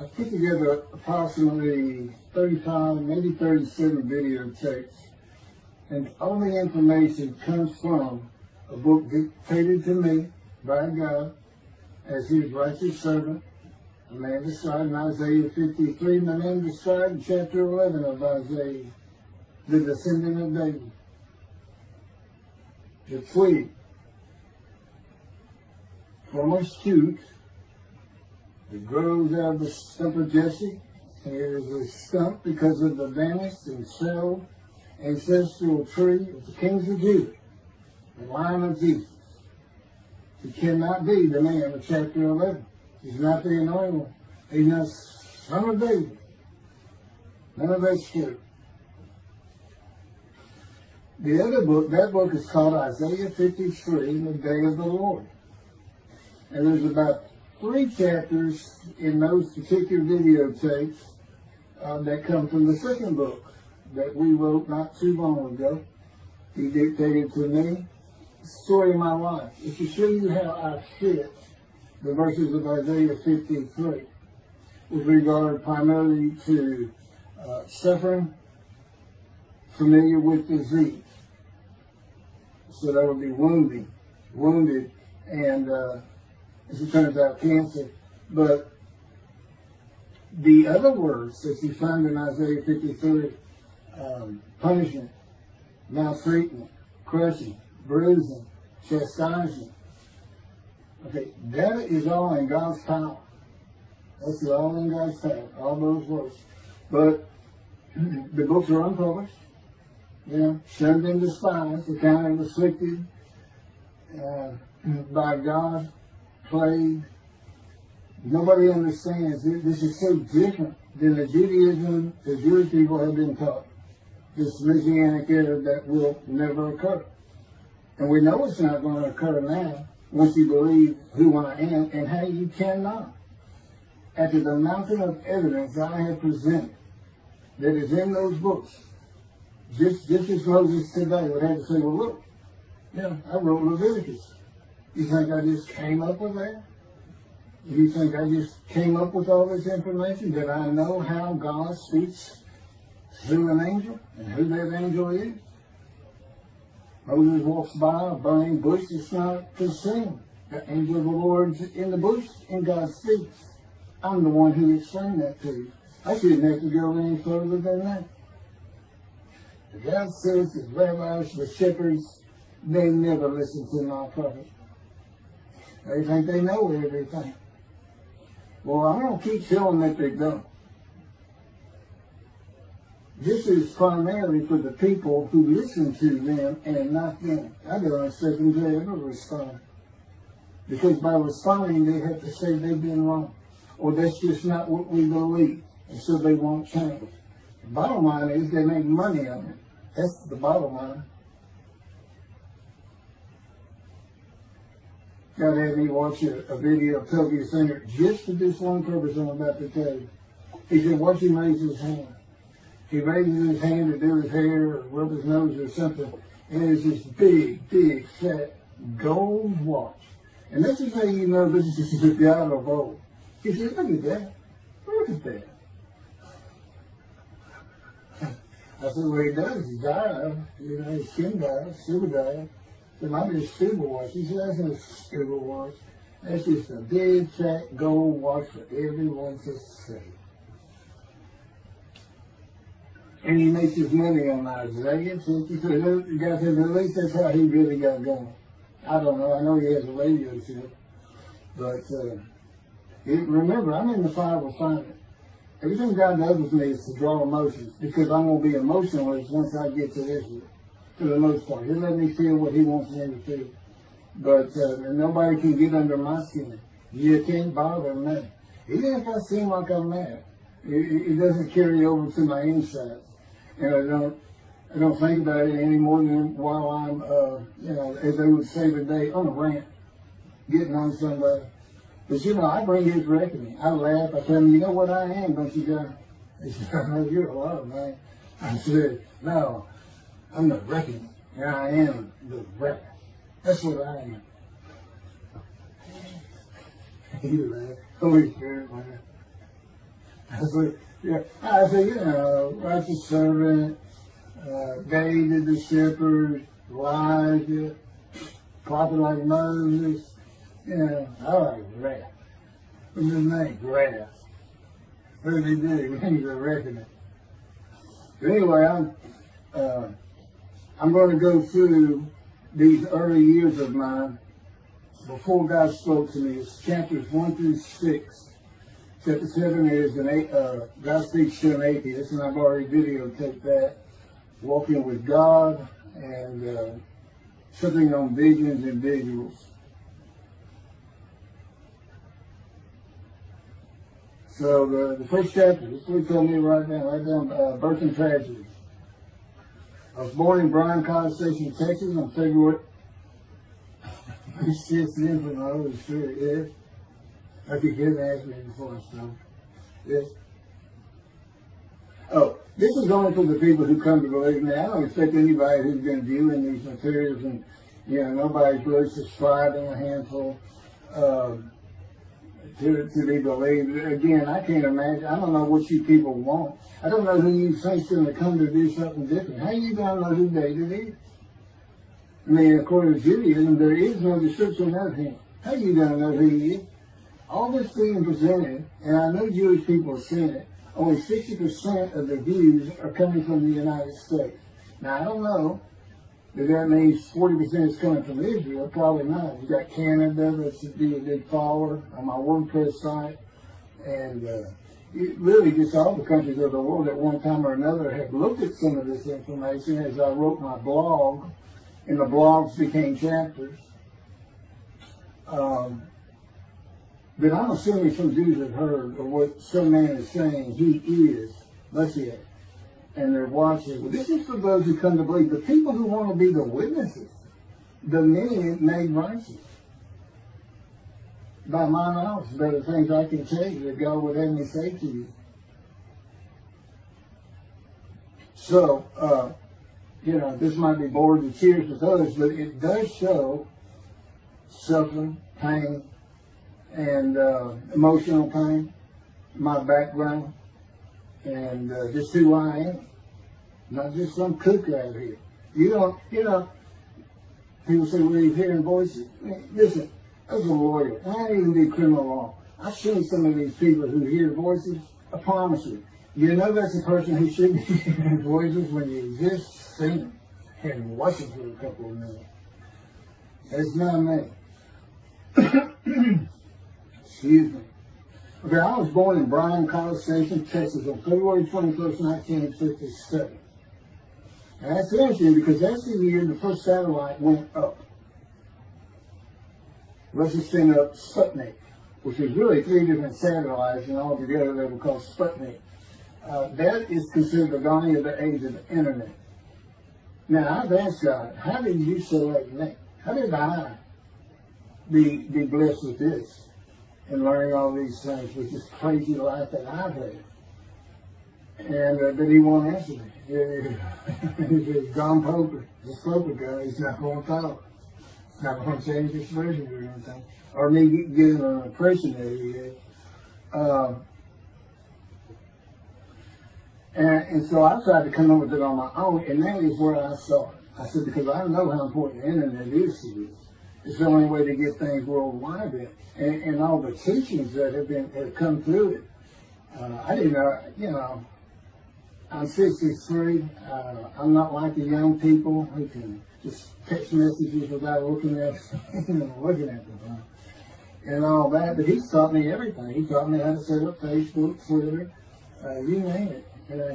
I put together approximately 35, maybe 37 videotapes, and all the information comes from a book dictated to me by God as his righteous servant, a man described in Isaiah 53, and a man described in chapter 11 of Isaiah, the descendant of David, the twig from a shoot that grows out of the stump of Jesse. And it is a stump because of the vanished and shelled ancestral tree of the kings of Judah, the line of Jesus. He cannot be the man of chapter 11. He's not the anointed one. He's not son of David. None of that's true. The other book, that book is called Isaiah 53, the Day of the Lord. And there's about 3 chapters in those particular videotapes that come from the second book that we wrote not too long ago. He dictated to me the story of my life. It's to show you how I fit the verses of Isaiah 53 with regard primarily to suffering, familiar with disease. So that would be wounded, and as it turns out, cancer. But the other words that you find in Isaiah 53, punishment, maltreatment, crushing, bruising, chastising. Okay, that is all in God's power. That's all in God's power, all those words. But the books are unpublished, shunned and despised, accounted and afflicted by God, plagued. Nobody understands it. This is so different than the Judaism the Jewish people have been taught. This Messianic era that will never occur. And we know it's not going to occur now once you believe who I am and how you cannot. After the mountain of evidence I have presented that is in those books, just as Moses today would have to say, well, look, I wrote Leviticus. You think I just came up with that? You think I just came up with all this information? That I know how God speaks through an angel and who that angel is? Moses walks by a burning bush that's not consumed. The angel of the Lord's in the bush and God speaks. I'm the one who explained that to you. I shouldn't have to go any further than that. The God says the rabbis, the shepherds, they never listen to my prophet. They think they know everything. Well, I'm going to keep telling that they don't. This is primarily for the people who listen to them and not them. I don't expect them to ever respond. Because by responding, they have to say they've been wrong. Or that's just not what we believe. And so they won't change. The bottom line is they make money on it. That's the bottom line. God had me watch a video of Toby Singer just for this one purpose I'm about to tell you. He said, watch him raise his hand. He raises his hand to do his hair or rub his nose or something, and it's this big, fat gold watch. And that's just how you know this is the God of old. He said, look at that. Look at that. I said, well, he does. He died. His skin died, silver died. It might be a scuba watch. He said, that's not a scuba watch. That's just a big, fat gold watch for everyone to see. And he makes his money on Isaiah 53. The guy said, at least that's how he really got going. I don't know. I know he has a radio show. But remember, I'm in the fire refinement. Everything God does with me is to draw emotions, because I'm going to be emotionless once I get to Israel, for the most part. He'll let me feel what he wants me to feel. But nobody can get under my skin. You can't bother me. Even if I seem like I'm mad, it doesn't carry over to my insides. And I don't think about it any more than while I'm, as they would say today, on a rant, getting on somebody. But I bring his reckoning. I laugh. I tell him, you know what I am, don't you, guys? He said, I know you're a lot, man. I said, no, I'm the reckoning. And I am the reckoning. That's what I am. You laugh. Holy Spirit, man. I said, you know, righteous servant, David the shepherd, Elijah, prophet like Moses. You know, I like grass. What's his name? Grass. What did he do? He was a reckoning. But anyway, I'm going to go through these early years of mine before God spoke to me. It's chapters 1 through 6. Chapter 7 is God speaks to an atheist, and I've already videotaped that. Walking with God and something on visions and visuals. So the first chapter, this is what he told me right down, birth and tragedy. I was born in Bryan College Station, Texas on February. This shit's in from the Holy Spirit, yes. I could get asked me before, so, yes. Oh, this is only for the people who come to believe me. I don't expect anybody who's been viewing these materials and, you know, nobody's really subscribing, a handful, to be believed. Again, I can't imagine. I don't know what you people want. I don't know who you think's going to come to do something different. How you going to know who David is? I mean, according to Judaism, there is no description of him. How you going to know who he is? All this being presented, and I know Jewish people have seen it, only 60% of the views are coming from the United States. Now, I don't know if that means 40% is coming from Israel. Probably not. You got Canada, that's be a big follower on my WordPress site, and really just all the countries of the world at one time or another have looked at some of this information as I wrote my blog, and the blogs became chapters. But I'm assuming some Jews have heard of what some man is saying he is Moshiach, and they're watching. Well, this is for those who come to believe. The people who want to be the witnesses, the men made righteous. By my knowledge, there are things I can tell you that God would have me say to you. So, you know, this might be bored to tears with others, but it does show suffering, pain, and emotional pain, my background, and just who I am. Not just some kook out here. You know, people say, well, you're hearing voices. Listen, as a lawyer, I don't even do criminal law. I've seen some of these people who hear voices. I promise you. You know that's a person who should be hearing voices when you just see them and watch them for a couple of minutes. That's not me. Excuse me. Okay, I was born in Bryan College Station, Texas on February 21st, 1957. And that's interesting because that's the year the first satellite went up. Russia sent up Sputnik, which was really 3 different satellites, and all together they were called Sputnik. That is considered the dawning of the age of the internet. Now, I've asked God, how did you select me? How did I be blessed with this and learning all these things with this crazy life that I've had? And but he won't answer me. He's John Pope, the Pope guy, he's not going to talk. He's not going to change his version or anything. Or me getting an impression that he is. And so I tried to come up with it on my own, and that is where I saw it. I said, because I know how important the internet is to you. It's the only way to get things worldwide in. And all the teachings that have come through it. I didn't know, you know, I'm 63. I'm not like the young people who can just text messages without looking at them and all that. But he's taught me everything. He taught me how to set up Facebook, Twitter, you name it.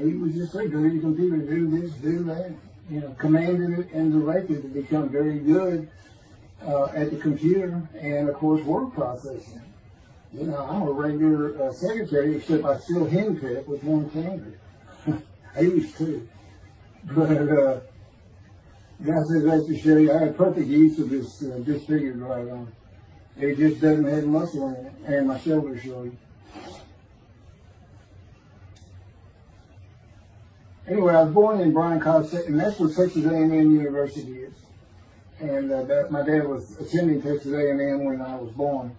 He was just saying, go to your computer, do this, do that. You know, commanded it and directed to become very good at the computer and, of course, word processing. You know, I'm a regular secretary, except I still henpeck with one finger. I used to. But God says that to show you, I had perfect use of this disfigured right arm. It just doesn't have muscle in it, and my shoulder show you. Anyway, I was born in Bryan College, and that's where Texas A&M University is. And my dad was attending Texas A&M when I was born.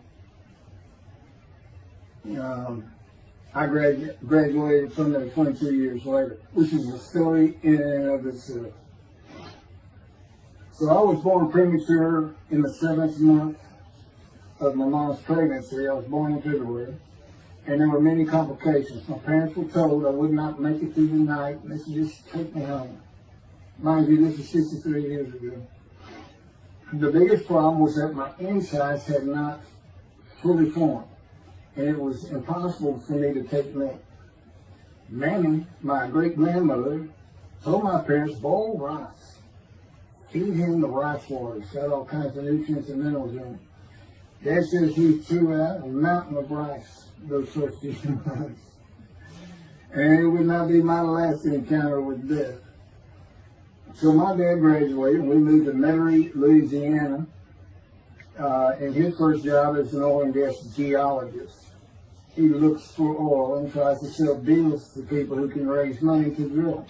I graduated from there 22 years later, which is a story in and of itself. So I was born premature in the 7th month of my mom's pregnancy. I was born in February, and there were many complications. My parents were told I would not make it through the night, and they should just take me home. Mind you, this is 63 years ago. The biggest problem was that my insides had not fully formed, and it was impossible for me to take milk. Mammy, my great-grandmother, told my parents, boil rice. Feed him the rice water. It's got all kinds of nutrients and minerals in it. Dad says he threw out a mountain of rice those first few months. And it would not be my last encounter with death. So my dad graduated, and we moved to Metairie, Louisiana. And his first job is an oil and gas geologist. He looks for oil and tries to sell deals to people who can raise money to drill.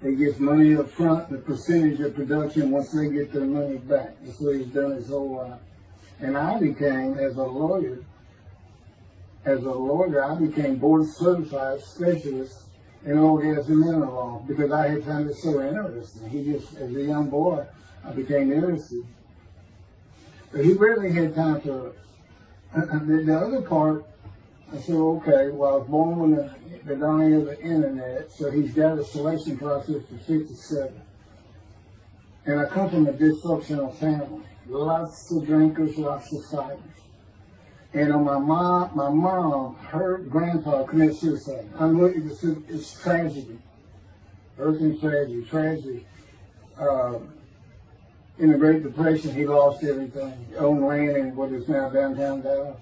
He gets money up front, the percentage of production once they get their money back. That's what he's done his whole life. And I became, as a lawyer, I became board certified specialist in oil, gas, and mineral law because I had found it so interesting. As a young boy, I became interested. But he rarely had time for it. The other part, I said, okay, well, I was born with the dawning of the internet, so he's got a selection process for 57. And I come from a dysfunctional family. Lots of drinkers, lots of fighters. And on my mom, her grandpa committed suicide. It's tragedy. Earthly tragedy. In the Great Depression, he lost everything. He owned land in what is now downtown Dallas.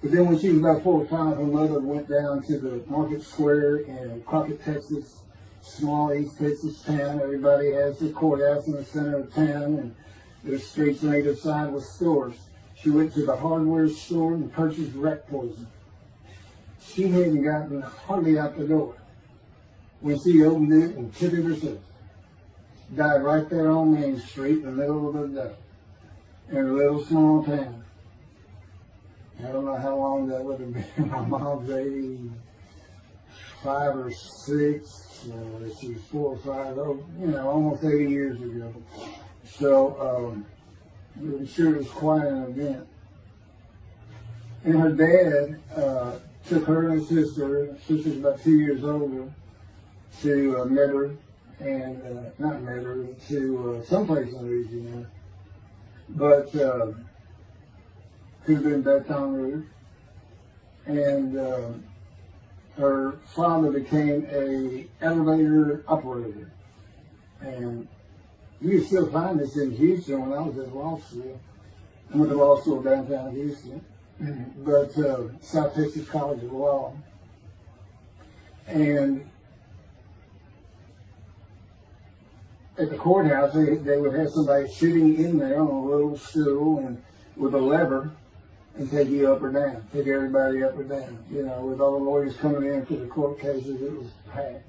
But then when she was about 4 or 5, her mother went down to the market square in Crockett, Texas, small East Texas town. Everybody has their courthouse in the center of town, and there's streets on either side with stores. She went to the hardware store and purchased rat poison. She hadn't gotten hardly out the door when she opened it and took it herself. Died right there on Main Street in the middle of the day in a little small town. I don't know how long that would have been. My mom's 85 or 6. She was 4 or 5, almost 80 years ago. So I'm sure it was quite an event. And her dad took her and her sister's about 2 years older, to Metairie, and not Metairie, to someplace in Louisiana. But could have been Baton Rouge. And her father became an elevator operator. And you can still find this in Houston when I was at law school. I went to law school downtown Houston, but South Texas College of Law. And at the courthouse, they would have somebody sitting in there on a little stool and with a lever and take you up or down, take everybody up or down. With all the lawyers coming in for the court cases, it was packed.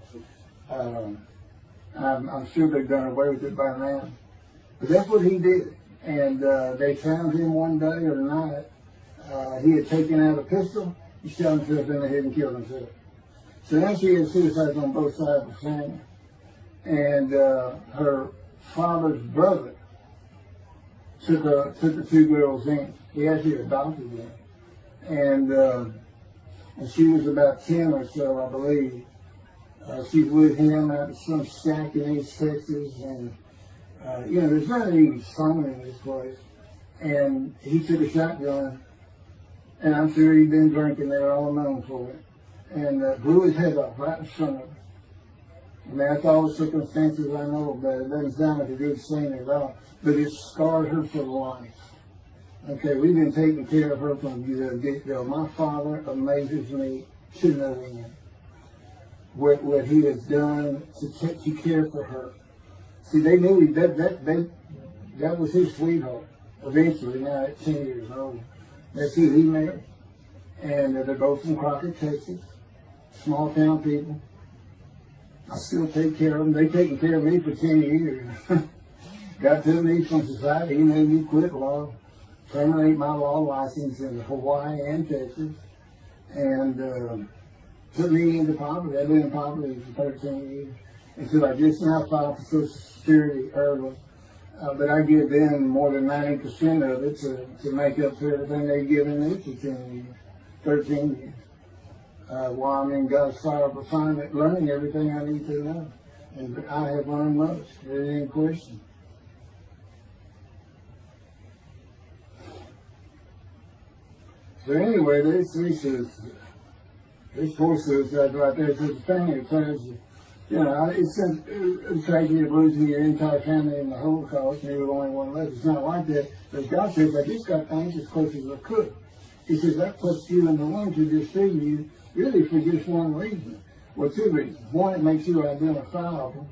I'm sure they've done away with it by now. But that's what he did. And they found him one day or night. He had taken out a pistol, he shot himself in the head and killed himself. So now she had suicides on both sides of the family. And her father's brother took the 2 girls in. He actually adopted them. And she was about 10 or so, I believe. She's with him at some shack in East Texas. And, there's not any fun in this place. And he took a shotgun. And I'm sure he'd been drinking there all known for it. And blew his head off right in front of her. I mean, that's all the circumstances I know about. It doesn't sound like a good scene at all. But it scarred her for life. Okay, we've been taking care of her from the get-go. My father amazes me to no end. What he has done to care for her. See, they knew that was his sweetheart. Eventually, now at 10 years old. That's who he married. And they're both from Crockett, Texas. Small town people. I still take care of them. They've taken care of me for 10 years. Got to me from society. He made me quit law. terminate my law license in Hawaii and Texas, and put me into poverty. I've been in poverty for 13 years. Until I just now filed for Social Security early. But I give them more than 90% of it to make up for everything they've given me for 10 years, 13 years. While I'm in God's fire of refinement, learning everything I need to know. And I have learned most. There ain't any question. So anyway, there's four suicides right there. So the thing that tells you, you know, it's a tragedy of losing your entire family in the Holocaust, and you're the only one left. It's not like that. But God says, I just got things as close as I could. He says, that puts you in the one to deceive you, really for just one reason. Well, two reasons. One, it makes you identifiable.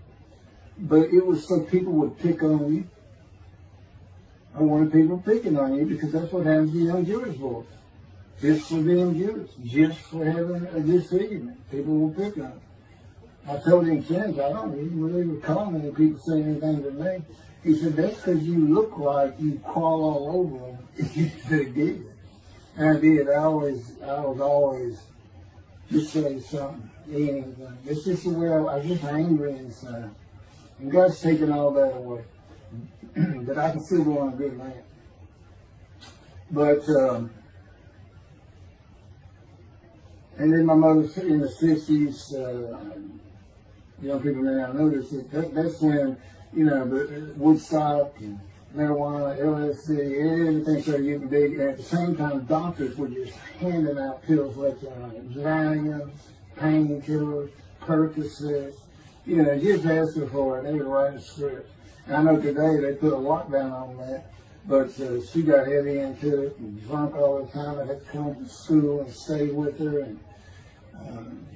But it was so people would pick on you. I wanted people picking on you because that's what happens to young Jewish boys. Just for being Jewish. Just for having a disfigurement. People will pick on you. I told him since, I don't even really recall many people saying anything to me. He said, that's because you look like you crawl all over them if you did. And I did. I was always just say something, anything. It's just the way I was just angry inside. And God's taken all that away. But I can still go on a good man. But, and then my mother's in the 60s, young people may not notice it. That's when, you know, the Woodstock and marijuana, LSD, everything started getting big. And at the same time, doctors were just handing out pills left and right. Valium, painkillers, Percocet, you know, just asking for it. They would write a script. And I know today they put a lockdown on that, but she got heavy into it and drunk all the time. I had to come to school and stay with her.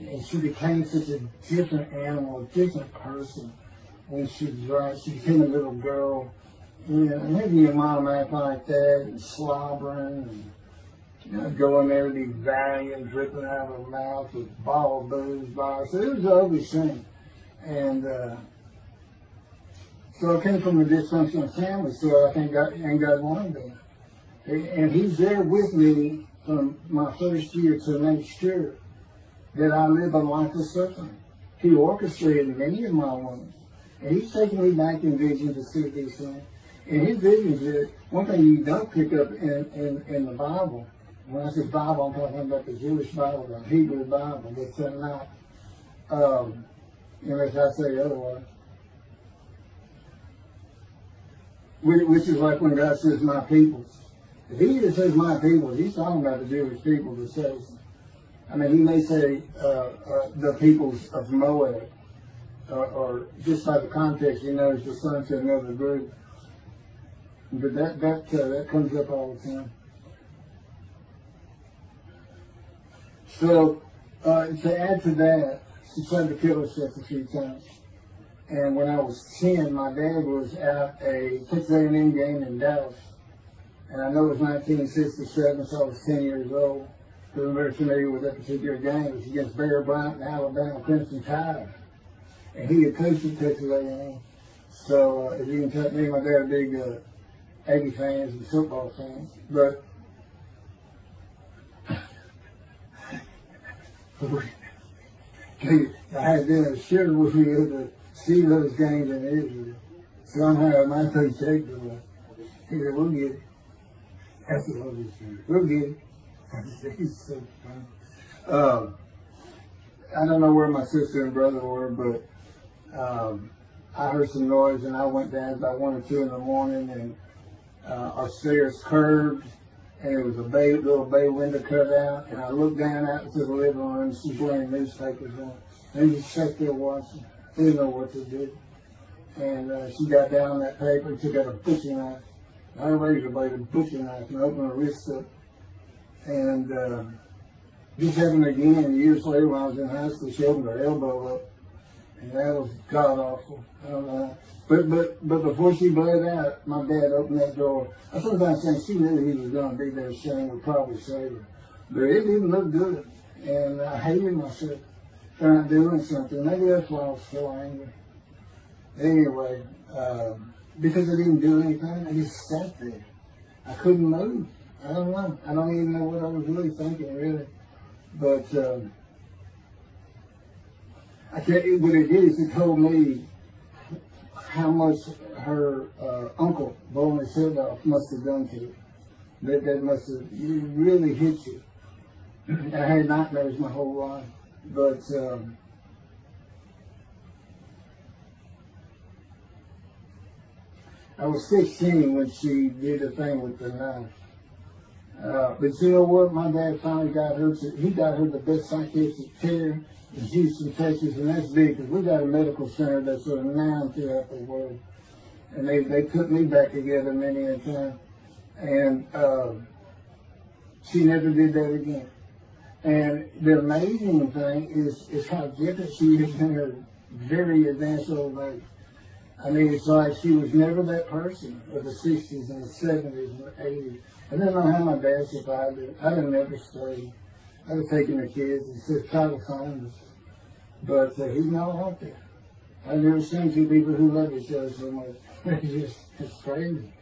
And she became such a different animal, a different person when she drank. She became a little girl. You know, maybe your mom act like that and slobbering and, you know, going there to be Valium dripping out of her mouth with bottle of booze by her. So it was an ugly scene. And so I came from a dysfunctional family, so I think God wanted me. And He's there with me from my first year to make sure that I live a life of suffering. He orchestrated many of my wounds. And He's taking me back in vision to see these things. And His visions is one thing you don't pick up in the Bible. When I say Bible, I'm talking about the Jewish Bible, the Hebrew Bible. It's not, unless I say otherwise. Which is like when God says, my people. If He just says my people, He's talking about the Jewish people that says, I mean, He may say the peoples of Moab, or just by the context, He knows the son to another group. But that comes up all the time. So, to add to that, she tried to kill herself a few times. And when I was 10, my dad was at a Texas A&M game in Dallas. And I know it was 1967, so I was 10 years old. I'm very familiar with that particular game. It was against Bear Bryant and Alabama Crimson Tide. And he had coached at Texas A&M. So, as you can tell, me and my dad are big Aggie fans and football fans. But I had been sure we were able to see those games in Israel. Somehow my coach shaked him. He said, we'll get it. That's what he said. We'll get it. He's so funny. I don't know where my sister and brother were, but I heard some noise and I went down about 1 or 2 in the morning, and our stairs curved, and there was a little bay window cut out, and I looked down out into the living room, and she's wearing newspapers on. And just sat there watching. Didn't know what to do. And she got down that paper and took out a butcher knife. I razor blade, a butcher knife, and opened her wrist up. And this happened again years later when I was in high school. She opened her elbow up, and that was god awful. I don't know. But before she bled out, my dad opened that door. I sometimes think she knew he was going to be there soon, would probably save her. But it didn't look good, and I hated myself for not doing something. Maybe that's why I was so angry. Anyway, because I didn't do anything, I just sat there. I couldn't move. I don't know. I don't even know what I was really thinking, really. But I tell you what it is. It told me how much her uncle blowing his head off must have done to her. That must have really hit you. I had nightmares my whole life, but I was 16 when she did the thing with the knife. But you know what? My dad finally got her. He got her the best psychiatric care in Houston, Texas, and that's big because we got a medical center that's renowned throughout the world. And they put me back together many a time. And she never did that again. And the amazing thing is how different she is in her very advanced old age. I mean, it's like she was never that person of the 60s and the 70s and the 80s. I didn't know how my dad survived it. I'd have never stayed. I'd have taken the kids and said, try to find us. But he's not out there. I've never seen two people who love each other so much. It's crazy.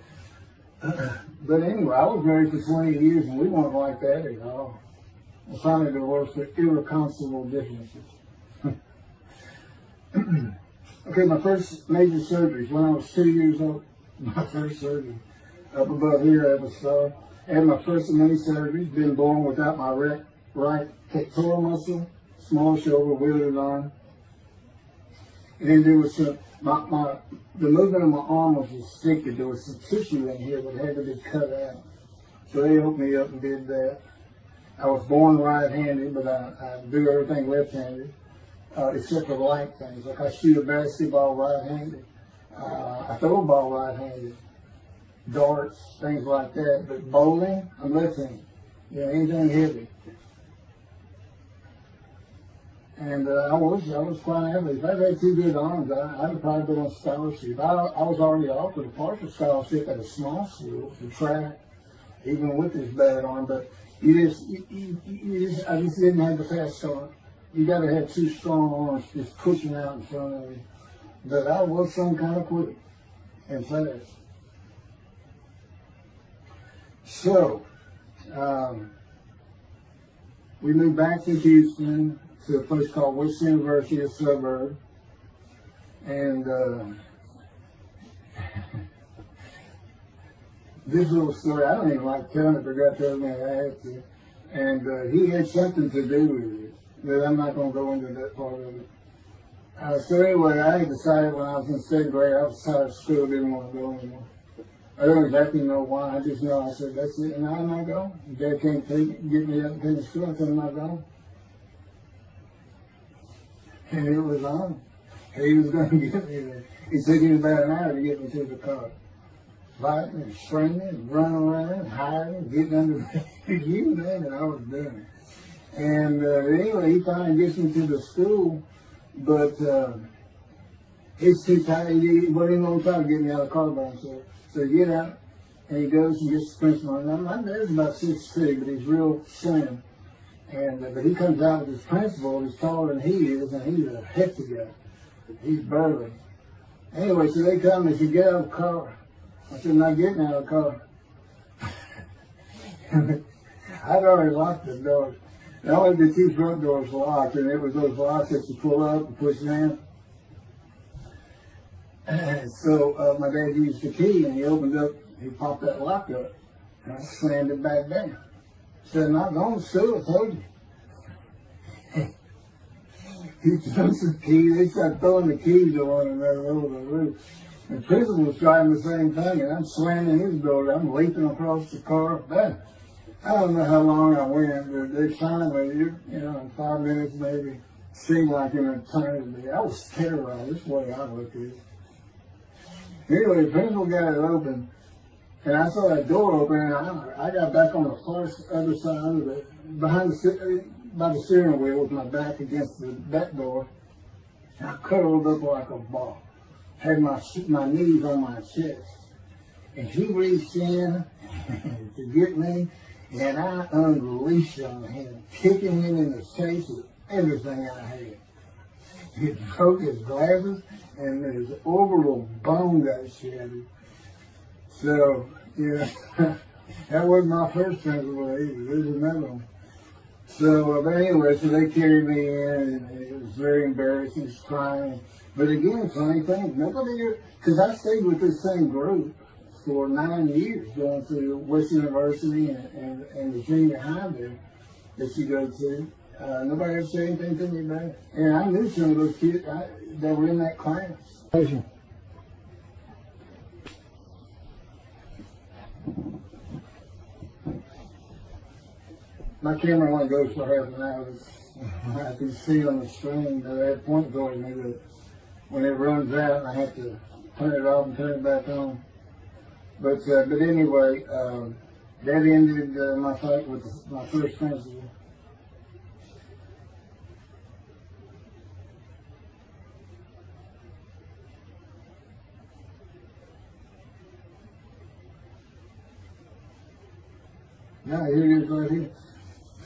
But anyway, I was married for 20 years and we weren't like that at all. I finally divorced for irreconcilable differences. Okay, my first major surgery when I was 2 years old. My first surgery. Up above here, I have a star. I had my first mini surgery, been born without my right pectoral muscle, small shoulder, wielded arm. And then there was some, the movement of my arm was restricted. There was some tissue in here that had to be cut out. So they opened me up and did that. I was born right-handed, but I do everything left-handed, except for light things. Like I shoot a basketball right-handed. I throw a ball right-handed. Darts, things like that. But bowling, I'm left-handed. You know, anything heavy. And I was quite average. If I had two good arms, I'd have probably been on scholarship. I was already offered a partial scholarship at a small school for track, even with this bad arm. But I just didn't have the fast start. You got to have two strong arms just pushing out in front of you. But I was some kind of quick and fast. So, we moved back to Houston to a place called West University, a suburb. And this little story, I don't even like telling it, but I got to tell me I have to. And he had something to do with it, but I'm not going to go into that part of it. So anyway, I had decided when I was in 7th grade, I was tired of school, didn't want to go anymore. I don't exactly know why, I just know I said, that's it, and now I'm not going. Dad can't get me up and finish school, I said, I'm not going. And it was on. He was going to get me there. It took him about an hour to get me to the car. Fighting and screaming and running around, hiding, getting under the you name it, I was doing it. And anyway, he finally gets me to the school, but he's too tired. He wasn't even trying to get me out of the car by himself. So he get out, and he goes and gets the principal. And my dad's about 6'3", but he's real slim. And but he comes out with his principal, he's taller than he is, and he's a hefty guy. He's burly. Anyway, so they come and say, get out of the car. I said, I'm not getting out of the car. I'd already locked the door. Only the two front doors were locked, and it was those locks that you pull up and push down. And so my dad used the key, and he opened up, he popped that lock up, and I slammed it back down. Said, I'm not going to school, I told you. He took the key, they started throwing the keys at one another over the roof. The principal was trying the same thing, and I'm slamming his door, I'm leaping across the car. But I don't know how long I went, but they finally, in 5 minutes maybe, seemed like an eternity. I was terrorized, this way I looked at it. Anyway, the principal got it open. And I saw that door open, and I got back on the far other side of it, by the steering wheel with my back against the back door. And I curled up like a ball. Had my knees on my chest. And he reached in to get me, and I unleashed on him, kicking him in the face with everything I had. He broke his glasses, and his orbital bone got shattered. So, That wasn't my first principal either. There's another one. So, but anyway, so they carried me in, and it was very embarrassing, just crying. But again, funny thing, nobody, because I stayed with this same group for 9 years, going through West University and the junior high there that you go to. Nobody ever said anything to me about it. And I knew some of those kids that were in that class. My camera only goes for half an hour. I can see on the screen that I have point towards me that when it runs out, I have to turn it off and turn it back on. But anyway, that ended my fight with my first principal. Now here it is right here.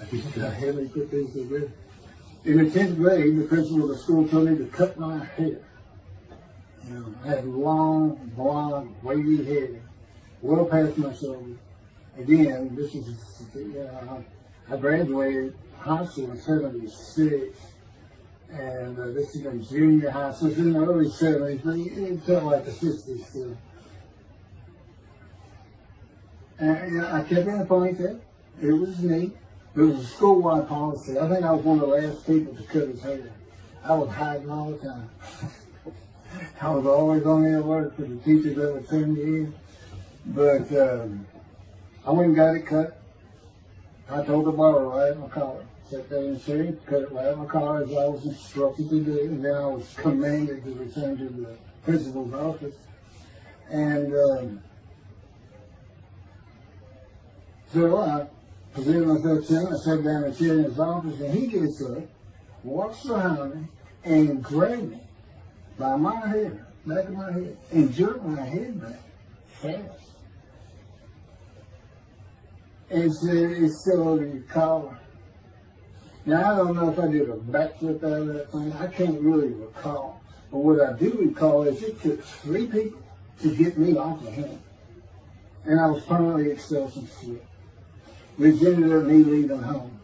I had to put these together. In the 10th grade, the principal of the school told me to cut my hair. You know, I had long, blonde, wavy hair, well past my shoulder. Again, this is, I graduated high school in 76, and this is in junior high, so it's in the early 70s, but it felt like the 60s still. And I kept in a ponytail. It was neat. It was a school-wide policy. I think I was one of the last people to cut his hair. I was hiding all the time. I was always on the alert for the teachers that would turn me in. But I went and got it cut. I told the barber right at my collar. Sat there in the chair, cut it right at my collar as I was instructed to do. And then I was commanded to return to the principal's office. And so I presented myself to him. I sat down in the chair in his office, and he gets up, walks behind me, and grabbed me by my hair, back of my head, and jerked my head back fast. And said, "It's still over your collar." Now, I don't know if I did a backflip out of that thing. I can't really recall. But what I do recall is it took 3 people to get me off of him. And I was permanently expelled from school. Which ended up me leaving home.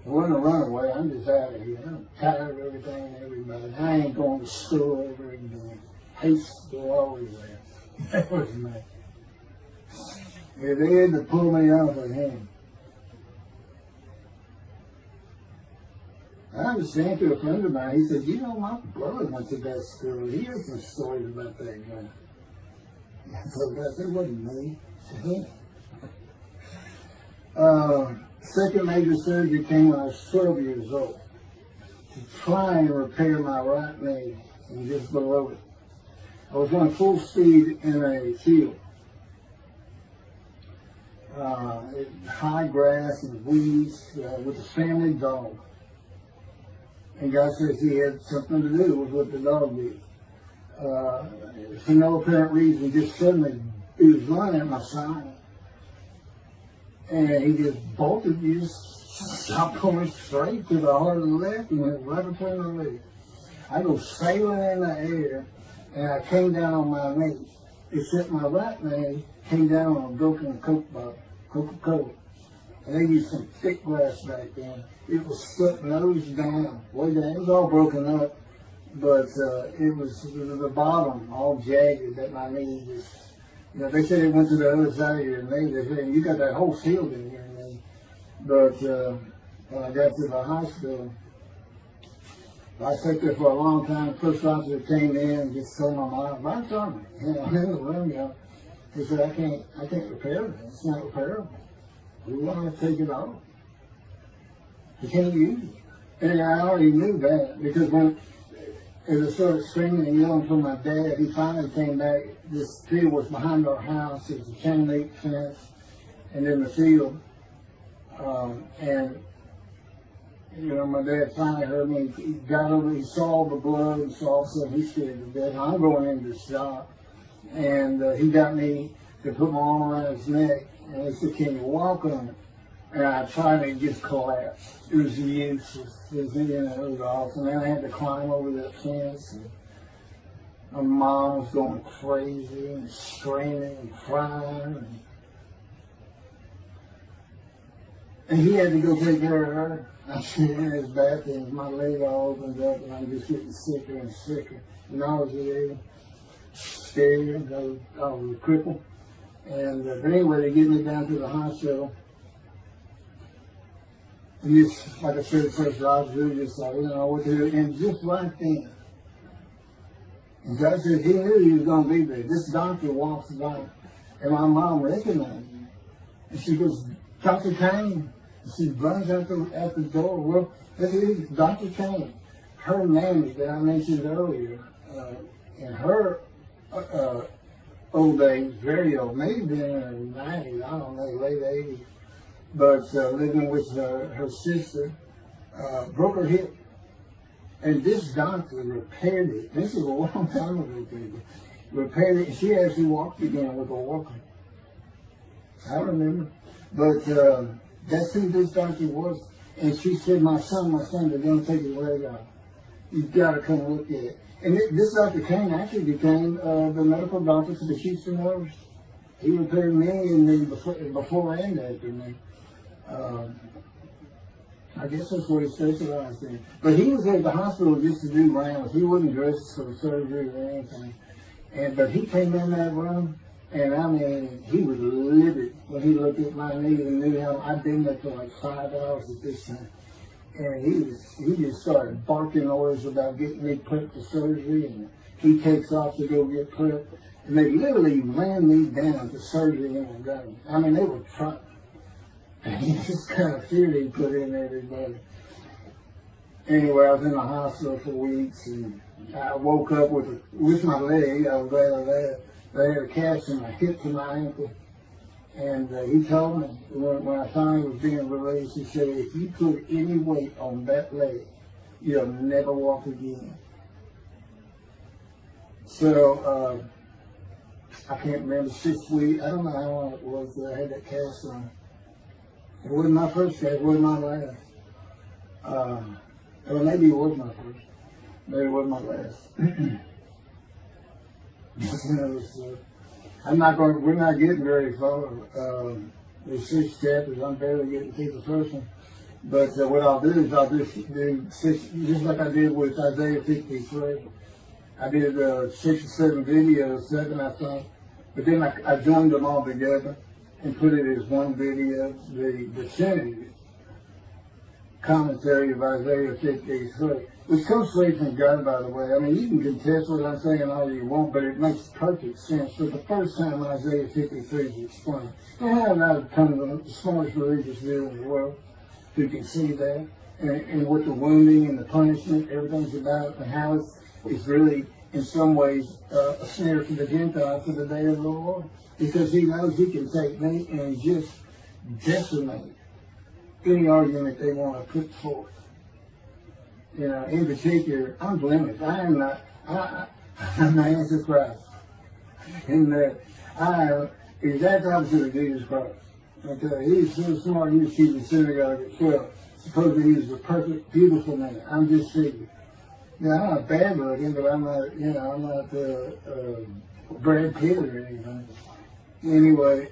It wasn't a runaway, I'm just out of here. I'm tired of everything and everybody. I ain't going to school ever again. Hate school always there. That was me. Yeah, they had to pull me off of him. I understand through a friend of mine, he said, "You know, my brother went to that school. He heard some stories about that guy." So that wasn't me. Second major surgery came when I was 12 years old to try and repair my right knee and just below it. I was going full speed in a field. High grass and weeds with a family dog. And God says he had something to do with what the dog did. For no apparent reason, just suddenly he was running at my side. And he just bolted, he just stopped going straight to the heart of the left and went right between the legs. I go sailing in the air, and I came down on my knee. Except my right knee came down on a broken Coke bottle, Coca-Cola. And they used some thick glass back then. It was stuck nose down, way down. It was all broken up, but it was the bottom all jagged that my knee was. You know, they said it went to the other side of your knee. They said, "You got that whole field in your knee." But when I got to the hospital, I sat there for a long time. The first officer came in and just told my mom, "I'm sorry, you know, I'm in the room, you know." He said, I can't repair it. It's not repairable. We want to take it off. You can't use it." And I already knew that because when as I started screaming and yelling for my dad, he finally came back. This field was behind our house. It was a chain link fence, and in the field. And you know, my dad finally heard me. He got over. He saw the blood and saw something. He scared to death. I'm going into the shop, and he got me to put my arm around his neck, and he said, "Can you walk on it?" And I tried, and it just collapsed. It was useless. It was awful. And then I had to climb over that fence. And my mom was going crazy and screaming and crying. And he had to go take care of her. I'm sitting in his bathroom, my leg all opens up, and I'm just getting sicker and sicker. Nauseated, scared, I was crippled. And but anyway, they get me down to the hospital. And just, like I said, first officer, just like, you know, what to do. And just right then, and God said he knew he was going to be there. This doctor walks by, and my mom recognized me. And she goes, Dr. Kane. And she runs out the door. Well, that is Dr. Kane. Her nanny that I mentioned earlier, in her old age, very old, maybe in her 90s, I don't know, late 80s, but living with her sister, broke her hip. And this doctor repaired it. This is a long time ago, people. Repaired it, and she actually walked again with a walker. I remember. But that's who this doctor was. And she said, my son, they're going to take his leg out. You've got to come look at it. And this Dr. Kane actually became the medical doctor for the Houston Oilers. He repaired me and before and after me. I guess that's what he specialized in. But he was at the hospital just to do rounds. He wasn't dressed for surgery or anything. But he came in that room, and I mean, he was livid when he looked at my knee and knew how I'd been there for like 5 hours at this time. And he just started barking orders about getting me prepped for surgery, and he takes off to go get prepped. And they literally ran me down to surgery in Montgomery. I mean, they were trying. And this kind of fear he put in everybody. Anyway, I was in the hospital for weeks, and I woke up with my leg. I was glad of that. They had a cast in my hip to my ankle. And he told me, when I finally was being released, he said, if you put any weight on that leg, you'll never walk again. So, I can't remember, 6 weeks, I don't know how long it was that I had that cast on. It wasn't my first cast, it wasn't my last. Well, maybe it was my first. Maybe it wasn't my last. We're not getting very far. There's 6 chapters, I'm barely getting through the first one. But what I'll do is I'll just do 6, just like I did with Isaiah 53. I did 6 or 7 videos, 7 I think. But then I joined them all together and put it as one video, the Trinity commentary of Isaiah 53, which comes straight from God, by the way. I mean, you can contest what I'm saying all you want, but it makes perfect sense. For the first time, Isaiah 53 is explained. And how did I become the smartest religious view in the world who can see that? And what the wounding and the punishment, everything's about, and how it's really, in some ways, a snare for the Gentiles for the day of the Lord. Because he knows he can take me and just decimate any argument they want to put forth. You know, in particular, I'm blemished. I'm the Antichrist. In that I am the exact opposite of Jesus Christ. Okay, he's so smart, he was keeping synagogue at 12. Supposedly he was a perfect, beautiful man. I'm just figuring. Now, I'm not bad looking, but I'm not, I'm not Brad Pitt or anything. Anyway,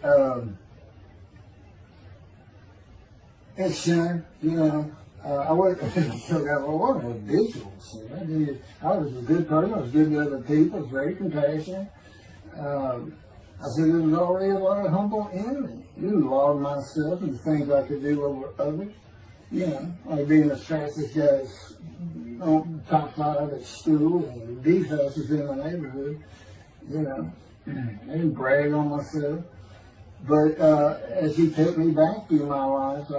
it's sin, I wasn't a visual sin. I was a good person, I was good to other people, I was very compassionate. I said there was already a lot of humble in me. There was a lot of myself and the things I could do over others. Like being the fastest guy on top 5 at school and the fastest in the neighborhood. I didn't brag on myself. But as he took me back through my life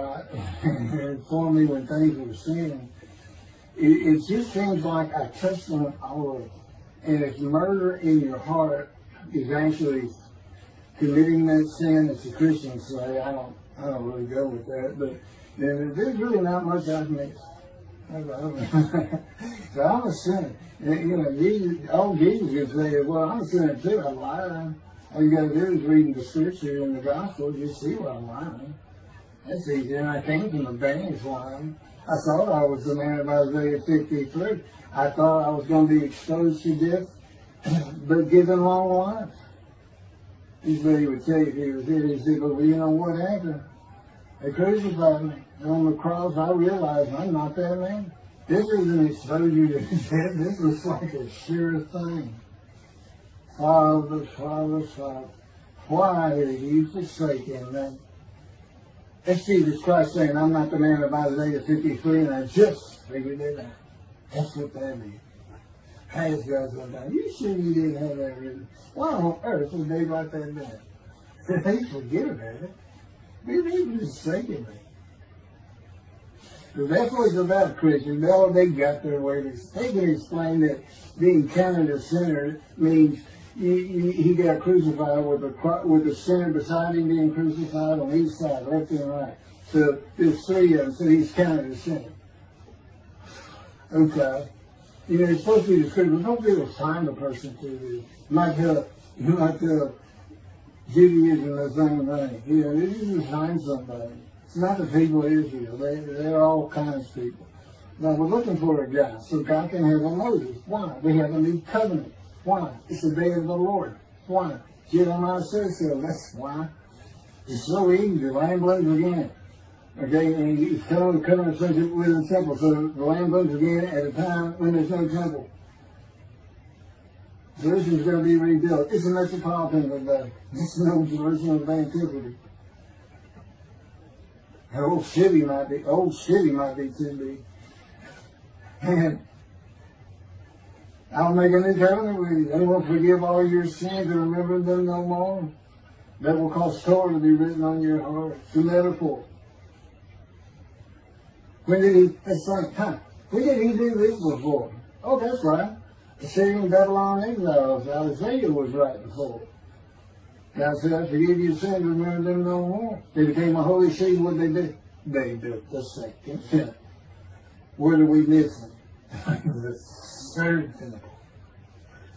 and informed me when things were sin, it just seems like I touched on all of it. And if murder in your heart is actually committing that sin, as the Christians say, I don't really go with that, but then there's really not much I've missed. So I'm a sinner. Jesus would say, well, I'm a sinner too, I'm lying. All you got to do is read the scripture in the gospel, you see what I'm lying. That's easy, and I came from a banished lying. I thought I was the man of Isaiah 53. I thought I was going to be exposed to death, but given long life. He's what he would tell you if he was here. He said, well, you know what happened? They crucified me. And on the cross, I realized I'm not that man. This isn't exposure to death. This was like a sure thing. Father, Father, Father, why are you forsaken me? That's Jesus Christ saying, I'm not the man of Isaiah 53, and I just figured it out. That's what that means. Has God gone down? You sure you didn't have that written? Why on earth would they write that down? They forget about it. They just thinking it. So that's what it's about, Christians. They got their way. They can explain that being counted a sinner means he got crucified with the sinner beside him being crucified on each side, left and right. So there's three of them, so he's counted a sinner. Okay. You know, it's supposed to be the scripture. Don't be able to find a person to this. You might tell Judaism the same thing. You know, this is to find somebody. It's not the people of Israel. They're all kinds of people. Now, we're looking for a guy so God can have a Moses. Why? We have a new covenant. Why? It's the day of the Lord. Why? Jeremiah says so. That's why. It's so easy. The lamb blooms again. Okay, and he's coming to covenant with the temple. So the lamb blooms again at a time when there's no temple. Jerusalem's going to be rebuilt. It's a metropolitan today. It's no Jerusalem of antiquity. An old city might be too big. And I'll make a new covenant with you. I won't forgive all your sins and remember them no more. That will cause Torah to be written on your heart. It's a metaphor. When did he do this before? Oh, that's right. The Syrian Babylon exiles. Isaiah was right before. God said, I forgive your sins, remember them no more. They became a holy city. What did they do? They built the second. What are we missing? The third temple.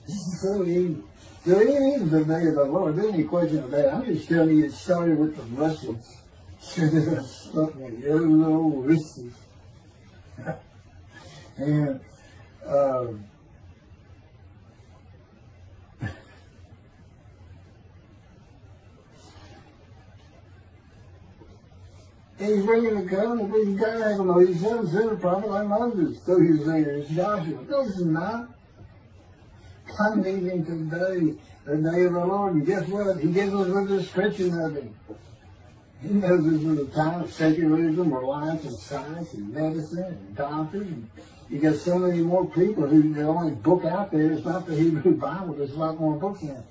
This is so easy. So it is the day of the Lord. There's any question of that. I'm just telling you it started with the Russians. Russians. And he's bringing the covenant, but he's got to have a Moses. He's never sent a prophet like Moses. So he was saying, it's Joshua. No, it's not. I'm leaving today, the day of the Lord. And guess what? He gives us a description of him. He knows this is a time of secularism, reliance on science and medicine and doctors. And you got so many more people who the only book out there is not the Hebrew Bible. There's a lot more books now.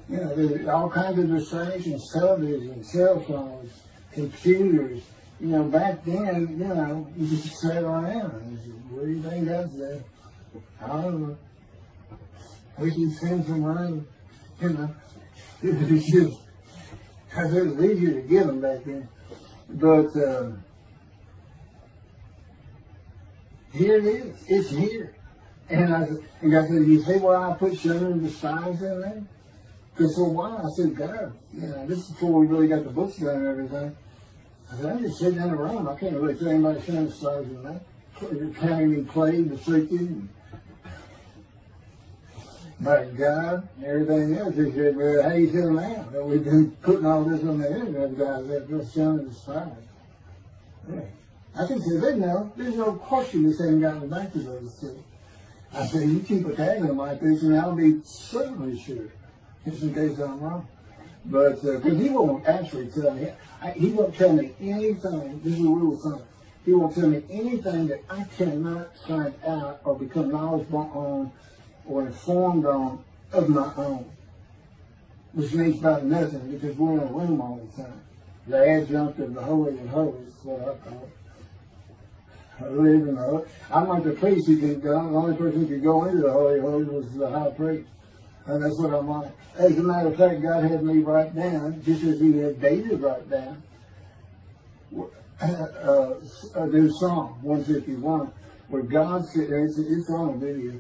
You know, there's all kinds of distractions, television, cell phones, computers. You know, back then, you know, you just sat around and you said, what do you think that's there? I don't know. We can send some rain. You know, it's just, because it was easier to get them back then. But here it is. It's here. And God said, you see why I put Shunner and the Spies in there? Because for a while I said, God, you know, this is before we really got the books done and everything. I said, I'm just sitting in a room. I can't really tell anybody Shunner and the Spies in that. You're counting and playing the freaking. But God, and everything else, he said, well, how you feel now? That we've been putting all this on the internet, guys, that just Shunner and the Spies. Yeah. I can say, there's no question this ain't gotten back to those two. I said, you keep a tag on them like this, and I'll be certainly sure, just in case I'm wrong. But, because he won't actually tell me, he won't tell me anything, this is a rule of thumb, he won't tell me anything that I cannot find out or become knowledgeable on or informed on of my own. Which means about nothing, because we're in a room all the time. The adjunct of the Holy of Holies is what I call it. I'm like the priest who could go. The only person who could go into the Holy of Holies was the high priest. And that's what I'm like. As a matter of fact, God had me write down, just as he had David write down, a new Psalm 151, where God said, it's on video,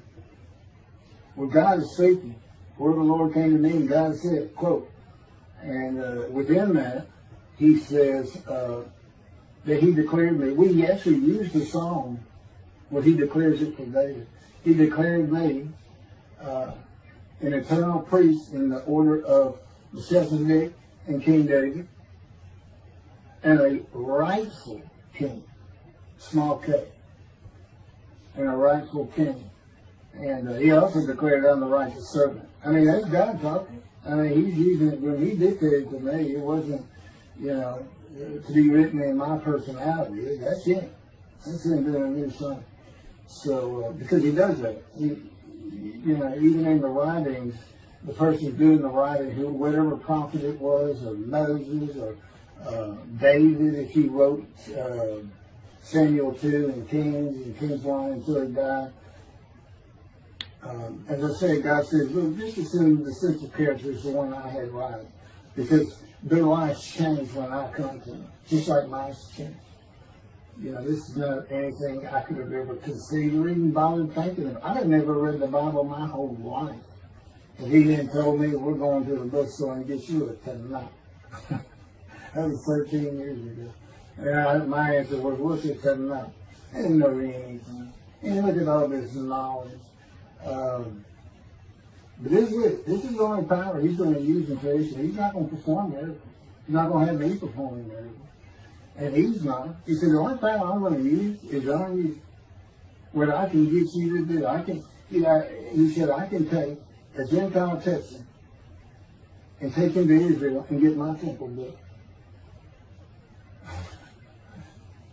where God is speaking. Where the Lord came to me and God said, quote, and within that, he says, that he declared me. We actually used the song where he declares it for David. He declared me an eternal priest in the order of Melchizedek and King David. and a rightful king, small k, and a rightful king. And he also declared, I'm the righteous servant. I mean, that's God talking. I mean, he's using it when he dictated to me. It wasn't, to be written in my personality. That's him. That's him doing a new song. So, because he does that. Even in the writings, the person doing the writing, whatever prophet it was, or Moses, or David, if he wrote Samuel 2 and Kings 1 until he died. As I said, God says, look, just assume the central character is the one I had right. Because their lives change when I come to them, just like mine change. This is not anything I could have ever considered or even bothered thinking of. I had never read the Bible my whole life. And he then told me, we're going to the bookstore and get you a Talmud. That was 13 years ago. And my answer was, what's a Talmud? I didn't know anything. And look at all this knowledge. But this is it. This is the only power he's going to use in creation. He's not going to perform miracles. He's not going to have me performing miracles. And he's not. He said, the only power I'm going to use is only what I can get you to do. He said, I can take a Gentile Texan and take him to Israel and get my temple built.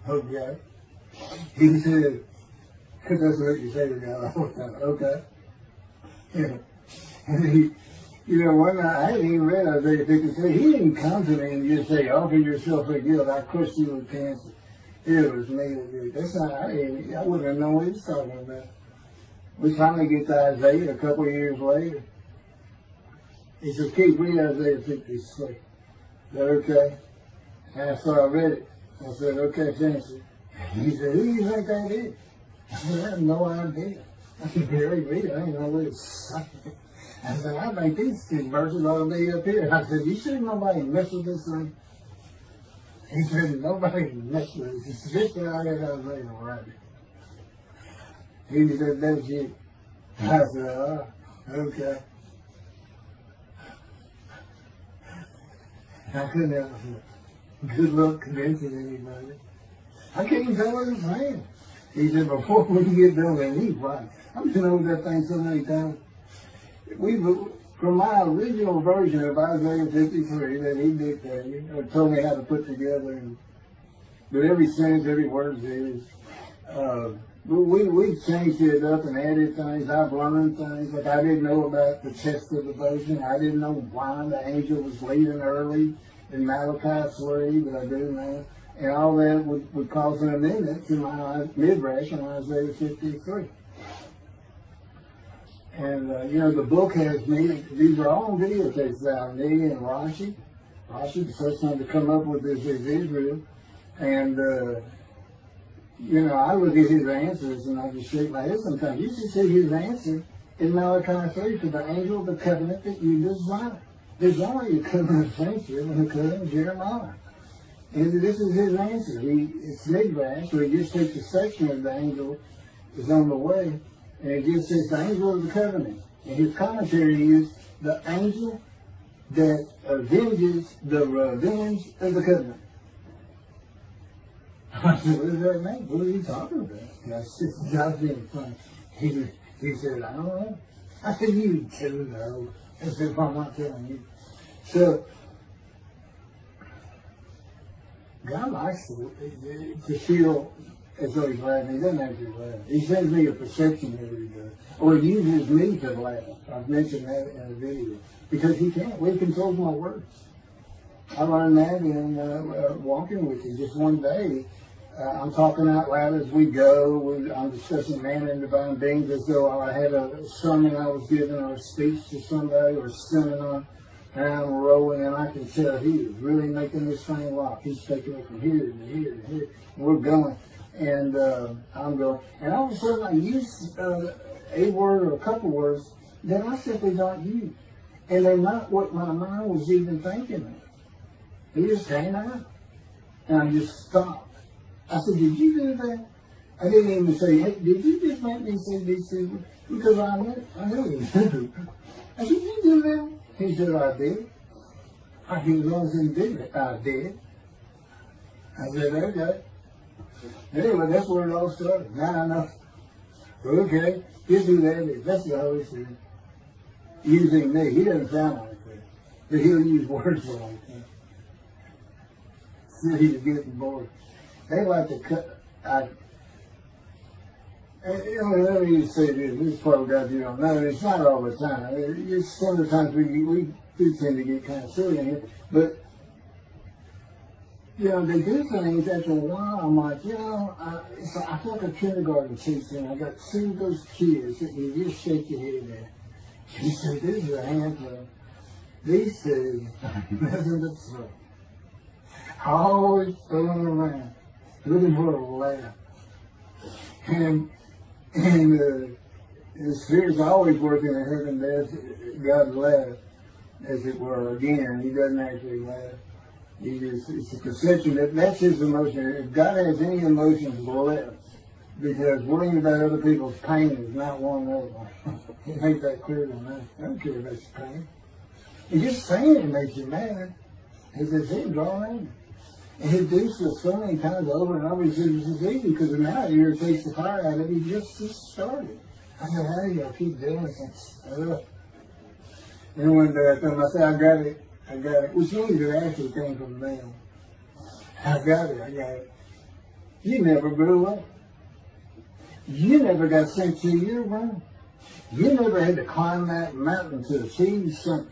Okay. He said, because that's what you say to God all the time. Okay. And one night, I hadn't even read Isaiah 53. He didn't come to me and just say, offer yourself for guilt. I crushed you with cancer. It was me that did. That's not, I wouldn't have known what he was talking about. We finally get to Isaiah a couple of years later. He said, keep reading Isaiah 53. Is that okay? And so I read it. I said, okay, finish it. He said, who do you think that is? I said, I have no idea. I can barely read it. I didn't know what it was saying. I said, I think these two verses ought to be up here. I said, you sure nobody messed with this thing? He said, nobody messed with it. He said, this thing I got Isaiah right. He said, that's you. I said, oh, okay. I couldn't have good luck convincing anybody. I can't even tell what he's saying. He said, before we can get done with it, he's right. I've been over that thing so many times. From my original version of Isaiah 53 that he dictated, or told me how to put together, but every sentence, every word is, we changed it up and added things. I've learned things. Like I didn't know about the chest of devotion. I didn't know why the angel was leaving early in Malachi 3, but I do now. And all that would cause an amendment to my midrash in Isaiah 53. And, the book has me, these are all videotapes out, me and Rashi. Rashi, the first one to come up with this is Israel. And, I look at his answers and I just shake my head sometimes. You should see his answer in Malachi 3 to the angel of the covenant that you desire. There's only a covenant of friendship and a covenant of Jeremiah. And this is his answer. It's midrash, so he just takes a section of the angel is on the way. And it just says the angel of the covenant. And his commentary is the angel that avenges the revenge of the covenant. I said, what does that mean? What are you talking about? And I said, I was being funny. He said, I don't know. I said, you do know. I said, well, I'm not telling you. So, God likes to feel as though he's laughing. He doesn't actually laugh. He sends me a perception every day. Or he uses me to laugh. I've mentioned that in a video. Because he can't. He controls my words. I learned that in walking with you. Just one day, I'm talking out loud as we go. I'm discussing man and divine beings as though I had a sermon I was giving or a speech to somebody or a seminar. And I'm rolling, and I can tell he is really making this thing rock. He's taking it from here to here to here. And we're going. And I'm going. And all of a sudden, I use a word or a couple words that I simply don't use. And they're not what my mind was even thinking of. They just came out. And I just stopped. I said, did you do that? I didn't even say, hey, did you just make me say these things? Because I knew he did. I said, did you do that? He said, I did. I said, as long as he did it, I did. I said, okay. Anyway, that's where it all started. Now I know. Okay, he'll do that. That's the Holy Spirit. Using me. He doesn't sound like that. But he'll use words like that. So he's getting bored. They like to cut. Let me just say this. This is probably got you don't know. It's not all the time. It's some of the times we do tend to get kind of silly in here. But, you know, they do things after a while. I'm like, you know, I feel like a kindergarten teacher. And I got two of those kids that you just shake your head at. You say, this is a handful. These two, nothing but trouble. Always throwing around, looking for a laugh. And the Spirit's always working in heaven. There's God's laugh, as it were. Again, He doesn't actually laugh. It's a perception that's His emotion. If God has any emotions left, because worrying about other people's pain is not one of them. He made that clear to me. I don't care about your pain. And just saying it makes you mad. It's His head drawn in. And He do so many times over and over. He says it's easy because now it irritates the fire out of it. He just started. I said, how do y'all keep doing this? And one day I told him, I said, I got it. Which means it actually came from them. I got it. You never grew up. You never got sent to your room. You never had to climb that mountain to achieve something.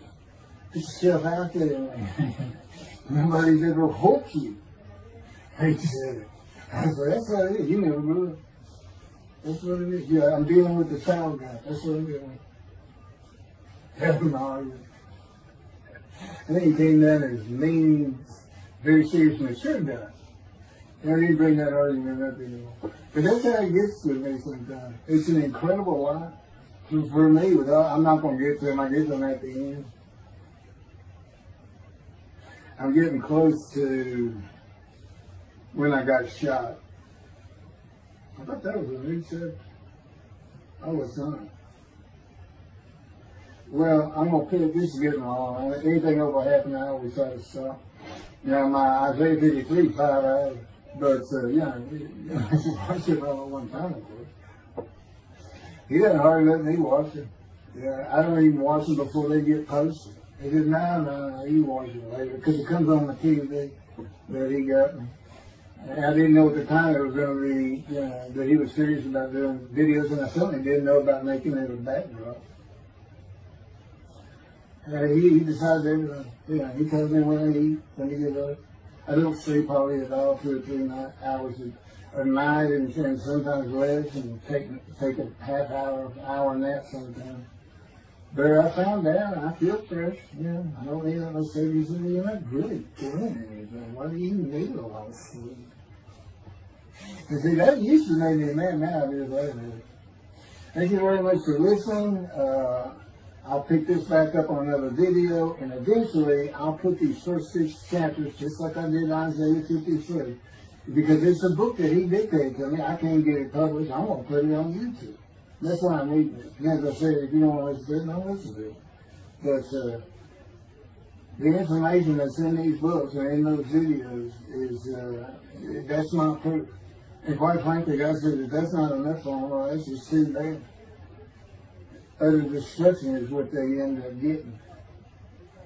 Put yourself out there, man. Nobody's ever hoped you. He said, I said, that's what it is. You never grew up. That's what it is. Yeah, I'm dealing with the child guy. That's what I'm doing. Having an argument. I think he came down as mean, very serious and mature guy. And I didn't bring that argument up anymore. But that's how it gets with me sometimes. It's an incredible lot. For me, I'm not going to get to him. I get to him at the end. I'm getting close to when I got shot. I thought that was a new chapter. Oh, it's not. Well, I'm going to pick, this is getting long. Anything over half an hour, we try to stop. Yeah, my Isaiah 53, 5 hours. But, yeah, I should watch it all at one time, of course. He doesn't hardly let me watch it. Yeah, I don't even watch them before they get posted. He said, no, you watch it later, because it comes on the TV that he got me. And I didn't know at the time it was going to be, that he was serious about doing videos, and I certainly didn't know about making it a backdrop. He decides everything. Yeah, he tells me when I eat, when he gets up. I don't sleep probably at all 2 or 3 hours a night, and sometimes less, and take a half hour nap sometimes. But I found out I feel fresh. Yeah, I don't need no sleep. He said, you're not really doing anything. Why do you need a lot of sleep? And see, that used to make me mad. Now it is later. Thank you very much for listening. I'll pick this back up on another video, and eventually I'll put these first 6 chapters, just like I did Isaiah 53, because it's a book that he dictated to me. I can't get it published. I'm going to put it on YouTube. That's why I'm reading it. And as I said, if you don't want to listen to it, don't listen to it. But the information that's in these books and in those videos is, that's not proof. And quite frankly, God said that that's not enough for them, or that's just too bad. Utter destruction is what they end up getting.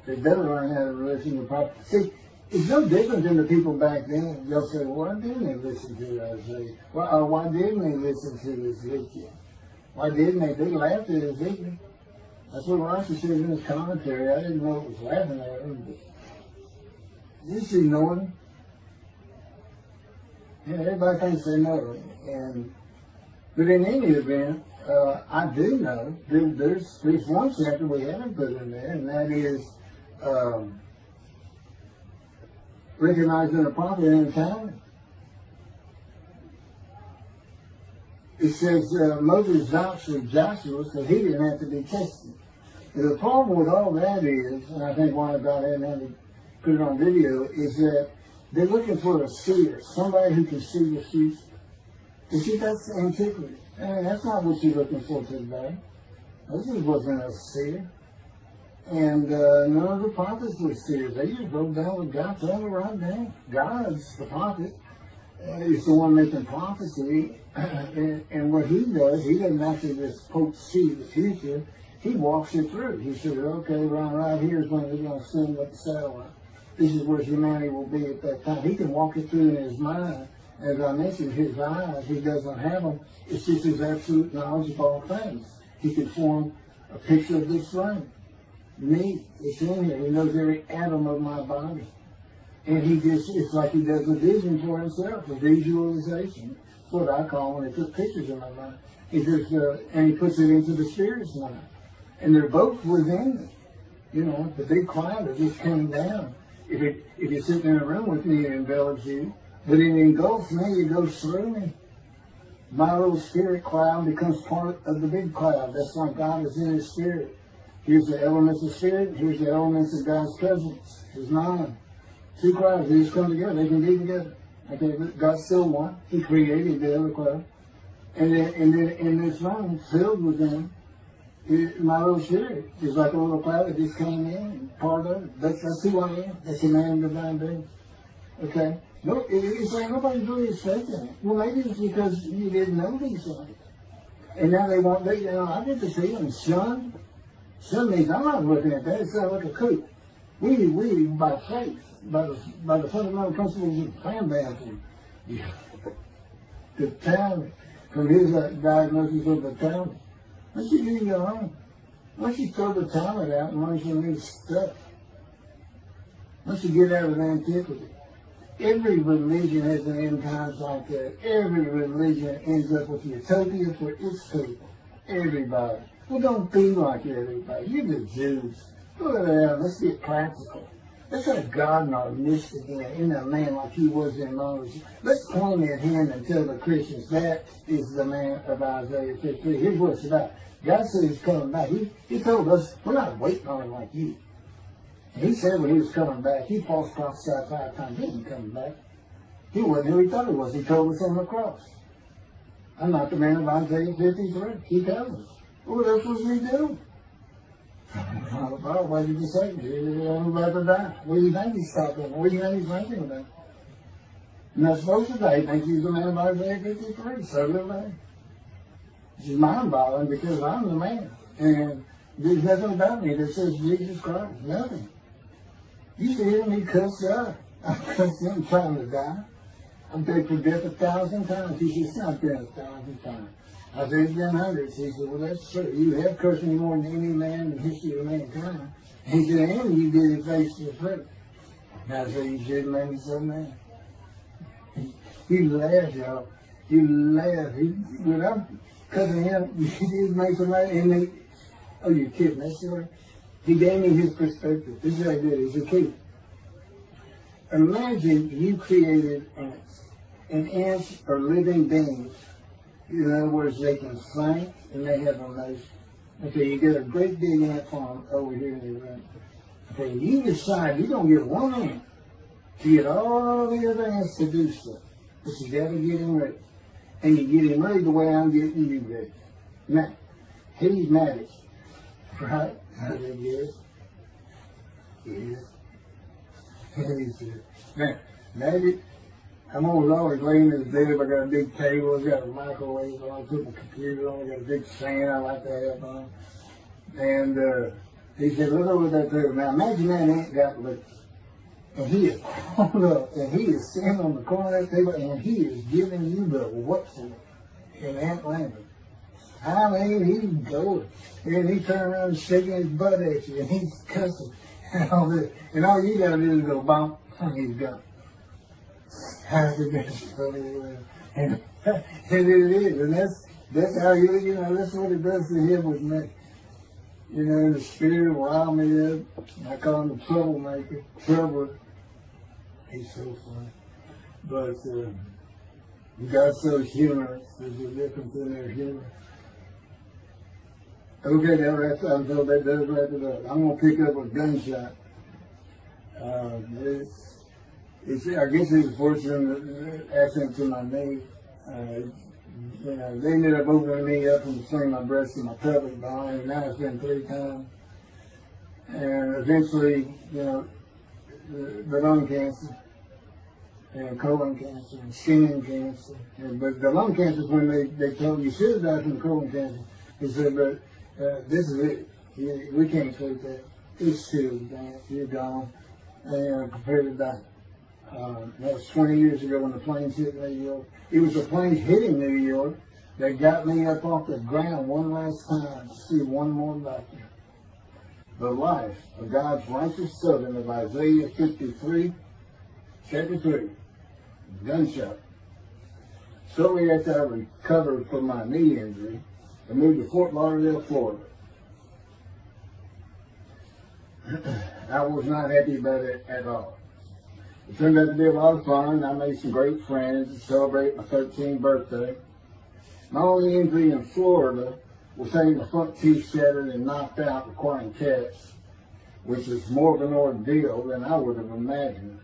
They better learn how to listen to proper. See, it's no different than the people back then. They'll say, well, why didn't they listen to Isaiah? Why didn't they listen to Ezekiel? Why didn't they? They laughed at Ezekiel. That's what Rashi said in his commentary. I didn't know it was laughing at him, but just ignored him. Yeah, everybody thinks they know it. But in any event, I do know there's one chapter we haven't put in there, and that is recognizing a prophet in time. It says Moses vouched for Joshua, so he didn't have to be tested. And the problem with all that is, and I think why God hadn't had to put it on video, is that they're looking for a seer, somebody who can see the future. You see, that's antiquity. And that's not what you're looking for today. This wasn't a seer. And none of the prophets were serious. They just wrote down what God told them to write down. God's the prophet. He's the one making prophecy. And what he does, he doesn't actually just see the future. He walks it through. He says, okay, right here is when they're going to send up the satellite. This is where humanity will be at that time. He can walk it through in his mind. As I mentioned, his eyes, he doesn't have them. It's just his absolute knowledge of all things. He can form a picture of this flame. Me, it's in here. He knows every atom of my body. And it's like he does a vision for himself, a visualization. That's what I call when he puts pictures in my mind. And he puts it into the spirit's mind. And they're both within me. You know, the big cloud that just came down. If you're sitting in a room with me, it envelops you. But it engulfs me, it goes through me. My little spirit cloud becomes part of the big cloud. That's like God is in his spirit. Here's the elements of spirit, here's the elements of God's presence. There's 9. 2 clouds, they just come together, they can be together. Okay, God's still one. He created the other cloud. And then in this room, filled with them, my little spirit is like a little cloud that just came in, part of it. That's who I am. That's the man of divine being. Okay? No, it's like nobody's really expecting it. Well, maybe it's because you didn't know these things. And now I get to see them. Son means I'm not looking at that. It's like a coop. We by faith, by the fundamental principles of Bam. Yeah. The talent, from his diagnosis of the talent. Once you do your own, once you throw the talent out and learn some new stuff, once you get out of antiquity, every religion has an end times like that. Every religion ends up with utopia for its people. Everybody. Well, don't be like everybody. You're the Jews. Go ahead, let's get practical. Let's have God in our midst again, in a man like he was in Moses. Let's point at him and tell the Christians that is the man of Isaiah 53. Here's what it's about. God said he's coming back. He told us, we're not waiting on him like you. And he said when he was coming back, he false prophesied 5 times. He wasn't coming back. He wasn't who he thought he was. He told us on the cross. I'm not the man of Isaiah 53. He tells us. Well, that's what we do. Well, what did you say? I'm about to die. What do you think he's talking? What do you think he's thinking about? And that's supposed to die. He thinks he's the man of Isaiah 53. So do they. It's mind-boggling because I'm the man. And there's nothing about me that says Jesus Christ. Nothing. You see him, he cussed up. I cussed him trying to die. I'm dead for death 1,000 times. He said, it's not dead 1,000 times. I said, it's been hundreds. He said, well, that's true. You have cursed me more than any man in the history of mankind. And he said, and you did it face to face. And I said, you should have made me so mad. He laughed, y'all. He laughed. When I'm cussing him, he did make somebody, and they, oh, you're kidding, that's right. He gave me his perspective. This is what I did. It's a key. Imagine you created ants. And ants are living beings. In other words, they can think and they have emotion. Okay, you get a great big ant farm over here in the room. Okay, you decide you're going to get one ant to get all the other ants to do stuff. But you got to get him ready. And you get him ready the way I'm getting you ready. Now, he's magic. Right? How big he is? Yeah. He's now, magic. I'm always laying in the bed. I got a big table. I got a microwave on. I put my computer on. I got a big fan I like to have on. And he said, look over that table. Now imagine that ant got loose. And he is pulled up. And he is standing on the corner of that table. And he is giving you the what for in ant language. I mean, he's going. And he turned around and shaking his butt at you. And he's cussing. And all this. And all you got to do is go bump. And he's gone. And it is, and that's how you know, that's what it does to him with me. You know, the spirit riled me up. I call him the troublemaker, troubler. He's so funny. But God's so humorous. There's a difference in their humor. Okay, I'm told that does wrap it up. I'm gonna pick up a gunshot. I guess it was fortunate accident to my knee. You know, they ended up opening me up and swinging my breast and my pelvic bone, and now it's been 3 times. and eventually, the lung cancer, and colon cancer, and skin cancer. But the lung cancer is when they told you should have died from colon cancer. They said, but this is it. We can't take that. It's too bad. You're gone. And prepared to die. That was 20 years ago when the planes hit New York. It was the planes hitting New York that got me up off the ground one last time to see one more life. The life of God's righteous servant of Isaiah 53, chapter 3, gunshot. Shortly after I recovered from my knee injury, I moved to Fort Lauderdale, Florida. I was not happy about it at all. It turned out to be a lot of fun. I made some great friends to celebrate my 13th birthday. My only injury in Florida was having the front teeth shattered and knocked out, requiring caps, which is more of an ordeal than I would have imagined.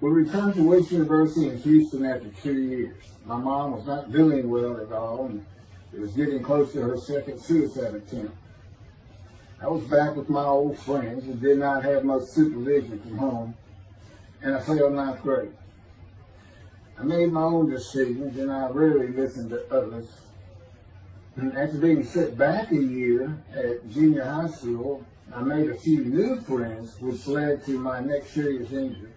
We returned to West University in Houston after 2 years. My mom was not doing well at all, and it was getting close to her second suicide attempt. I was back with my old friends and did not have much supervision from home, and I failed ninth grade. I made my own decisions, and I rarely listened to others. And after being set back a year at junior high school, I made a few new friends, which led to my next serious injury.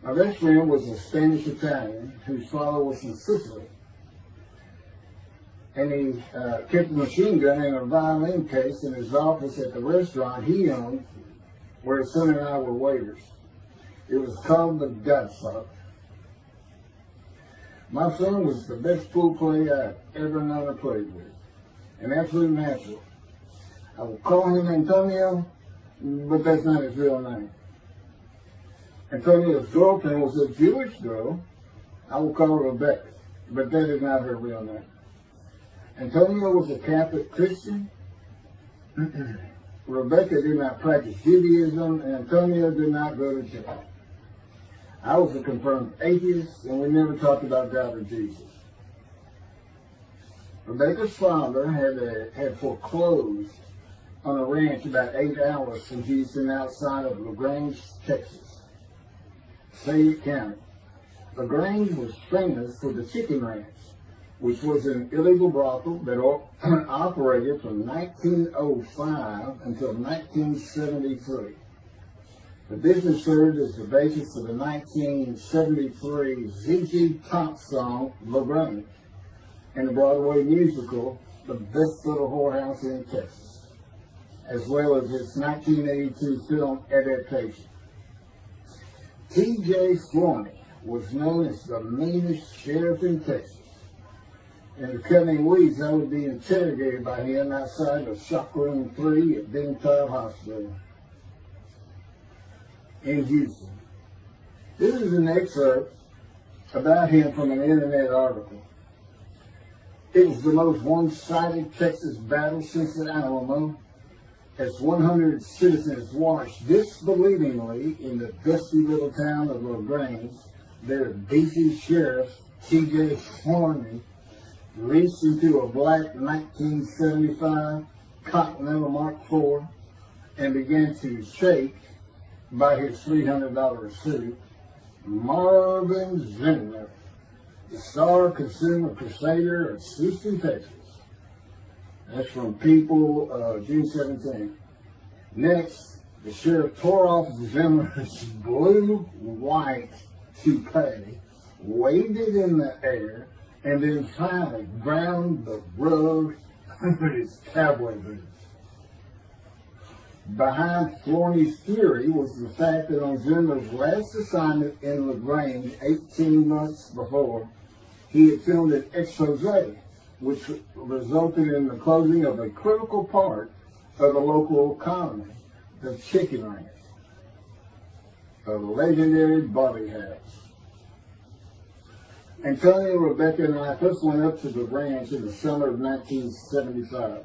My best friend was a Spanish Italian whose father was from Sicily. And he kept a machine gun and a violin case in his office at the restaurant he owned, where his son and I were waiters. It was called the Godfather. My son was the best pool player I've ever known to play with, an absolute natural. I will call him Antonio, but that's not his real name. Antonio's girlfriend was a Jewish girl. I will call her Rebecca, but that is not her real name. Antonio was a Catholic Christian. Rebecca did not practice Judaism, and Antonio did not go to church. I was a confirmed atheist, and we never talked about God or Jesus. Rebecca's father had foreclosed on a ranch about 8 hours from Houston outside of LaGrange, Texas, Fayette County. LaGrange was famous for the chicken ranch, which was an illegal brothel that operated from 1905 until 1973. The business served as the basis for the 1973 ZZ Top song, LaGrange, and the Broadway musical, The Best Little Whorehouse in Texas, as well as its 1982 film adaptation. T.J. Flourney was known as the meanest sheriff in Texas. In the coming weeks, I would be interrogated by him outside of Shock Room 3 at Bingtown Hospital in Houston. This is an excerpt about him from an internet article. It was the most one-sided Texas battle since the Alamo, as 100 citizens watched disbelievingly in the dusty little town of LaGrange, their beefy sheriff, T.J. Flourney, reached into a black 1975 Continental Mark IV and began to shake by his $300 suit Marvin Zimmer, the star consumer crusader of Houston, Texas. That's from People, June 17. Next, the sheriff tore off Zimmer's blue-white toupee, waved it in the air, and then finally ground the rug under his cowboy boots. Behind Flourney's theory was the fact that on Zimmer's last assignment in LaGrange 18 months before, he had filmed an expose, which resulted in the closing of a critical part of the local economy, the chicken ranch, a legendary Bobby house. Antonio, Rebecca, and I first went up to the ranch in the summer of 1975.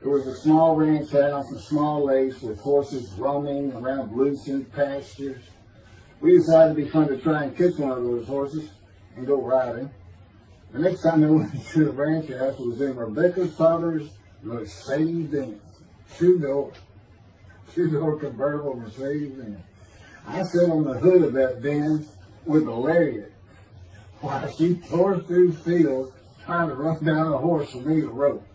It was a small ranch house and small lakes with horses roaming around lucent pastures. We decided it'd be fun to try and catch one of those horses and go riding. The next time I went to the ranch house was in Rebecca's father's Mercedes-Benz. Two-door convertible Mercedes-Benz. I sat on the hood of that Benz with a lariat while she tore through fields trying to run down a horse for me to rope.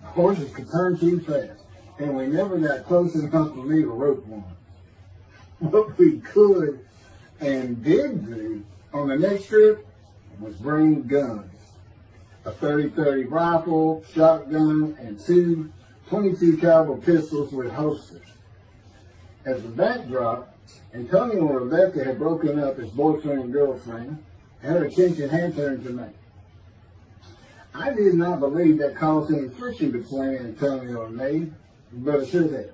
The horses could turn too fast, and we never got close enough for me to rope one. What we could and did do on the next trip was bring guns. A 30-30 rifle, shotgun, and two 22 caliber pistols with holsters. As the backdrop, Antonio and Rebecca had broken up as boyfriend and girlfriend, and her attention had turned to me. I did not believe that caused any friction between Antonio and me, but it should have.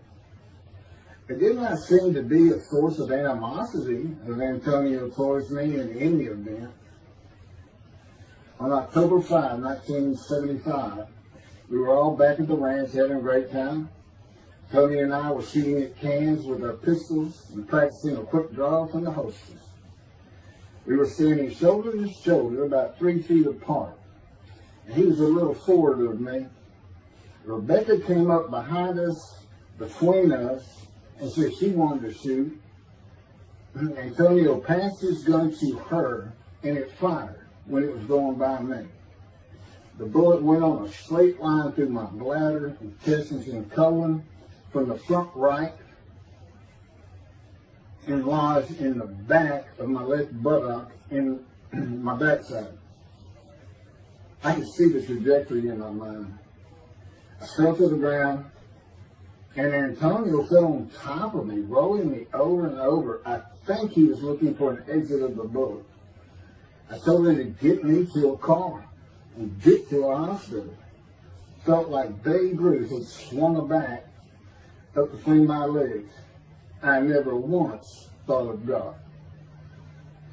It did not seem to be a source of animosity of Antonio towards me in any event. On October 5, 1975, we were all back at the ranch having a great time. Tony and I were shooting at cans with our pistols and practicing a quick draw from the holsters. We were standing shoulder to shoulder, about 3 feet apart, and he was a little forward of me. Rebecca came up behind us, between us, and said she wanted to shoot. Antonio passed his gun to her, and it fired when it was going by me. The bullet went on a straight line through my bladder, intestines, and colon from the front right and lodged in the back of my left buttock in my backside. I could see the trajectory in my mind. I fell to the ground, and Antonio fell on top of me, rolling me over and over. I think he was looking for an exit of the bullet. I told him to get me to a car and get to a hospital. Felt like Babe Ruth had swung a bat up between my legs. I never once thought of God.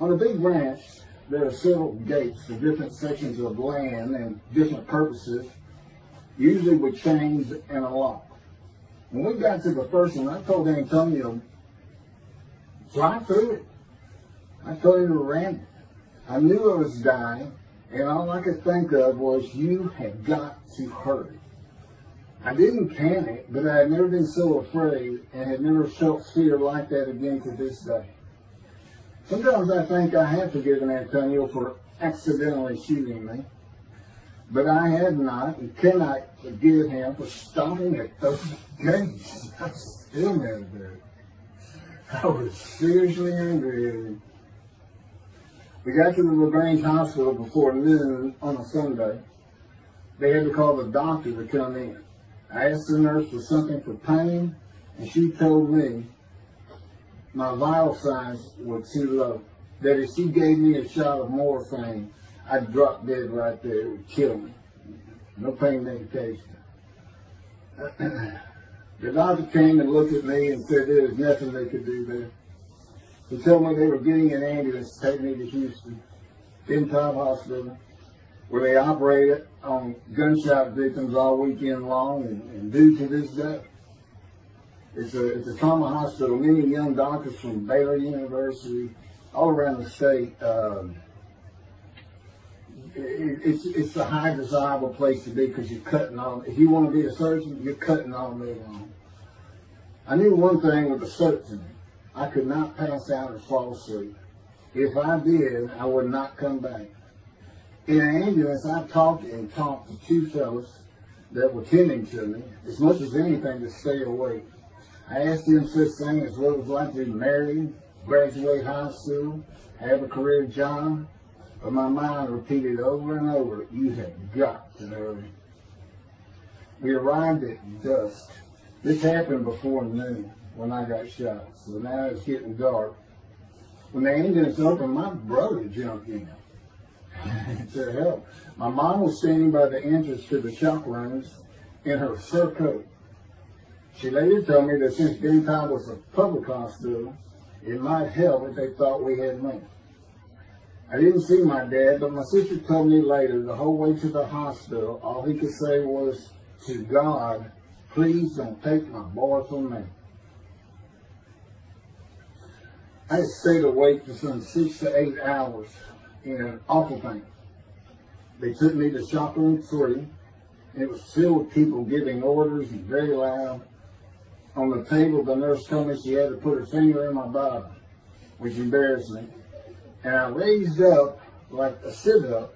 On a big ranch, there are several gates for different sections of land and different purposes, usually with chains and a lock. When we got to the first one, I told Antonio, drive through it. I told him to ram it. I knew I was dying, and all I could think of was, you had got to hurry. I didn't panic, but I had never been so afraid and had never felt fear like that again to this day. Sometimes I think I have forgiven Antonio for accidentally shooting me, but I have not and cannot forgive him for stopping at those gates. I still never did. I was seriously angry at him. We got to the LaGrange Hospital before noon on a Sunday. They had to call the doctor to come in. I asked the nurse for something for pain, and she told me my vital signs were too low. That if she gave me a shot of morphine, I'd drop dead right there. It would kill me. No pain medication. The doctor came and looked at me and said there was nothing they could do there. He told me they were getting an ambulance to take me to Houston, Top Hospital, where they operated on gunshot victims all weekend long and do to this day. It's a trauma hospital. Many young doctors from Baylor University, all around the state. It's a high desirable place to be because you're cutting all. If you want to be a surgeon, you're cutting all day long. I knew one thing with a certainty. I could not pass out or fall asleep. If I did, I would not come back. In an ambulance, I talked to two fellows that were tending to me, as much as anything to stay awake. I asked them such things as what it was like to be married, graduate high school, have a career job, but my mind repeated over and over, you have got to hurry. We arrived at dusk. This happened before noon when I got shot, so now it's getting dark. When the ambulance opened, my brother jumped in to help. My mom was standing by the entrance to the shock rooms in her fur coat. She later told me that since Denton was a public hospital, it might help if they thought we had money. I didn't see my dad, but my sister told me later, the whole way to the hospital, all he could say was, to God, please don't take my boy from me. I stayed awake for some 6 to 8 hours in awful pain. They took me to shop room 3, and it was filled with people giving orders and very loud. On the table, the nurse told me she had to put her finger in my bottom, which embarrassed me. And I raised up like a sit-up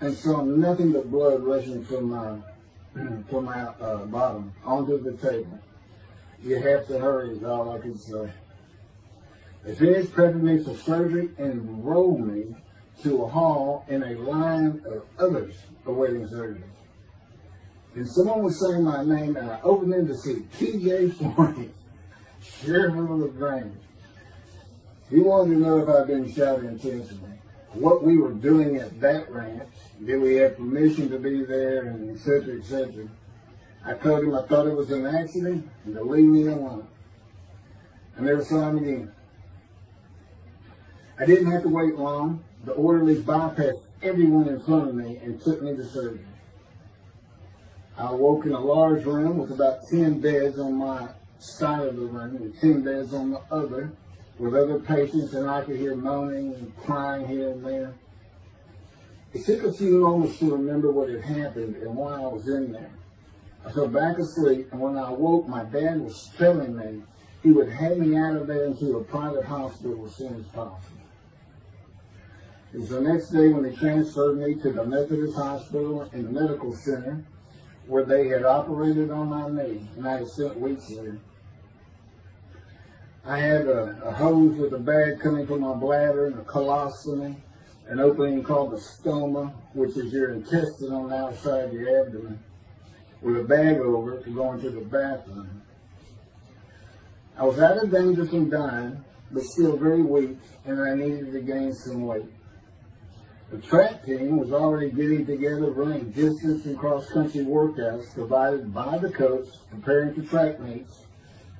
and saw nothing but blood rushing from my bottom onto the table. You have to hurry is all I could say. They finished prepping me for surgery and enrolled me to a hall in a line of others awaiting surgery. And someone was saying my name, and I opened in to see T.J. Forney, Sheriff of LaGrange. He wanted to know if I'd been shot intentionally, what we were doing at that ranch, did we have permission to be there, and et cetera, et cetera. I told him I thought it was an accident, and to leave me alone. I never saw him again. I didn't have to wait long. The orderlies bypassed everyone in front of me and took me to surgery. I awoke in a large room with about 10 beds on my side of the room and 10 beds on the other, with other patients, and I could hear moaning and crying here and there. It took a few moments to remember what had happened and why I was in there. I fell back asleep, and when I awoke, my dad was telling me he would have me out of there into a private hospital as soon as possible. It was the next day when they transferred me to the Methodist Hospital and Medical Center, where they had operated on my knee, and I had spent weeks there. I had a hose with a bag coming from my bladder and a colostomy, an opening called the stoma, which is your intestine on the outside of your abdomen, with a bag over it to go into the bathroom. I was out of danger from dying, but still very weak, and I needed to gain some weight. The track team was already getting together, running distance and cross-country workouts provided by the coach, preparing for track meets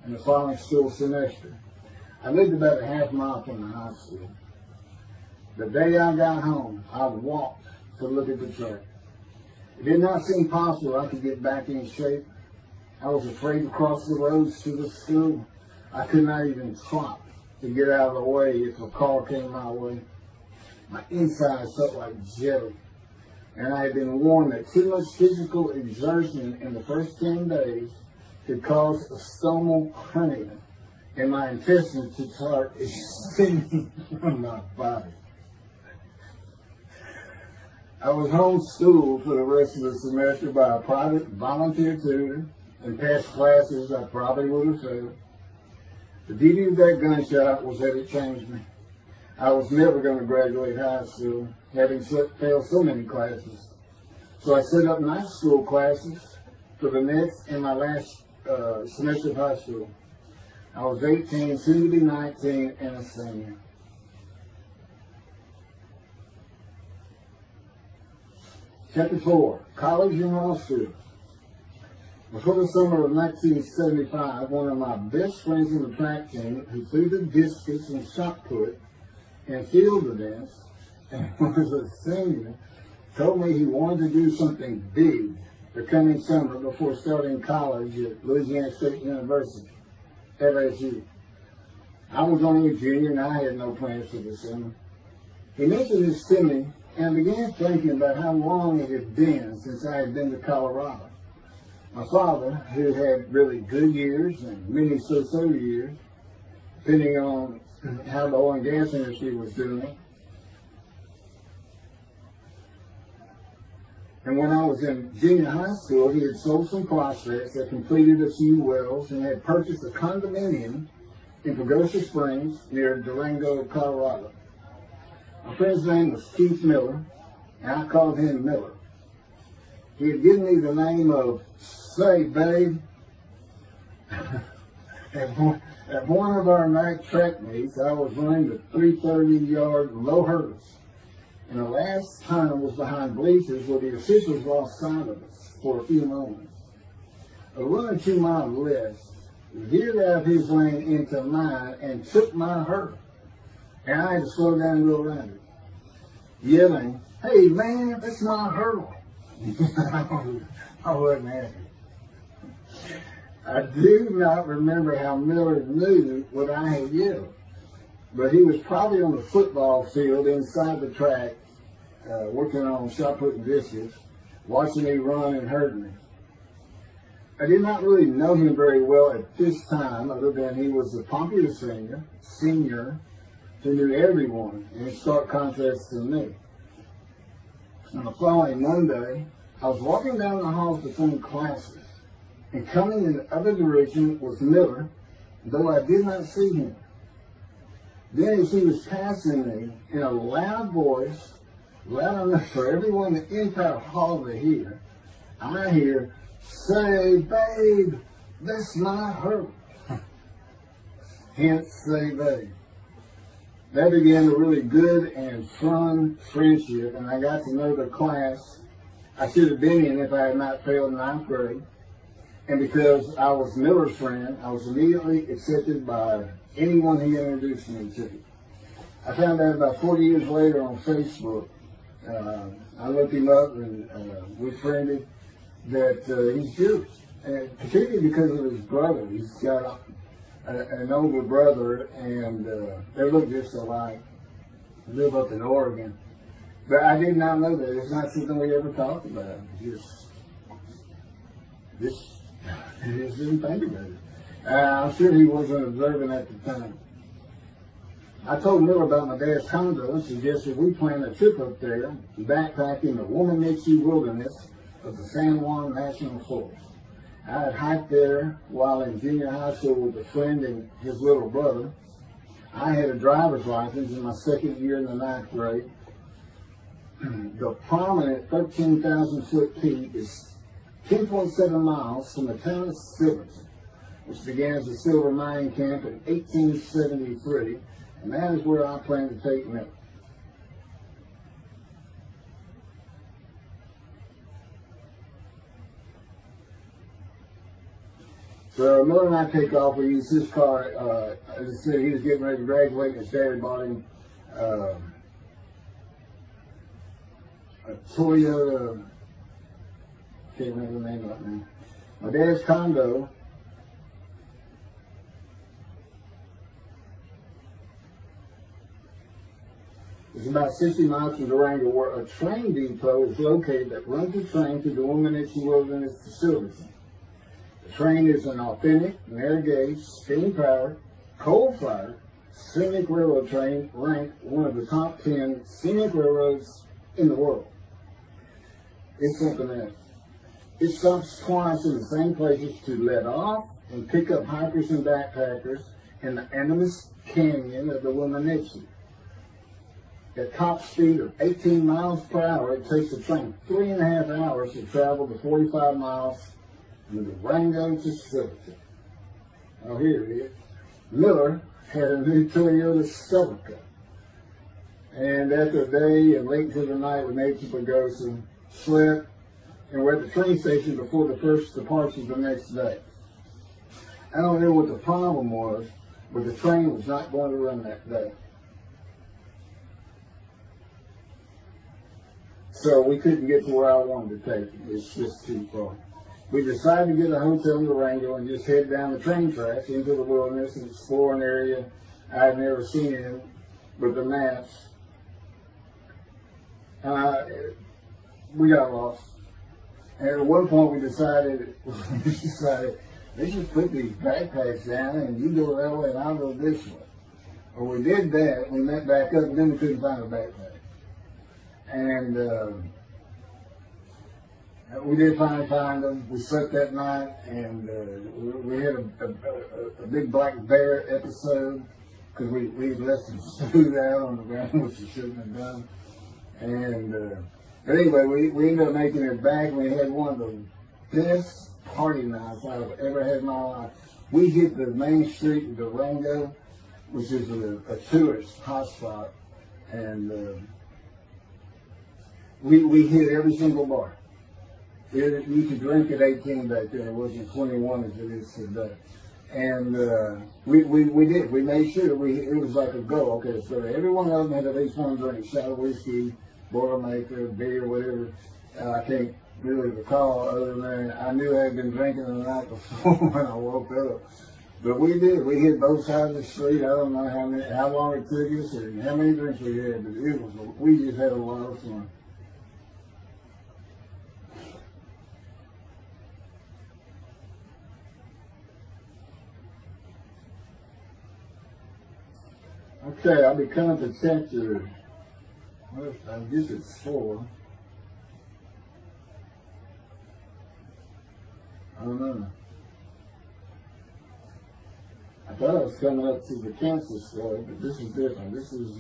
in the following school semester. I lived about a half mile from the hospital. The day I got home, I walked to look at the track. It did not seem possible I could get back in shape. I was afraid to cross the roads to the school. I could not even stop to get out of the way if a car came my way. My insides felt like jelly, and I had been warned that too much physical exertion in the first 10 days could cause a stomal hernia, and my intestines to start extending from my body. I was homeschooled for the rest of the semester by a private volunteer tutor, and passed classes I probably would have failed. The beauty of that gunshot was that it changed me. I was never going to graduate high school, having failed so many classes. So I set up night school classes for the next and my last semester of high school. I was 18, soon to be 19, and a senior. Chapter 4, College and Law School. Before the summer of 1975, one of my best friends in the track team, who threw the discus and shot put and field events, and was a senior, told me he wanted to do something big the coming summer before starting college at Louisiana State University, LSU. I was only a junior and I had no plans for the summer. He mentioned this to me, and I began thinking about how long it had been since I had been to Colorado. My father, who had really good years and many so-so years, depending on how the oil and gas industry was doing. And when I was in junior high school, he had sold some prospects, had completed a few wells, and had purchased a condominium in Pagosa Springs near Durango, Colorado. My friend's name was Keith Miller, and I called him Miller. He had given me the name of Say Babe. At one of our night track meets, I was running the 330-yard low hurdles, and the last time was behind bleachers where the officials lost sight of us for a few moments. A runner 2 miles left veered out of his lane into mine and took my hurdle, and I had to slow down and go around it, yelling, "Hey man, that's my hurdle." I wasn't happy. I do not remember how Miller knew what I had yelled, but he was probably on the football field inside the track, working on shot putting dishes, watching me run and hurt me. I did not really know him very well at this time, other than he was a popular senior who knew everyone, in stark contrast to me. On the following Monday, I was walking down the halls between classes, and coming in the other direction was Miller, though I did not see him. Then as he was passing me, in a loud voice, loud enough for everyone in the entire hall to hear, I hear, "Say, babe, that's my hurt." Hence, say, babe. That began a really good and fun friendship, and I got to know the class I should have been in if I had not failed ninth grade. And because I was Miller's friend, I was immediately accepted by anyone he introduced me to. I found out about 40 years later on Facebook. I looked him up and we friended that he's Jewish, and particularly because of his brother. He's got an older brother, and they look just alike. They live up in Oregon. But I did not know that. It's not something we ever talked about. Just didn't think about it. I'm sure he wasn't observant at the time. I told Miller about my dad's condo and suggested we plan a trip up there, backpacking the Womanichi wilderness of the San Juan National Forest. I had hiked there while in junior high school with a friend and his little brother. I had a driver's license in my second year in the ninth grade. The prominent 13,000-foot peak is 10.7 miles from the town of Silverton, which began as a silver mining camp in 1873, and that is where I plan to take Miller. So Miller and I take off. We use his car. As I said, he was getting ready to graduate, and his dad bought him a Toyota. Can't remember the name of it now. My dad's condo is about 60 miles from Durango, where a train depot is located that runs a train to the Womanichi Wilderness facilities. The train is an authentic, narrow-gauge, steam-powered, coal-fired, scenic railroad train ranked one of the top 10 scenic railroads in the world. It's something else. It stops twice in the same places to let off and pick up hikers and backpackers in the Animas Canyon of the Womanichi. At top speed of 18 miles per hour, it takes the train 3.5 hours to travel the 45 miles from Durango to Silverton. Oh, here it is. Miller had a new Toyota Celica. And after a day and late into the night, we made to Pagosa, slept, and we're at the train station before the first departure the next day. I don't know what the problem was, but the train was not going to run that day. So we couldn't get to where I wanted to take it. It's just too far. We decided to get a hotel in Durango and just head down the train tracks into the wilderness and explore an area I'd never seen in with the maps. We got lost. And at one point we decided, let's just put these backpacks down and you go that way and I'll go this way. Well, we did that, we went back up, and then we couldn't find a backpack. And we did finally find them. We slept that night, and we had a big black bear episode because we left some food out on the ground, which we shouldn't have done. And but anyway, we ended up making it back. We had one of the best party nights I've ever had in my life. We hit the main street in Durango, which is a tourist hotspot, and we hit every single bar. You could drink at 18 back then. It wasn't 21 as it is today. And we did. We made sure it was like a go. Okay, so every one of them had at least one drink: shot of whiskey, Boilermaker, beer, whatever. I can't really recall other than I knew I had been drinking the night before when I woke up. But we did. We hit both sides of the street. I don't know how long it took us or how many drinks we had, but we just had a lot of fun. Okay, I'll be coming to chapter, well, I guess it's 4. I don't know. I thought I was coming up to the cancer story, but this is different. This is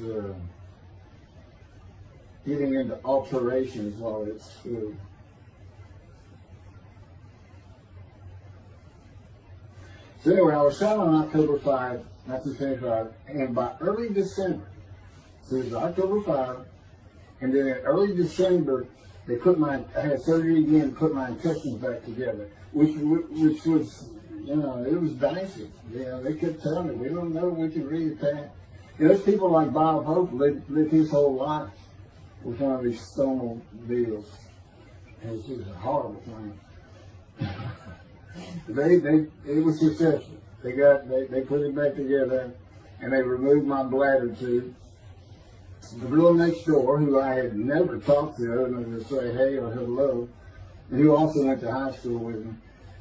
getting into alterations while it's true. So anyway, I was shot on October 5, 1975, and by early December, so it was October 5, and then in early December, I had surgery again to put my intestines back together, which was, it was dicey. They kept telling me, we don't know what you really pack. There's people like Bob Hope lived his whole life with one of these stone deals. And it's just a horrible thing. It was successful. They put it back together, and they removed my bladder tube. The girl next door, who I had never talked to other than to say hey or hello, and who also went to high school with me,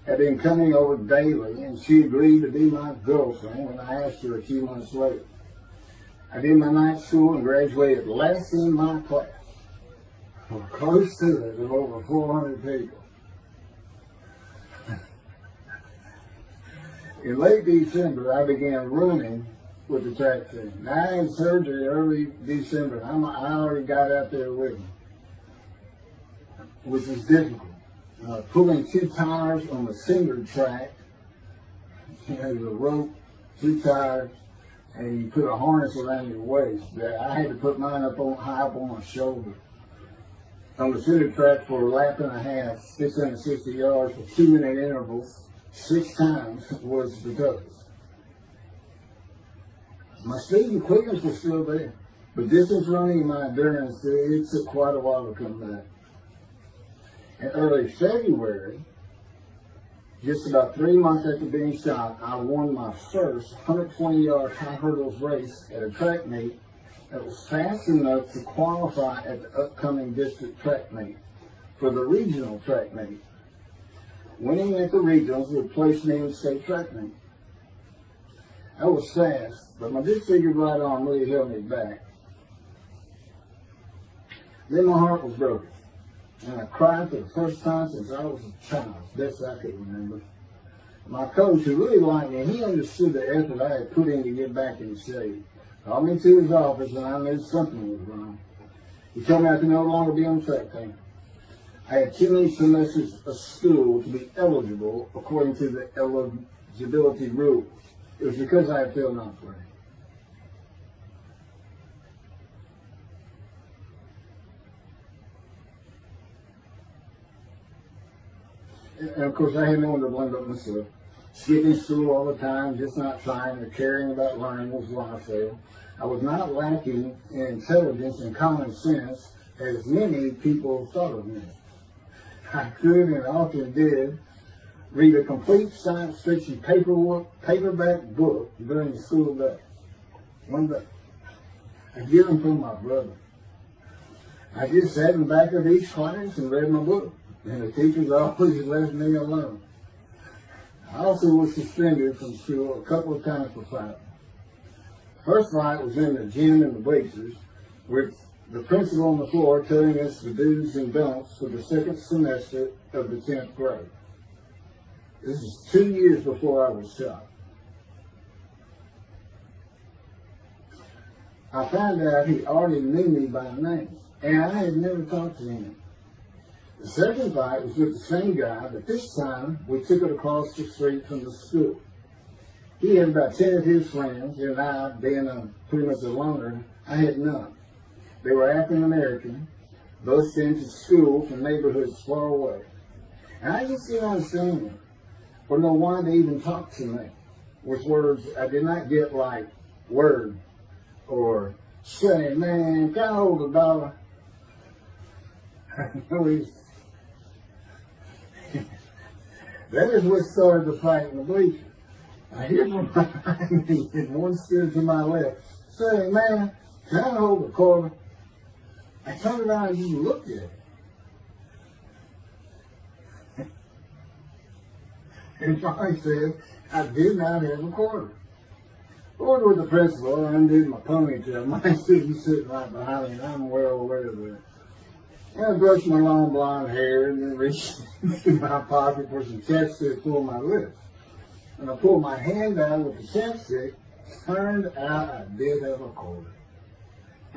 had been coming over daily, and she agreed to be my girlfriend when I asked her a few months later. I did my night school and graduated last in my class, or close to it, of over 400 people. In late December, I began running with the track team. Now, I had surgery early December. I already got out there with them, which was difficult. Pulling 2 tires on the cinder track, there's a rope, 2 tires, and you put a harness around your waist. I had to put mine high up on my shoulder. On the cinder track for a lap and a half, 660 yards for 2-minute intervals, 6 times was the toughest. My speed and quickness was still there, but distance running and my endurance, it took quite a while to come back. In early February, just about 3 months after being shot, I won my first 120-yard high hurdles race at a track meet that was fast enough to qualify at the upcoming district track meet for the regional track meet. Winning at the regionals would place me in the state track meet. I was fast, but my disfigured right arm really held me back. Then my heart was broken, and I cried for the first time since I was a child, best I could remember. My coach, who really liked me, he understood the effort I had put in to get back in shape. Called me to his office, and I knew something was wrong. He told me I could no longer be on the track team. I had too many semesters of school to be eligible according to the eligibility rules. It was because I had failed ninth grade. And of course, I had no one to blame but myself. Skipping school all the time, just not trying or caring about learning was why I failed. I was not lacking in intelligence and common sense as many people thought of me. I could and often did read a complete science fiction paperback book during the school day. One day, I get them from my brother. I just sat in the back of each class and read my book, and the teachers always left me alone. I also was suspended from school a couple of times for fighting. First fight was in the gym in the bleachers, with the principal on the floor telling us the do's and don'ts for the second semester of the 10th grade. This is 2 years before I was shot. I found out he already knew me by name, and I had never talked to him. The second fight was with the same guy, but this time we took it across the street from the school. He had about 10 of his friends, and I, being pretty much a loner, I had none. They were African American, both sent to school from neighborhoods far away. And I just didn't understand them, or know why they even talked to me with words I did not get, like word or say, man, can I hold $1? That is what started the fight in the bleachers. I hear from behind me and one stood to my left, saying, "Man, can I hold the quarter?" I turned around and just looked at it. And finally said, "I did not have a quarter." Ordered with the principal, I undid my ponytail. Mine should be sitting right behind me, and I'm well aware of that. And I brushed my long blonde hair and then reached into my pocket for some chapstick for my lips. And I pulled my hand out with the chapstick. Turned out I did have a quarter.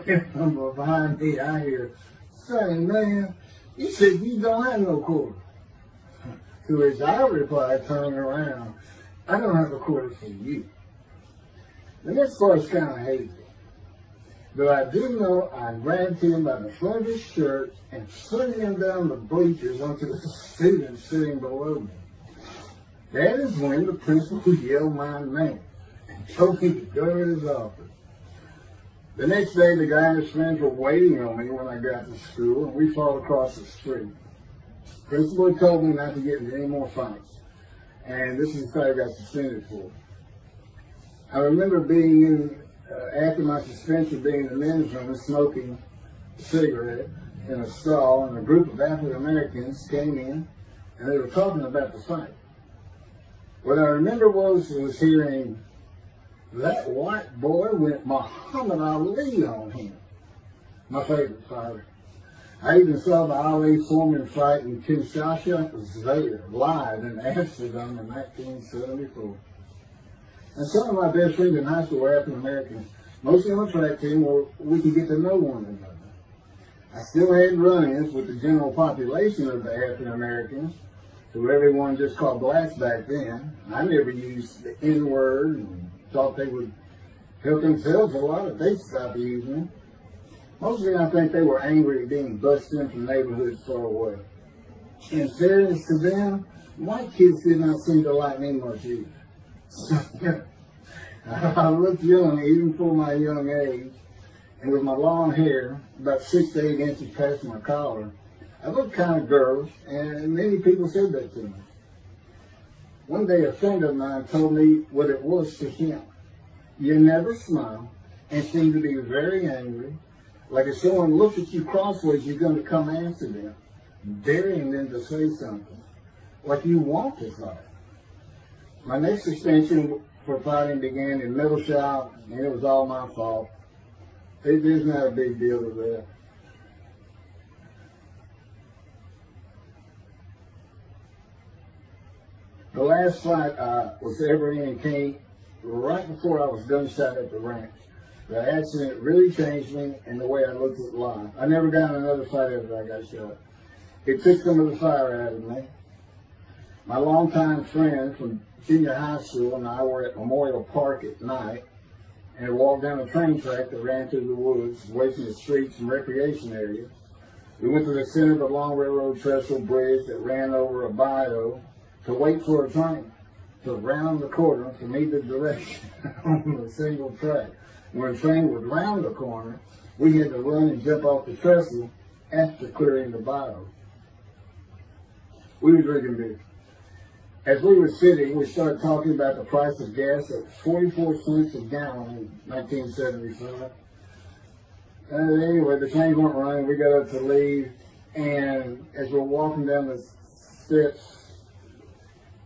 And from behind me, I hear, "Say, man, you said you don't have no quarter." To which I replied, turning around, "I don't have a quarter for you." The next part's kind of hazy. But I do know I grabbed him by the front of his shirt and slid him down the bleachers onto the student sitting below me. That is when the principal yelled my name and told me to go to his office. The next day, the guy and his friends were waiting on me when I got to school, and we fought across the street. The principal told me not to get into any more fights, and this is what I got suspended for. I remember being in, after my suspension, being in the men's room and smoking a cigarette in a stall, and a group of African Americans came in, and they were talking about the fight. What I remember was hearing, "That white boy went Muhammad Ali on him." My favorite fighter. I even saw the Ali Foreman fight in Kinshasa there, live in Amsterdam in 1974. And some of my best friends in high school were African Americans, mostly on the track team where we could get to know one another. I still had run-ins with the general population of the African Americans, who everyone just called blacks back then. I never used the N-word and thought they would help themselves a lot if they stopped using it. Mostly I think they were angry at being busted in from neighborhoods far away. In fairness to them, white kids did not seem to like me much either. I looked young, even for my young age, and with my long hair, about 6 to 8 inches past my collar, I looked kind of girlish, and many people said that to me. One day a friend of mine told me what it was to him. You never smile and seem to be very angry. Like if someone looks at you crossways, you're going to come after them, daring them to say something. Like you want to fight. My next suspension for fighting began in middle shop, and it was all my fault. There's not a big deal with that. The last fight I was ever in came right before I was done shot at the ranch. The accident really changed me and the way I looked at life. I never got in another fight after I got shot. It took some of the fire out of me. My longtime friend from junior high school and I were at Memorial Park at night and walked down a train track that ran through the woods, away from the streets and recreation areas. We went to the center of the long railroad trestle bridge that ran over a bayou to wait for a train to round the corner from either direction on a single track. When the train would round the corner, we had to run and jump off the trestle after clearing the bayou. We were drinking beer. As we were sitting, we started talking about the price of gas at 44 cents a gallon in 1975. Anyway, the trains weren't running. We got up to leave, and as we're walking down the steps,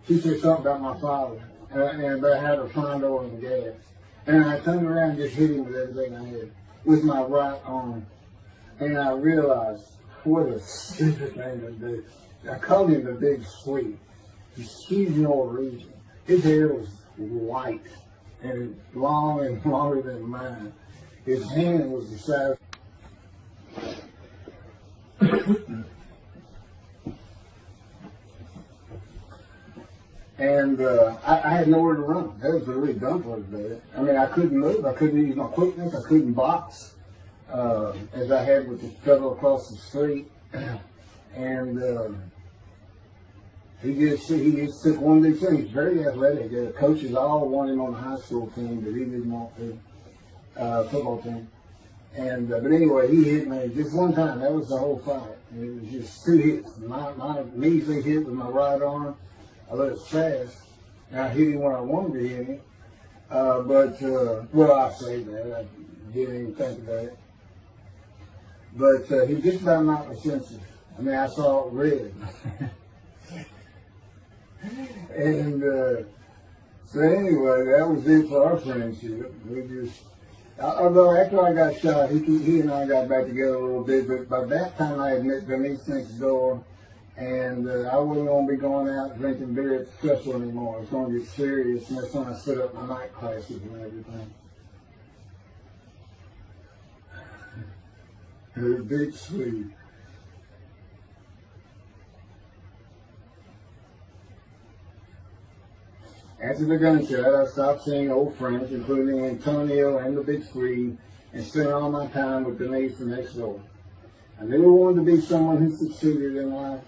she said something about my father and about how to find oil and gas. And I turned around and just hit him with everything I had, with my right arm. And I realized what a stupid thing to do. I called him the Big Sweet. He's Norwegian. His hair was white and long and longer than mine. His hand was the size. And I had nowhere to run. That was the really dumb part of it. I mean, I couldn't move. I couldn't use my quickness. I couldn't box as I had with the fellow across the street. And he just took one big thing. He's very athletic. The coaches all wanted him on the high school team, but he didn't want to football team. And but anyway, he hit me just one time. That was the whole fight. And it was just 2 hits. My measly hit with my right arm. I let it fast, I hit him when I wanted to hit him. Well, I say that. I didn't even think about it. But he just about knocked my senses. I mean, I saw it red. And so anyway, that was it for our friendship. We just, although after I got shot, he and I got back together a little bit, but by that time I had met Denise next door, and I wasn't going to be going out drinking beer at the festival anymore. It was going to get serious, and that's when I set up my night classes and everything. Her big sweet. After the gunshot, I stopped seeing old friends, including Antonio and the Big Three, and spent all my time with Denise the next door. I never wanted to be someone who succeeded in life.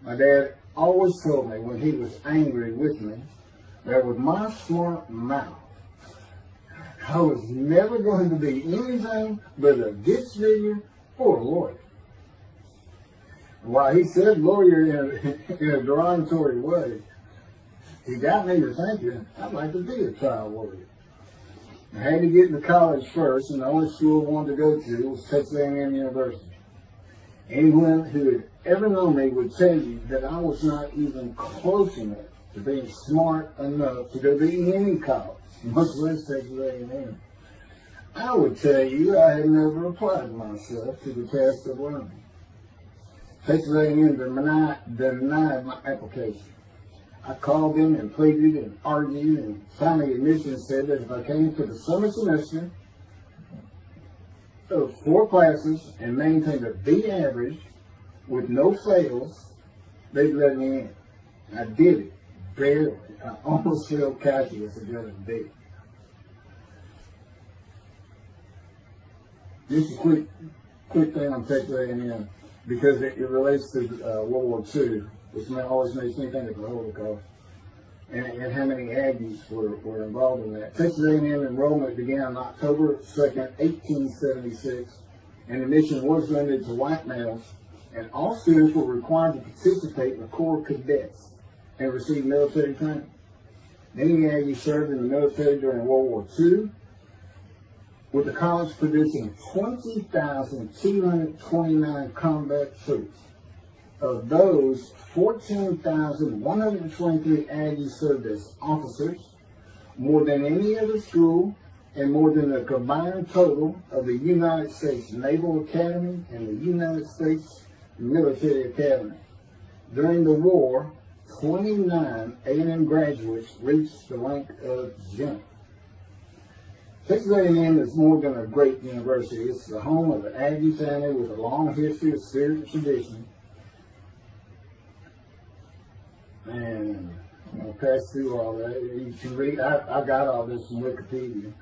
My dad always told me when he was angry with me that with my smart mouth, I was never going to be anything but a ditch digger or a lawyer. While he said lawyer in a derogatory way, he got me to thinking I'd like to be a trial lawyer. I had to get into college first, and the only school I wanted to go to was Texas A&M University. Anyone who had ever known me would tell you that I was not even close enough to being smart enough to go to any college, much less Texas A&M. I would tell you I had never applied myself to the task of learning. Texas A&M denied my application. I called them and pleaded and argued, and finally admissions said that if I came to the summer semester of 4 classes and maintained a B average with no fails, they'd let me in. I did it, barely. I almost failed calculus and got a B. Just a quick thing on Texas A&M, because it relates to World War II, which always makes me think of the Holocaust, and how many Aggies were involved in that. Texas A&M enrollment began on October 2nd, 1876, and admission was limited to white males, and all students were required to participate in the Corps of Cadets and receive military training. Many Aggies served in the military during World War II, with the college producing 20,229 combat troops. Of those, 14,123 Aggies served as officers, more than any other school, and more than the combined total of the United States Naval Academy and the United States Military Academy. During the war, 29 A&M graduates reached the rank of general. Texas A&M is more than a great university. It's the home of the Aggie family with a long history of spirit and tradition. And I'll pass through all that. You can read. I got all this from Wikipedia.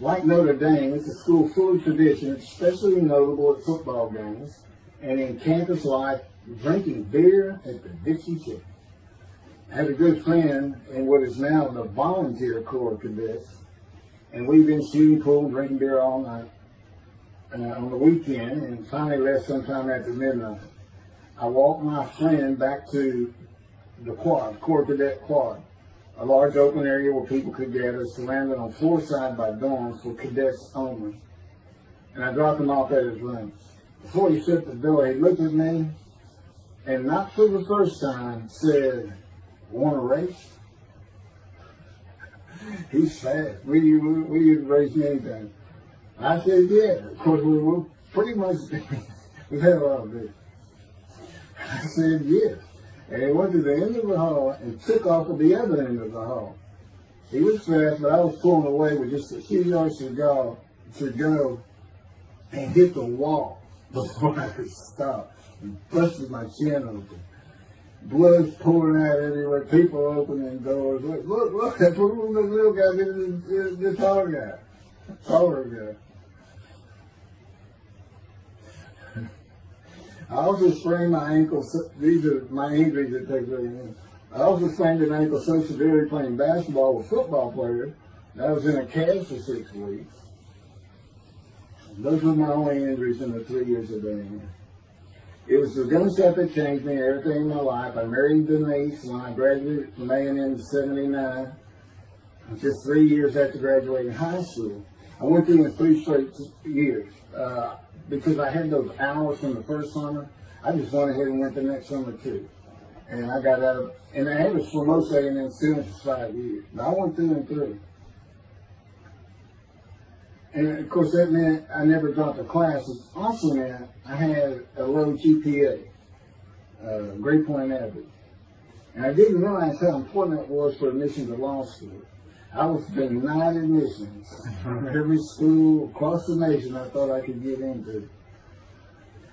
Like Notre Dame, it's a school full of tradition, especially notable at football games and in campus life, drinking beer at the Dixie Chicken. I had a good friend in what is now the volunteer Corps of Cadets, and we've been shooting pool and drinking beer all night on the weekend, and finally left sometime after midnight. I walked my friend back to the quad, Corps Cadet Quad, a large open area where people could gather, surrounded on 4 sides by dorms for cadets only. And I dropped him off at his room. Before he shut the door, he looked at me, and not for the first time, said, "Want to race?" He's fast. We used to race anything. I said, yeah. Of course, we were pretty much, we had a lot of beer. I said, yes. And he went to the end of the hall and took off at the other end of the hall. He was fast, but I was pulling away with just a few yards to go and hit the wall before I could stop and busted my chin open. Blood's pouring out everywhere, people opening doors. Look, that little guy did this taller guy. I also sprained my ankle. These are my injuries that take very long. I also sprained an ankle so severely playing basketball with football players that I was in a cast for 6 weeks. Those were my only injuries in the 3 years of being here. It was the gun stuff that changed me and everything in my life. I married Denise when I graduated from A&M in '79. Just 3 years after graduating high school. I went through in 3 straight years. Because I had those hours from the first summer, I just went ahead and went the next summer too. And I got out of, and the average for most A&M students is 5 years. But I went through and through. And of course that meant I never dropped a class. It also meant I had a low GPA, grade point average. And I didn't realize how important that was for admission to law school. I was denied admissions from every school across the nation I thought I could get into.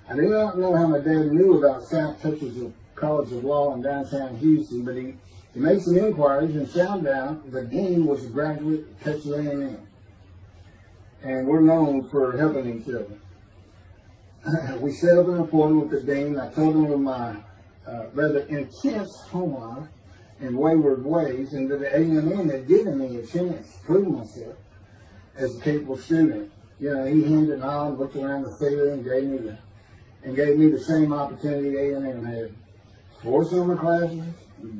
I do not know how my dad knew about South Texas College of Law in downtown Houston, but he made some inquiries and found out the dean was a graduate of Texas A&M. And we're known for helping each other. We set up an appointment with the dean. I told him of my rather intense home life and wayward ways, and that the A&M had given me a chance to prove myself as a capable student. You know, he hemmed and hawed, looked around the theater and gave me the same opportunity A&M had. 4 summer classes,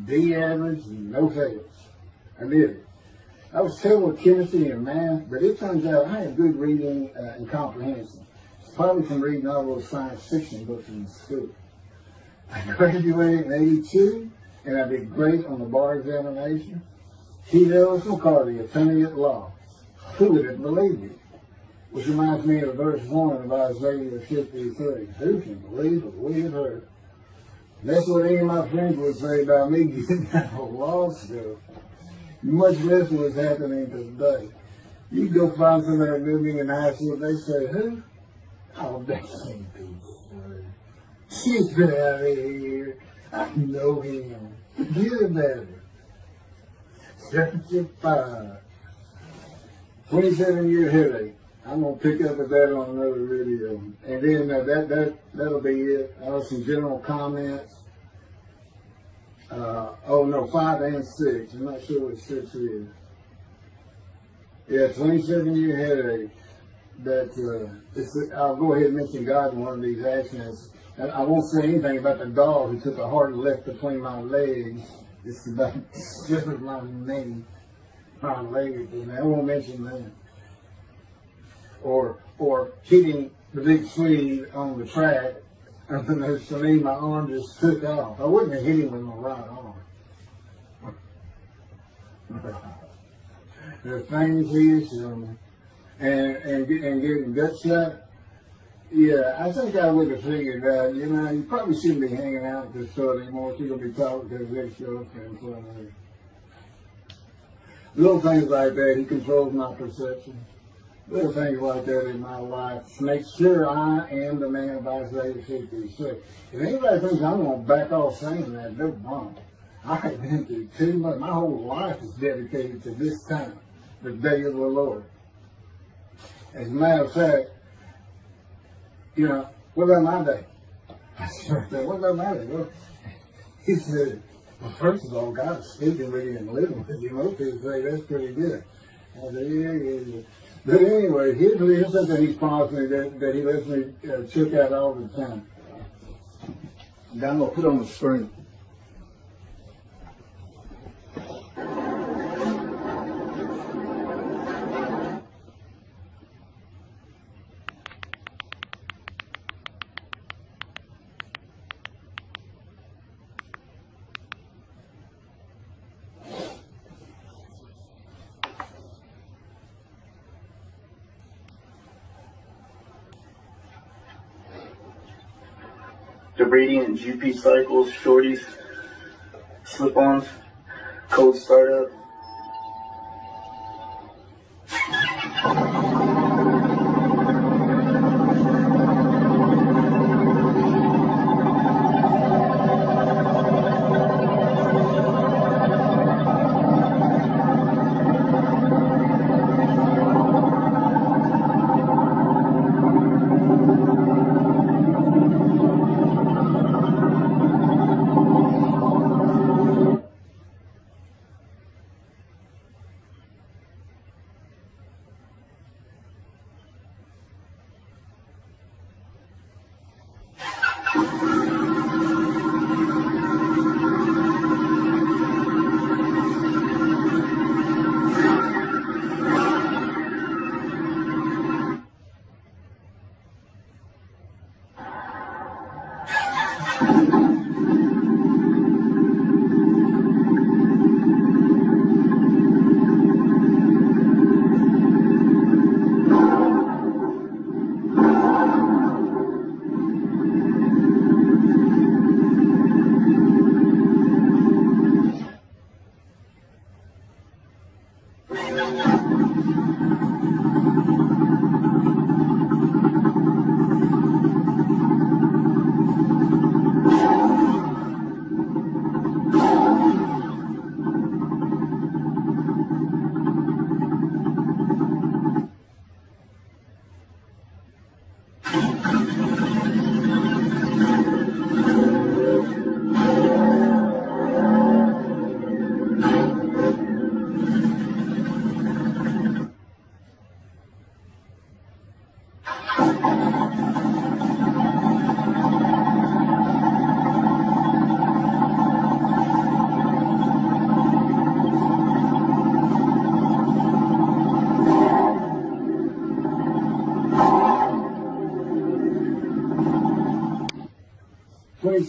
D average, and no fails. I did it. I was terrible with chemistry and math, but it turns out I had good reading and comprehension. It's probably from reading all those science fiction books in school. I graduated in '82, and I did great on the bar examination. T. Ellis McCarty, attorney at law. Who would have believed it? Which reminds me of verse 1 of Isaiah 53. Who can believe what we have heard? That's what any of my friends would say about me getting out of law school. Much less what's happening today. You go find somebody living in high school, they say, who? Oh, that can't be true. She's been out of here. I know him. Forget about it. 75. 27-year headache. I'm going to pick up with that on another video. And then that'll be it. Some general comments. 5 and 6. I'm not sure what 6 is. Yeah, 27-year headache. I'll go ahead and mention God in one of these actions. I won't say anything about the dog who took a hard left between my legs. It's about just my knee, my leg. I won't mention that. Or hitting the big Swede on the track, and then for me, my arm just took off. I wouldn't have hit him with my right arm. The things he is and getting gut shot. Yeah, I think I would have figured that, you probably shouldn't be hanging out with this fellow anymore if you're going to be talking to this girlfriend in front of me. Little things like that, he controls my perception. Little things like that in my life to make sure I am the man of Isaiah 56. If anybody thinks I'm going to back off saying that, they're wrong. I have been through too much. My whole life is dedicated to this time, the day of the Lord. As a matter of fact, what about my day? I said, what about my day? Well, he said, well, first of all, God's speaking with you and living with you. Most people say that's pretty good. I said, yeah. But anyway, here's something he's promised me that he lets me check out all the time. I'm going to put on the screen. The radiant GP cycles, shorties, slip-ons, code startup.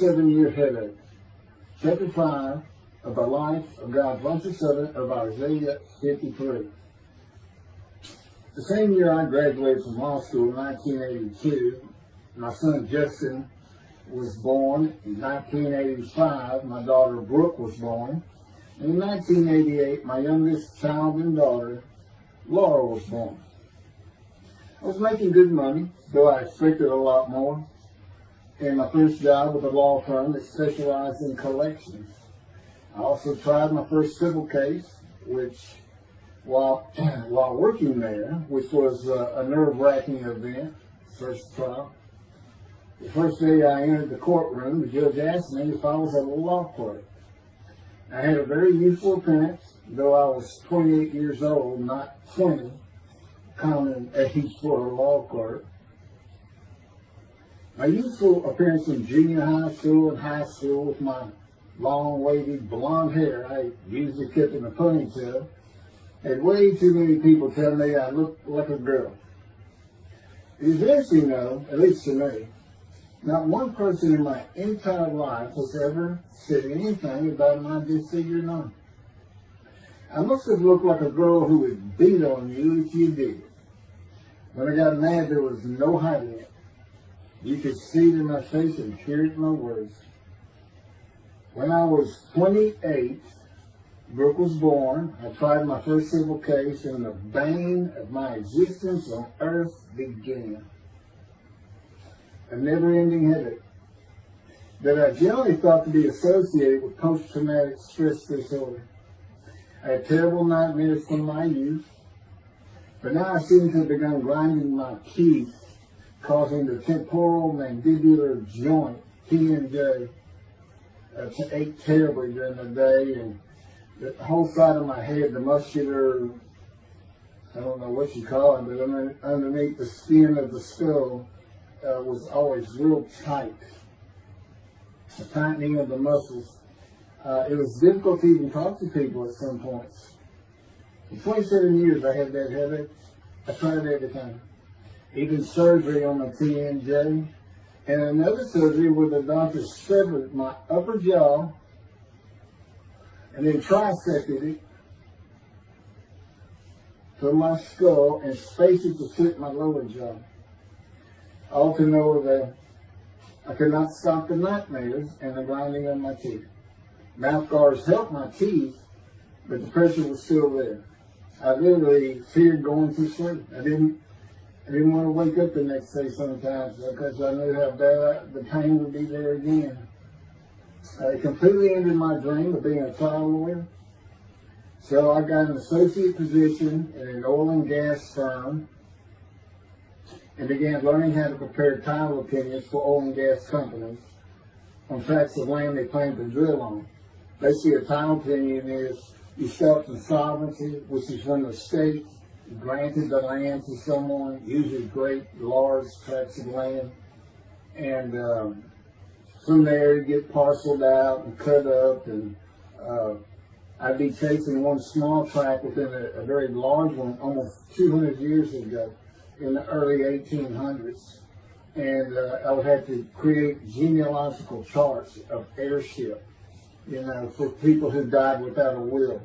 27-year headache. Chapter 5 of the life of God's righteous servant of Isaiah 53. The same year I graduated from law school in 1982, my son Justin was born. In 1985, my daughter Brooke was born. And in 1988, my youngest child and daughter, Laura, was born. I was making good money, though I expected a lot more. And my first job with a law firm that specialized in collections. I also tried my first civil case, which, while working there, which was a nerve-wracking event, first trial. The first day I entered the courtroom, the judge asked me if I was a law clerk. I had a very youthful appearance, though I was 28 years old, not 20, common age for a law clerk. My youthful appearance in junior high school and high school with my long, wavy, blonde hair, I usually kept in a ponytail, had way too many people tell me I looked like a girl. It is interesting, though, at least to me, not one person in my entire life has ever said anything about my disfigured arm. I must have looked like a girl who would beat on you if you did. When I got mad, there was no hiding it. You could see it in my face and hear it in my words. When I was 28, Brooke was born. I tried my first civil case, and the bane of my existence on earth began. A never-ending headache that I generally thought to be associated with post-traumatic stress disorder. I had terrible nightmares from my youth, but now I seem to have begun grinding my teeth, causing the temporal mandibular joint, TMJ, to ache terribly during the day, and the whole side of my head, the muscular, I don't know what you call it, but underneath the skin of the skull, was always real tight. The tightening of the muscles. It was difficult to even talk to people at some points. For 27 years I had that headache. I tried everything. Even surgery on my TMJ. And another surgery where the doctor severed my upper jaw and then trisected it from my skull and spaced it to fit my lower jaw. All to know that I could not stop the nightmares and the grinding of my teeth. Mouth guards helped my teeth, but the pressure was still there. I literally feared going to sleep. I didn't want to wake up the next day sometimes because I knew how bad the pain would be there again. It completely ended my dream of being a trial lawyer. So I got an associate position in an oil and gas firm and began learning how to prepare title opinions for oil and gas companies on tracts of land they plan to drill on. Basically, a title opinion is you start insolvency, which is when the state granted the land to someone, usually great, large tracts of land, and from there you get parceled out and cut up, and I'd be chasing one small tract within a very large one almost 200 years ago in the early 1800s, and I would have to create genealogical charts of heirship, for people who died without a will.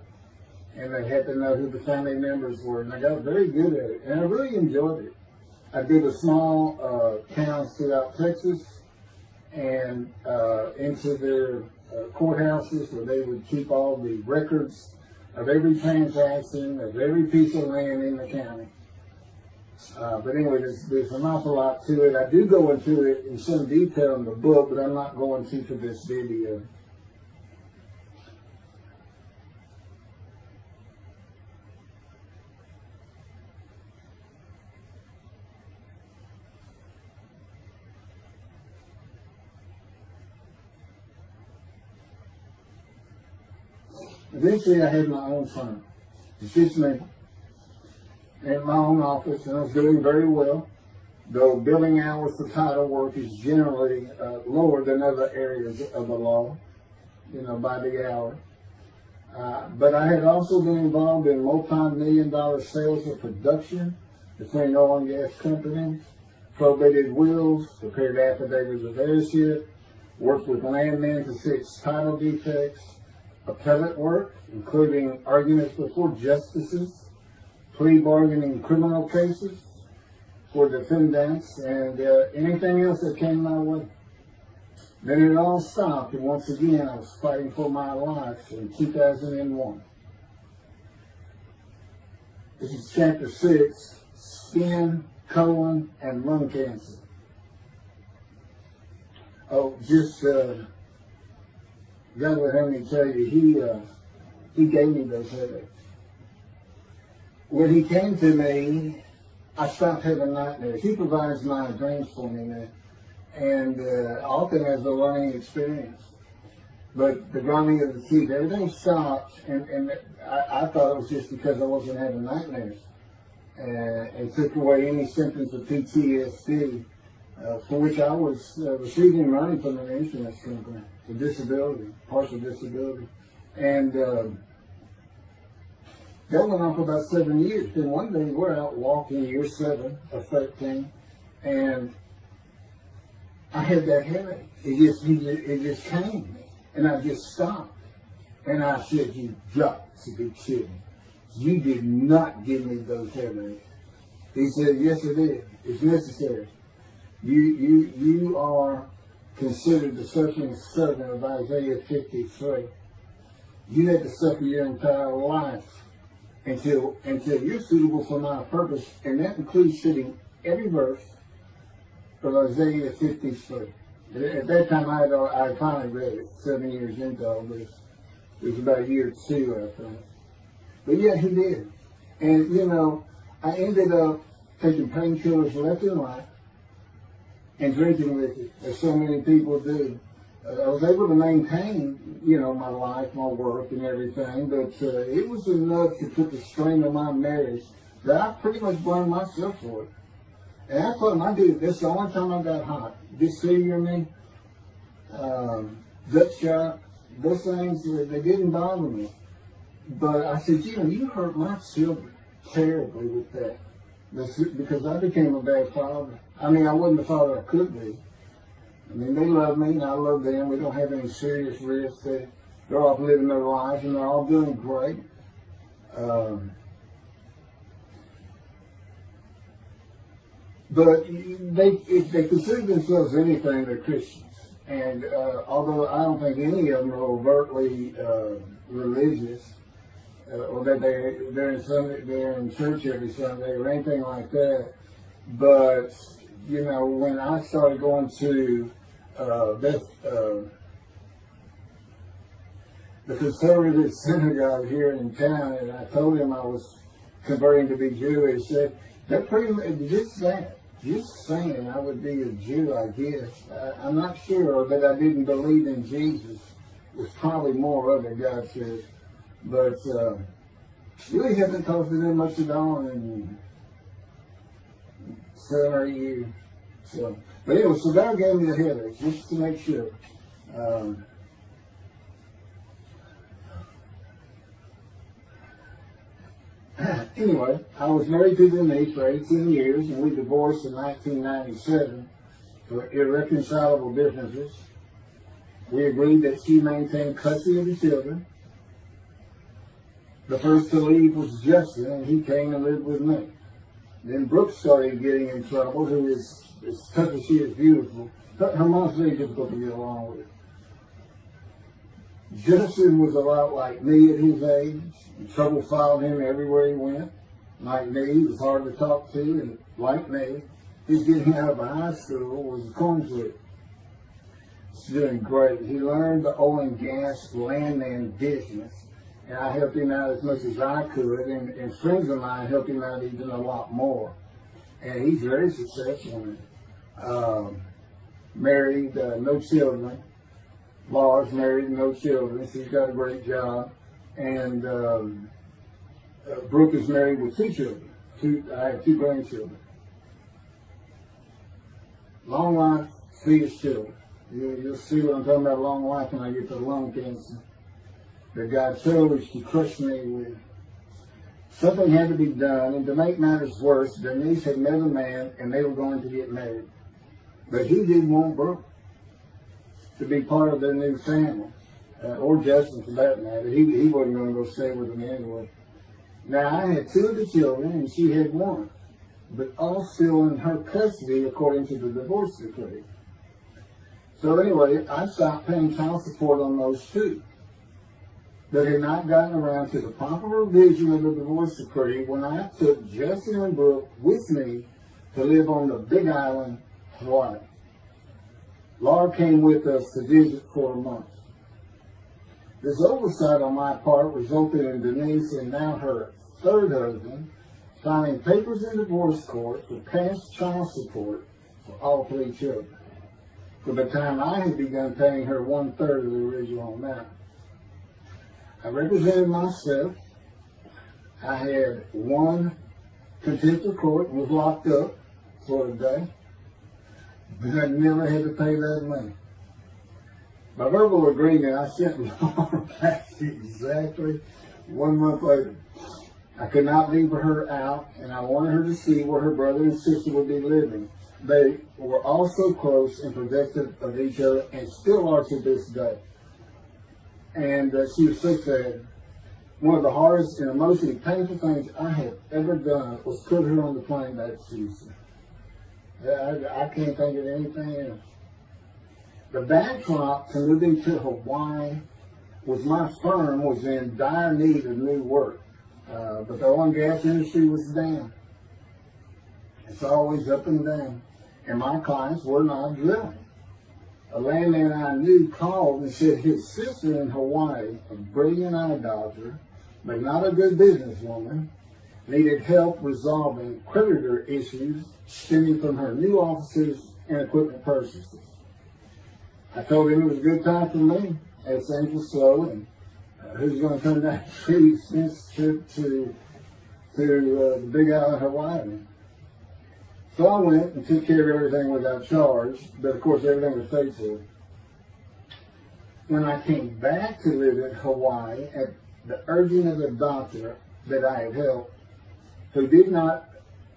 And they had to know who the family members were, and I got very good at it, and I really enjoyed it. I did a small towns throughout Texas, and into their courthouses where they would keep all the records of every transaction, of every piece of land in the county. But anyway, there's an awful lot to it. I do go into it in some detail in the book, but I'm not going to for this video. Eventually, I had my own firm. It's just me. I had my own office, and I was doing very well, though billing hours for title work is generally lower than other areas of the law, by the hour. But I had also been involved in multi-million-dollar sales of production between oil and gas companies, probated wills, prepared affidavits of heirship, worked with landmen to fix title defects, appellate work, including arguments before justices, plea bargaining in criminal cases for defendants, and anything else that came my way. Then it all stopped, and once again I was fighting for my life in 2001. This is chapter 6, skin, colon, and lung cancer. Oh, just, God would have me tell you, he gave me those headaches. When he came to me, I stopped having nightmares. He provides my dreams for me now, and often as a learning experience. But the grinding of the teeth, everything stopped, and I thought it was just because I wasn't having nightmares. And took away any symptoms of PTSD, for which I was receiving money from an insurance company for disability, partial disability. And that went on for about 7 years. Then one day we're out walking, year 7 or 13, and I had that headache. It just came. And I just stopped. And I said, "You got to be kidding. You did not give me those headaches." He said, "Yes, it is. It's necessary. You are considered the suffering servant of Isaiah 53. You had to suffer your entire life until you're suitable for my purpose." And that includes sitting every verse of Isaiah 53. At that time, I finally read it 7 years into all this. It was about year 2, I think. But yeah, he did. And, I ended up taking painkillers left and right and drinking liquor, as so many people do. I was able to maintain, my life, my work, and everything, but it was enough to put the strain on my marriage that I pretty much blamed myself for it. And I told him, I did this the only time I got hot. Disfigure me, gut shot, those things, they didn't bother me. But I said, you hurt my children terribly with that. Because I became a bad father. I mean, I wasn't the father I could be. I mean, they love me and I love them. We don't have any serious risks. They're off living their lives and they're all doing great. But if they consider themselves anything, they're Christians. And although I don't think any of them are overtly religious, or that they're in church every Sunday or anything like that, but when I started going to the conservative synagogue here in town, and I told him I was converting to be Jewish, they're pretty much just saying I would be a Jew, I guess. I'm not sure that I didn't believe in Jesus. There's probably more of it, God says. But really hasn't costed them much at all in 7 or 8 years. So, but anyway, so God gave me the headache, just to make sure. Anyway, I was married to Denise for 18 years, and we divorced in 1997 for irreconcilable differences. We agreed that she maintain custody of the children. The first to leave was Justin, and he came and lived with me. Then Brooke started getting in trouble, who is, as tough as she is beautiful. Her mom's very difficult to get along with. Justin was a lot like me at his age, and trouble followed him everywhere he went. Like me, he was hard to talk to, and like me, his getting out of high school was a conflict. He's doing great. He learned the oil and gas landman business, and I helped him out as much as I could, and friends of mine helped him out even a lot more. And he's very successful. Married, no children. Laura's married, no children. She's got a great job. And Brooke is married with 2 children. I have 2 grandchildren. Long life, sweetest children. You'll see what I'm talking about, long life, when I get to lung cancer that God chose to crush me with. Something had to be done, and to make matters worse, Denise had met a man, and they were going to get married. But he didn't want Brooke. to be part of their new family, or Justin for that matter. He wasn't going to go stay with them anyway. Now, I had 2 of the children, and she had 1, but all still in her custody according to the divorce decree. So anyway, I stopped paying child support on those 2. But had not gotten around to the proper revision of the divorce decree when I took Justin and Brooke with me to live on the Big Island, Hawaii. Laura came with us to visit for a month. This oversight on my part resulted in Denise and now her 3rd husband filing papers in divorce court for past child support for all 3 children, for the time I had begun paying her 1/3 of the original amount. I represented myself. I had 1 contempt of court and was locked up for a day, but I never had to pay that money. By verbal agreement, I sent Laura back exactly 1 month later. I could not leave her out, and I wanted her to see where her brother and sister would be living. They were all so close and protective of each other, and still are to this day. And she was so sad. One of the hardest and emotionally painful things I have ever done was put her on the plane back to Houston. I can't think of anything else. The backdrop to moving to Hawaii was my firm was in dire need of new work. But the oil and gas industry was down. It's always up and down. And my clients were not drilling. A landman I knew called and said his sister in Hawaii, a brilliant eye doctor, but not a good businesswoman, needed help resolving creditor issues stemming from her new offices and equipment purchases. I told him it was a good time for me, as things were slow, and who's going to come down this trip to the Big Island, Hawaii. So I went and took care of everything without charge, but of course everything was paid for. When I came back to live in Hawaii at the urging of the doctor that I had helped, who did not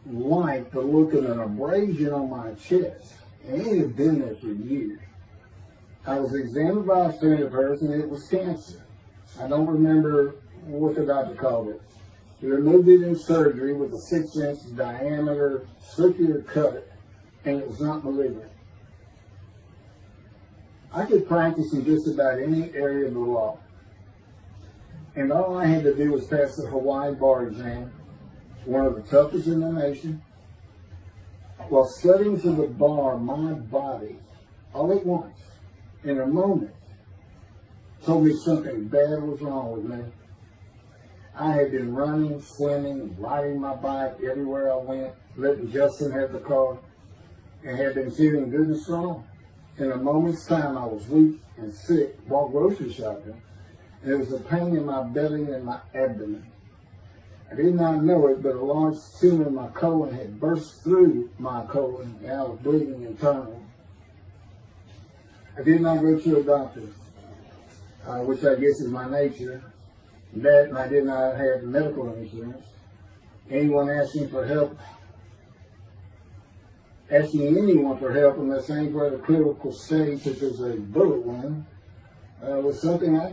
like the look of an abrasion on my chest, and it had been there for years, I was examined by a friend of hers, and it was cancer. I don't remember what the doctor called it. He removed it in surgery with a 6-inch diameter circular cut, and it was not malignant. I could practice in just about any area of the law. And all I had to do was pass the Hawaii bar exam, one of the toughest in the nation. While studying for the bar, my body, all at once, in a moment, told me something bad was wrong with me. I had been running, swimming, riding my bike everywhere I went, letting Justin have the car, and had been feeling good and strong. In a moment's time, I was weak and sick while grocery shopping, and there was a pain in my belly and my abdomen. I did not know it, but a large tumor in my colon had burst through my colon, and I was bleeding internally. I did not go to a doctor, which I guess is my nature. That, and I did not have medical insurance. Anyone asking anyone for help unless they were at a critical stage, such as a bullet wound, was something I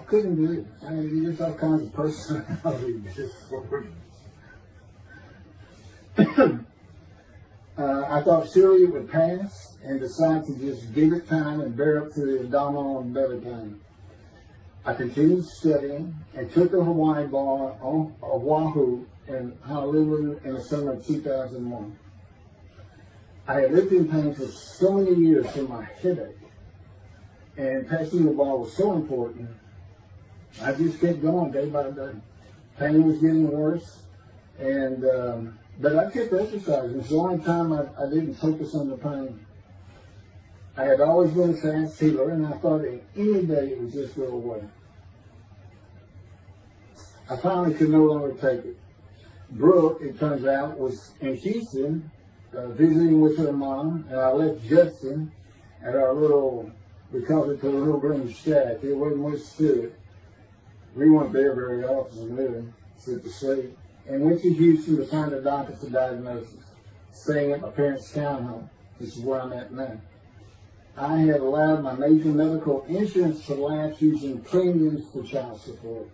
couldn't do. I mean, there's all kinds of personality disorders. I thought surely it would pass, and decided to just give it time and bear up to the abdominal and belly pain. I continued studying and took the Hawaii bar on Oahu and Honolulu in the summer of 2001. I had lived in pain for so many years from my headache, and passing the bar was so important. I just kept going day by day. Pain was getting worse, and but I kept exercising. It's the only time I didn't focus on the pain. I had always been a fast healer, and I thought in any day it would just go away. I finally could no longer take it. Brooke, it turns out, was in Houston visiting with her mom, and I left Justin at our little, we called it the little green shack. It wasn't much to it. We weren't there very often, really, except to sleep. And went to Houston to find a doctor for diagnosis, staying at my parents' townhome. This is where I'm at now. I had allowed my major medical insurance to lapse using premiums for child support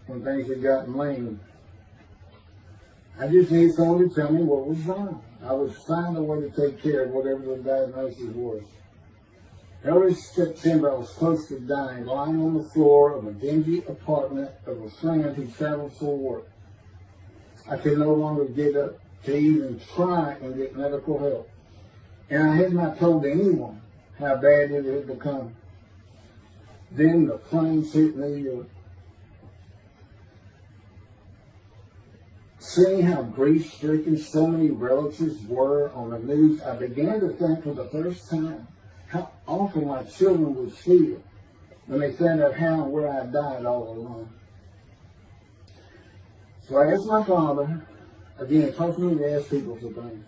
when things had gotten lame. I just needed someone to tell me what was wrong. I was finding a way to take care of whatever the diagnosis was. Early September, I was close to dying, lying on the floor of a dingy apartment of a friend who traveled for work. I could no longer get up to even try and get medical help. And I had not told anyone how bad it had become. Then the planes hit New York. Seeing how grief-stricken so many relatives were on the news, I began to think for the first time how awful my children would feel when they found out how and where I died all alone. So I asked my father, again, it taught me to ask people for things,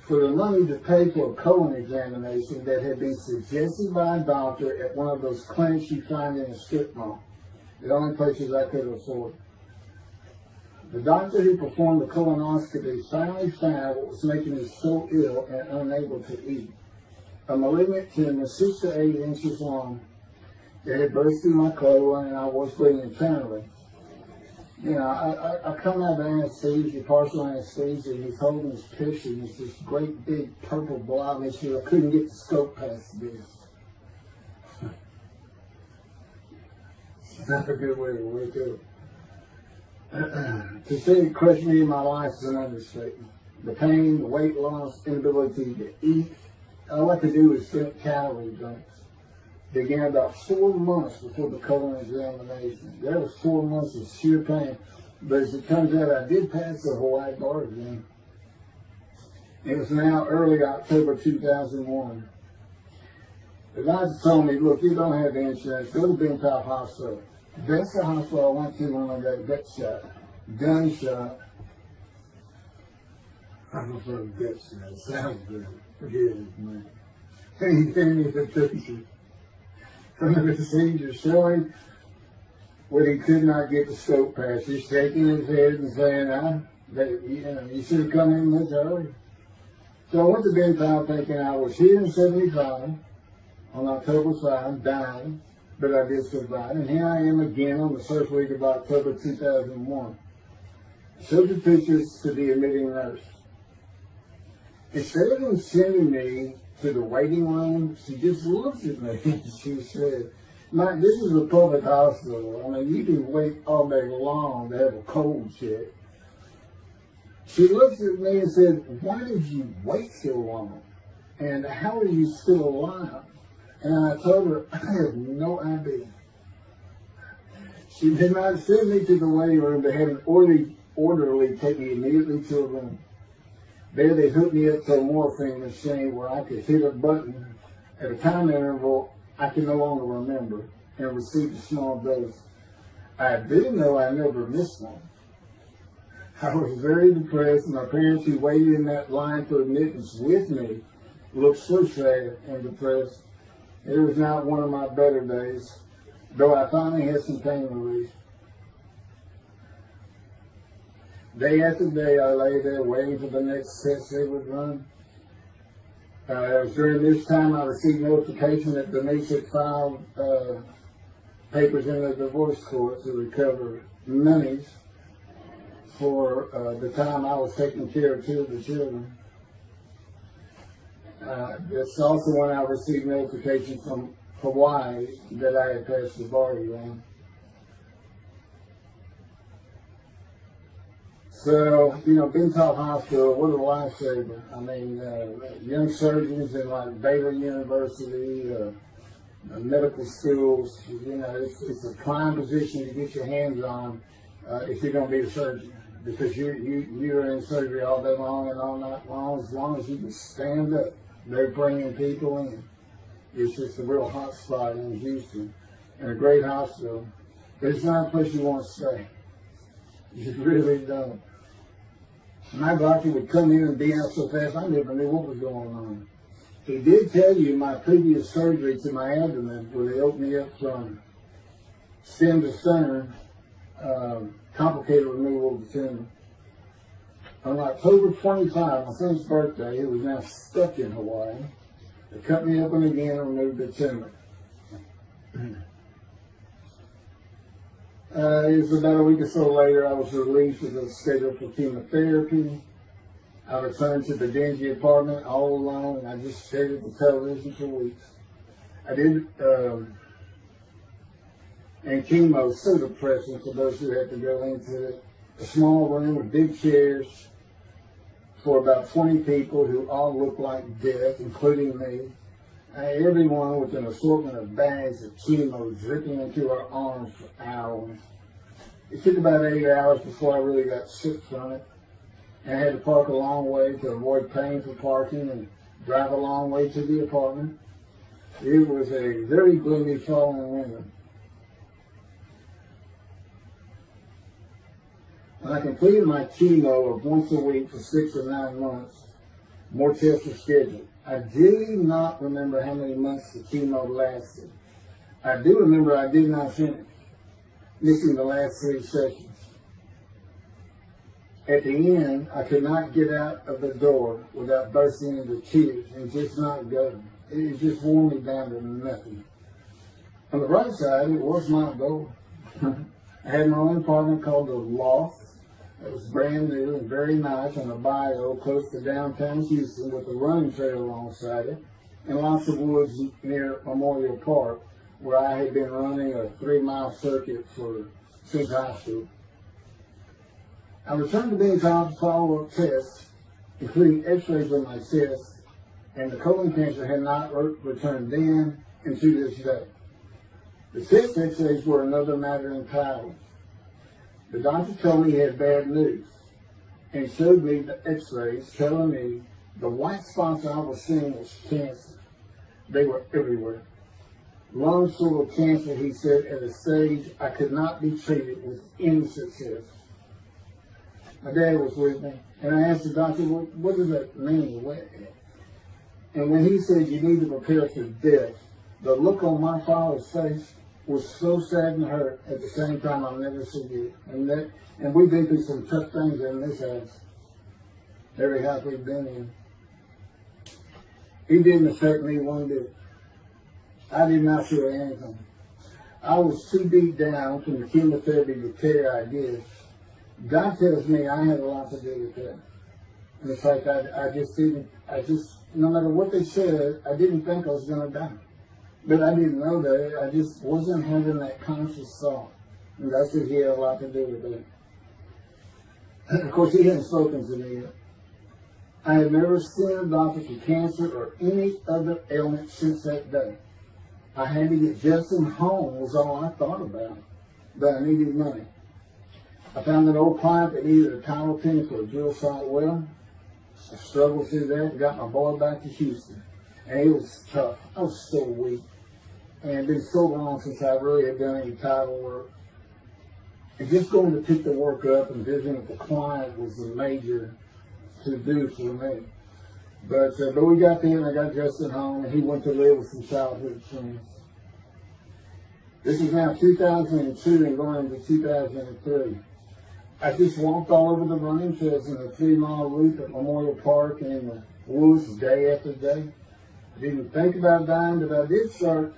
for the money to pay for a colon examination that had been suggested by a doctor at one of those clinics you find in a strip mall, the only places I could afford. The doctor who performed the colonoscopy finally found what was making me so ill and unable to eat. A malignant tumor 6 to 8 inches long that had burst through my colon and I was bleeding internally. You know, I come out of anesthesia, partial anesthesia, and he's holding this picture, and it's this great big purple blob, and I couldn't get the scope past this. It's not a good way to wake up. To say it crushed me in my life is an understatement. The pain, the weight loss, inability to eat, all I could do was drink calorie drinks. Began about 4 months before the colon examination. That was 4 months of sheer pain. But as it turns out, I did pass the Hawaii bar exam. It was now early October 2001. The doctor told me, look, you don't have insurance. Go to Bentoff Hospital. That's the hospital I went to when I got gut shot. Gunshot. I prefer gut shot. It sounds good. Forget it, man. And he gave me the picture from the procedure showing what he could not get the scope past. He's shaking his head and saying, you should have come in much earlier. So I went to Bentown thinking I was here in 75 on October 5, dying, but I did survive. And here I am again on the first week of October 2001. Showed the pictures to the admitting nurse. Instead of them sending me to the waiting room, she just looked at me and she said, Mike, this is a public hospital. I mean, you can wait all day long to have a cold check. She looked at me and said, why did you wait so long? And how are you still alive? And I told her, I have no idea. She did not send me to the waiting room. They had an orderly take me immediately to a room. There they hooked me up to a morphine machine where I could hit a button at a time interval I can no longer remember and receive a small dose. I do know I never missed one. I was very depressed. My parents who waited in that line for admittance with me looked so sad and depressed. It was not one of my better days, though I finally had some pain relief. Day after day, I lay there waiting for the next test they would run. It was during this time I received notification that Denise had filed papers in the divorce court to recover monies for the time I was taking care of 2 of the children. That's also when I received notification from Hawaii that I had passed the bar exam. So, Bentoff Hospital, what a lifesaver. I mean, young surgeons in like Baylor University, medical schools, it's a prime position to get your hands on if you're going to be a surgeon. Because you're in surgery all day long and all night long, as long as you can stand up. They're bringing people in. It's just a real hot spot in Houston and a great hospital. But it's not a place you want to stay. You really don't. My doctor would come in and be out so fast, I never knew what was going on. He did tell you my previous surgery to my abdomen, where they opened me up from stem to sternum, complicated removal of the tumor. On October 25, my son's birthday, who was now stuck in Hawaii, They cut me open again and removed the tumor. It was about a week or so later, I was released with a schedule for chemotherapy. I returned to the dingy apartment all alone, and I just stared at the television for weeks. I did, and chemo was so depressing for those who had to go into it. A small room with big chairs for about 20 people who all looked like death, including me. Everyone with an assortment of bags of chemo dripping into our arms for hours. It took about 8 hours before I really got sick from it. And I had to park a long way to avoid paying for parking and drive a long way to the apartment. It was a very gloomy fall in winter. When I completed my chemo of once a week for 6 or 9 months, more tests were scheduled. I do not remember how many months the chemo lasted. I do remember I did not finish, missing the last 3 sessions. At the end, I could not get out of the door without bursting into tears and just not going. It just wore me down to nothing. On the right side, it was my door. I had my own apartment called the Loft. It was brand new and very nice on a bayou close to downtown Houston with a running trail alongside it and lots of woods near Memorial Park where I had been running a 3-mile circuit since high school. I returned to being called to follow-up tests, including x-rays of my chest, and the colon cancer had not returned then and to this day. The chest x-rays were another matter entirely. The doctor told me he had bad news and showed me the x-rays telling me the white spots I was seeing was cancer. They were everywhere. Lungs full of cancer, he said, at a stage I could not be treated with any success. My dad was with me, and I asked the doctor, what does that mean? And when he said you need to prepare for death, the look on my father's face was so sad and hurt at the same time I'll never forget. And we've been through some tough things in this house, every house we've been in. It didn't affect me one bit. I did not feel anything. I was too beat down from the chemotherapy repair I did. God tells me I had a lot to do with that. In fact, I just, no matter what they said, I didn't think I was going to die. But I didn't know that. I just wasn't having that conscious thought. And that's what he had a lot to do with it. And of course, he hadn't spoken to me yet. I had never seen a doctor for cancer or any other ailment since that day. I had to get Justin home was all I thought about, but I needed money. I found an old client that needed a towel penny for a drill site well. I struggled through that and got my boy back to Houston. And it was tough. I was so weak. And it had been so long since I really had done any title work. And just going to pick the work up and visiting with the client was the major to-do for me. But we got there and I got Justin home and he went to live with some childhood friends. This is now 2002 and going into 2003. I just walked all over the running trails in a 3-mile loop at Memorial Park and in the woods day after day. I didn't think about dying, but I did start.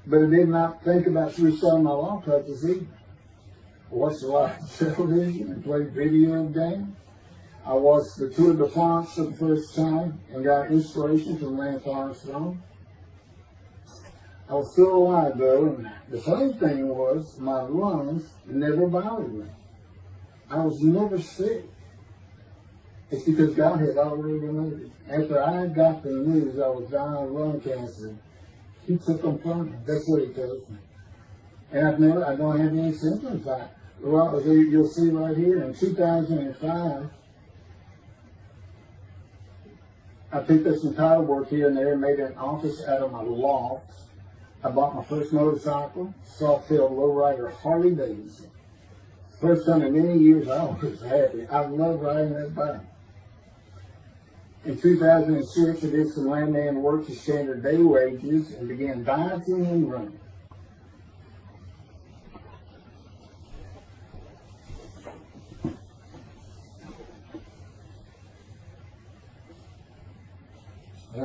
But I did not think about restarting my law practice either. I watched a lot of television and played video games. I watched the Tour de France for the first time and got inspiration from Lance Armstrong. I was still alive though, and the funny thing was my lungs never bothered me. I was never sick. It's because God had already removed it. After I got the news I was dying of lung cancer, he took them from me. That's what he told me. And I don't have any symptoms. Well, you'll see right here, in 2005, I picked up some title work here and there and made an office out of my loft. I bought my first motorcycle, soft-tailed lowrider Harley Davidson. First time in many years I was happy. I love riding that bike. In 2006, I did some landman work to standard day wages and began dieting and running.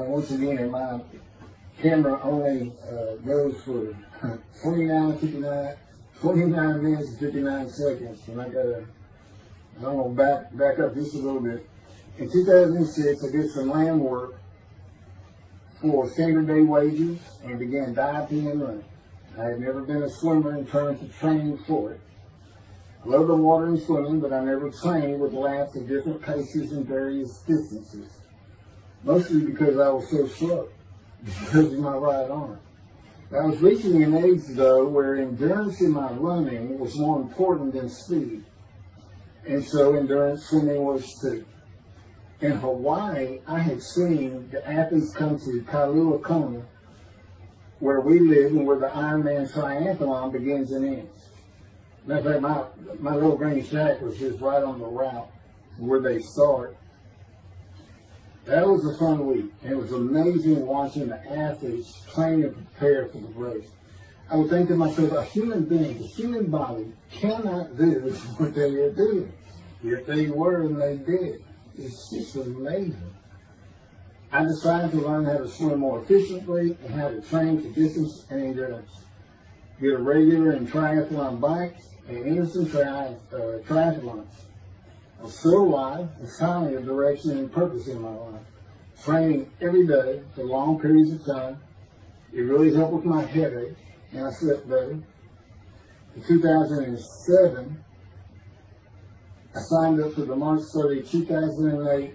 once again, my camera only goes for 29 minutes and 59 seconds. And I'm going to back up just a little bit. In 2006, I did some land work for standard day wages and began diving and running. I had never been a swimmer in terms of training for it. I love the water and swimming, but I never trained with laps of different paces and various distances. Mostly because I was so slow, because of my right arm. I was reaching an age, though, where endurance in my running was more important than speed. And so endurance swimming was too. In Hawaii, I had seen the athletes come to Kailua Kona, where we live and where the Ironman triathlon begins and ends. Matter of fact, my little green shack was just right on the route where they start. That was a fun week. It was amazing watching the athletes train and prepare for the race. I would think to myself, a human being, a human body cannot do what they are doing. Yet they were and they did. It's just amazing. I decided to learn how to swim more efficiently and how to train for distance and endurance. Get a regular and triathlon bike and innocent triathlons. I was so alive and finally a direction and purpose in my life. Training every day for long periods of time. It really helped with my headache and I slept better. In 2007, I signed up for the March 30, 2008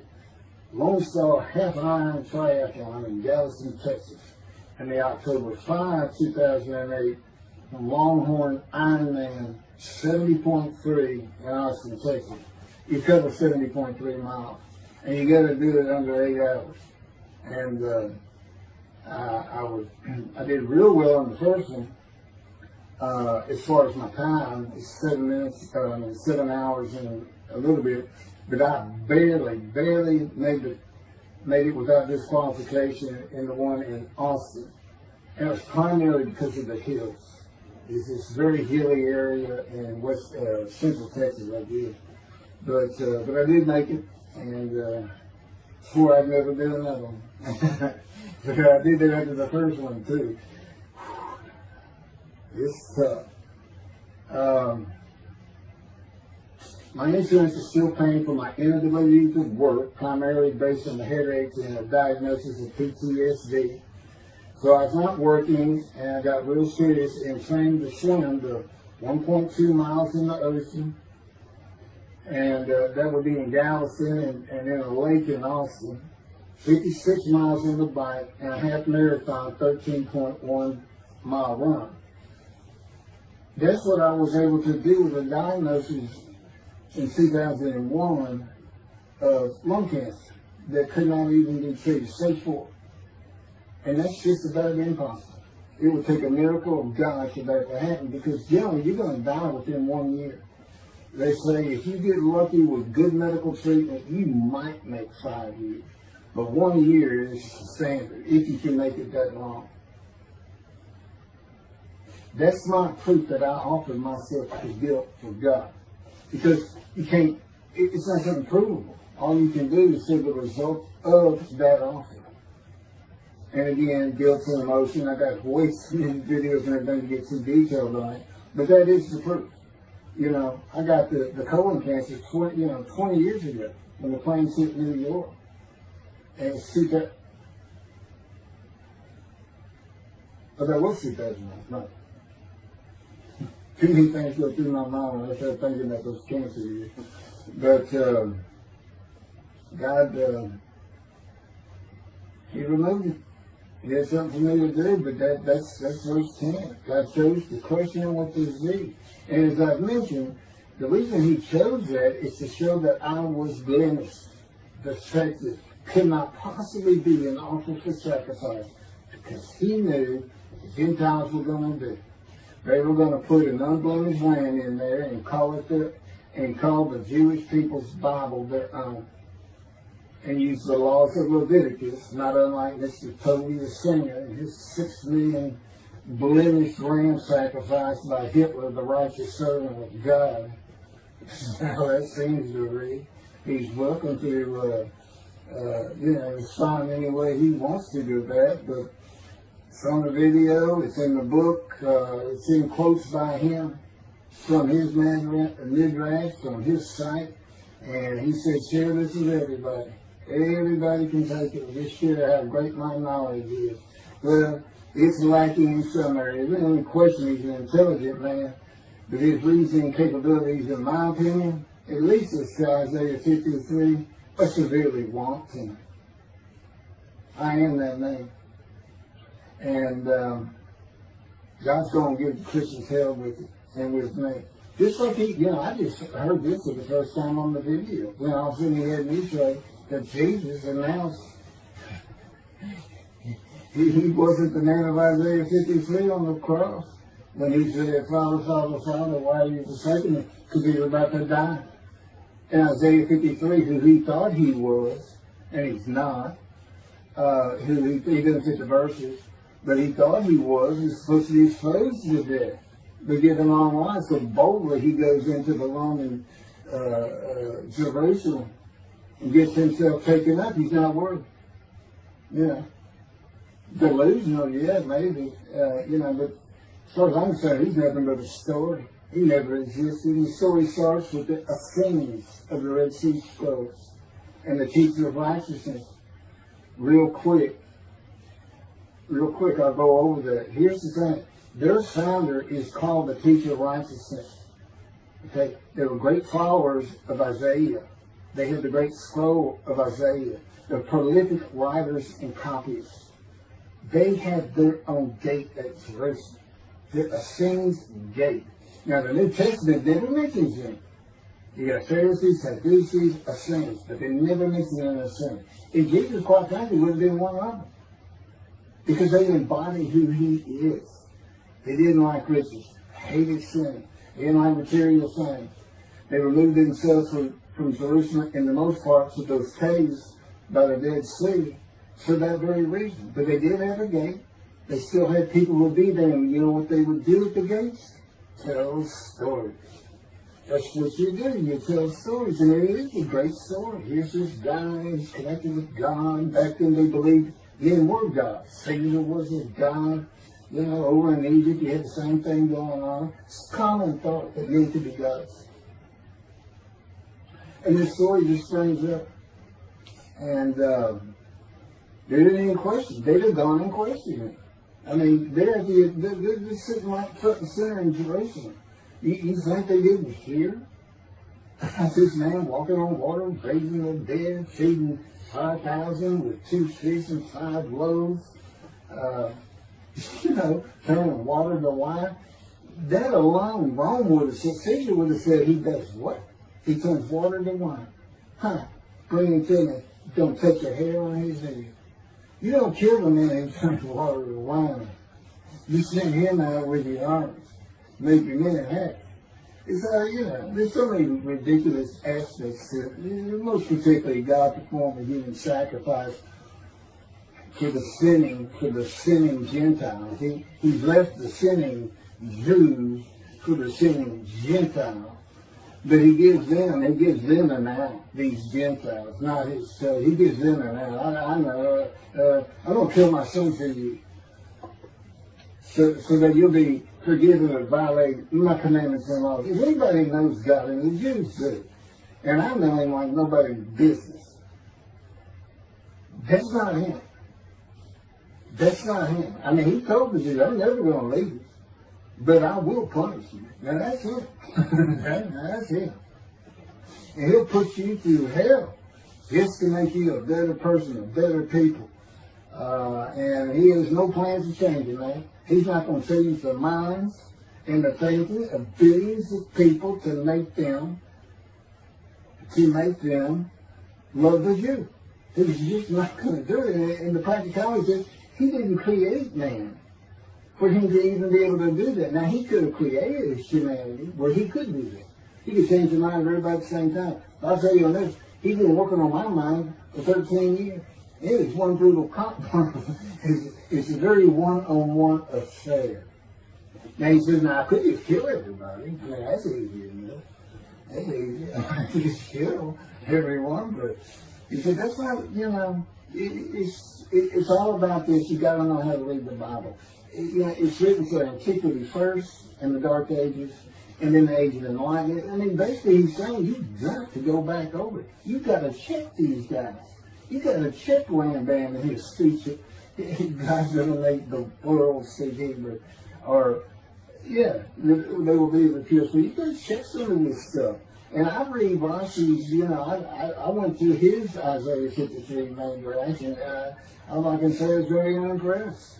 Lone Star Half Iron Triathlon in Galveston, Texas, and the October 5, 2008 Longhorn Ironman 70.3 in Austin, Texas. You cover 70.3 miles, and you got to do it under 8 hours. And I did real well on the first one. As far as my time, it's 7 minutes, 7 hours and a little bit, but I barely made it without disqualification in the one in Austin. And it was primarily because of the hills. It's this very hilly area in central Texas, I did. But I did make it, and swore I'd never do another one. But I did that after the first one too. It's tough. My insurance is still paying for my inability to work, primarily based on the headaches and a diagnosis of PTSD. So I was not working, and I got real serious and trained to swim the 1.2 miles in the ocean, and that would be in Galveston and in a lake in Austin, 56 miles on the bike, and a half marathon, 13.1 mile run. That's what I was able to do with a diagnosis in 2001 of lung cancer that could not even be treated, stage 4. And that's just about impossible. It would take a miracle of God for that to happen, because generally you're going to die within 1 year. They say if you get lucky with good medical treatment, you might make 5 years. But 1 year is standard, if you can make it that long. That's not proof that I offered myself to guilt for God. Because you can't, it's not something provable. All you can do is see the result of that offer. And again, guilt and emotion. I got way too many videos and everything to get too detailed on it. But that is the proof. You know, I got the colon cancer 20 years ago when the plane hit New York. And it's that was 2009. No. Too many things go through my mind when I start thinking about those cancer years. But God, He removed it. He had something for me to do, but that's verse 10. God chose to crush him with disease. And as I've mentioned, the reason He chose that is to show that I was blemished. The fact that could not possibly be an offer for sacrifice, because He knew what the Gentiles were going to do. They were going to put an unblemished lamb in there and call the Jewish people's Bible their own, and use the laws of Leviticus, not unlike Mr. Toby the Singer and his 6 million blemished lamb sacrificed by Hitler, the righteous servant of God. How that seems to read. He's welcome to respond any way he wants to do that, but it's on the video, it's in the book, it's in quotes by him from his midrash, from his site, and he said, share this with everybody. Everybody can take it. Just share how great my knowledge is. Well, it's lacking in some areas. We don't question he's an intelligent man, but his reasoning capabilities, in my opinion, at least as to Isaiah 53, are severely wanting. I am that man. And God's going to give Christians hell with it and with me. Just like I just heard this for the first time on the video. When all of a sudden he had me say that Jesus announced he wasn't the man of Isaiah 53 on the cross. When he said, Father, Father, Father, why are you forsaking me? Because he was about to die. In Isaiah 53, who he thought he was, and he's not, he doesn't fit the verses, but he thought he was, he's supposed to be exposed to death. They give him long life, so boldly he goes into the Roman Jerusalem and gets himself taken up. He's not worthy. Delusional, yeah, maybe, but as far as I'm concerned, he's nothing but a story. He never existed. The story starts with the ascendings of the Red Sea Scrolls and the teacher of righteousness. Real quick, I'll go over that. Here's the thing. Their founder is called the teacher of righteousness. Okay? They were great followers of Isaiah. They had the great scroll of Isaiah. They're prolific writers and copyists. They had their own gate at Jerusalem. The Ascends Gate. Now, the New Testament never mentions them. You got Pharisees, Sadducees, Ascends, but they never mention an Ascend. And Jesus, quite frankly, would have been one of them. Because they embody who he is. They didn't like riches, hated sin, they didn't like material things. They removed themselves from Jerusalem in the most parts of those caves by the Dead Sea for that very reason. But they did have a gate. They still had people who would be there, and you know what they would do at the gates? Tell stories. That's what you do. You tell stories, and it is a great story. Here's this guy, he's connected with God. Back then they believed men were gods. Caesar was a god. Over in Egypt you had the same thing going on. It's common thought that men could be gods. And this story just springs up. And they didn't even question. They'd have gone and questioned it. I mean, they're sitting right front and center in Jerusalem. You think they didn't hear? This man walking on water, raising the dead, feeding 5,000 with 2 fish and 5 loaves, turning water to wine. That alone, Rome would have said, Caesar would have said, he does what? He turns water to wine. Bring him to me. Don't take the hair on his head. You don't kill the man who turns water to wine. You send him out with your arms. Make your men happy. It's there's so many ridiculous aspects to it. Most particularly, God performed a human sacrifice for the sinning Gentiles. He left the sinning Jews for the sinning Gentiles. But he gives them an out, these Gentiles, not his son. He gives them an out. I'm going to kill my son for you. So that you'll be forgiven of violating my commandments and laws. If anybody knows God, and the Jews do, and I know him like nobody's business, that's not him. That's not him. I mean, he told the Jews, I'm never going to leave you, but I will punish you. Now that's him. That's him. And he'll put you through hell just to make you a better person, a better people. And he has no plans to change it, man. He's not going to change the minds and the thinking of billions of people to make them love the Jew. He's just not going to do it. And the practicality is, he didn't create man for him to even be able to do that. Now, he could have created humanity where he could do that. He could change the mind of everybody at the same time. I'll tell you on this, he's been working on my mind for 13 years. It is one brutal compromise. It's a very one-on-one affair. Now he says, now I could just kill everybody. I mean, that's easy, isn't it? That's easy. I could just kill everyone, but He said, that's not, it's all about this. You got to know how to read the Bible. It's written for antiquity first, and the Dark Ages, and then the Age of Enlightenment. I mean, basically he's saying you've got to go back over it. You've got to check these guys. You've got to check Rambam and his speech. God's going to make the world speak Hebrew. Or, they will be refused. So you got to check some of this stuff. And I read Rashi's, I went through his Isaiah 53 main grass, and all I can say is very unimpressed.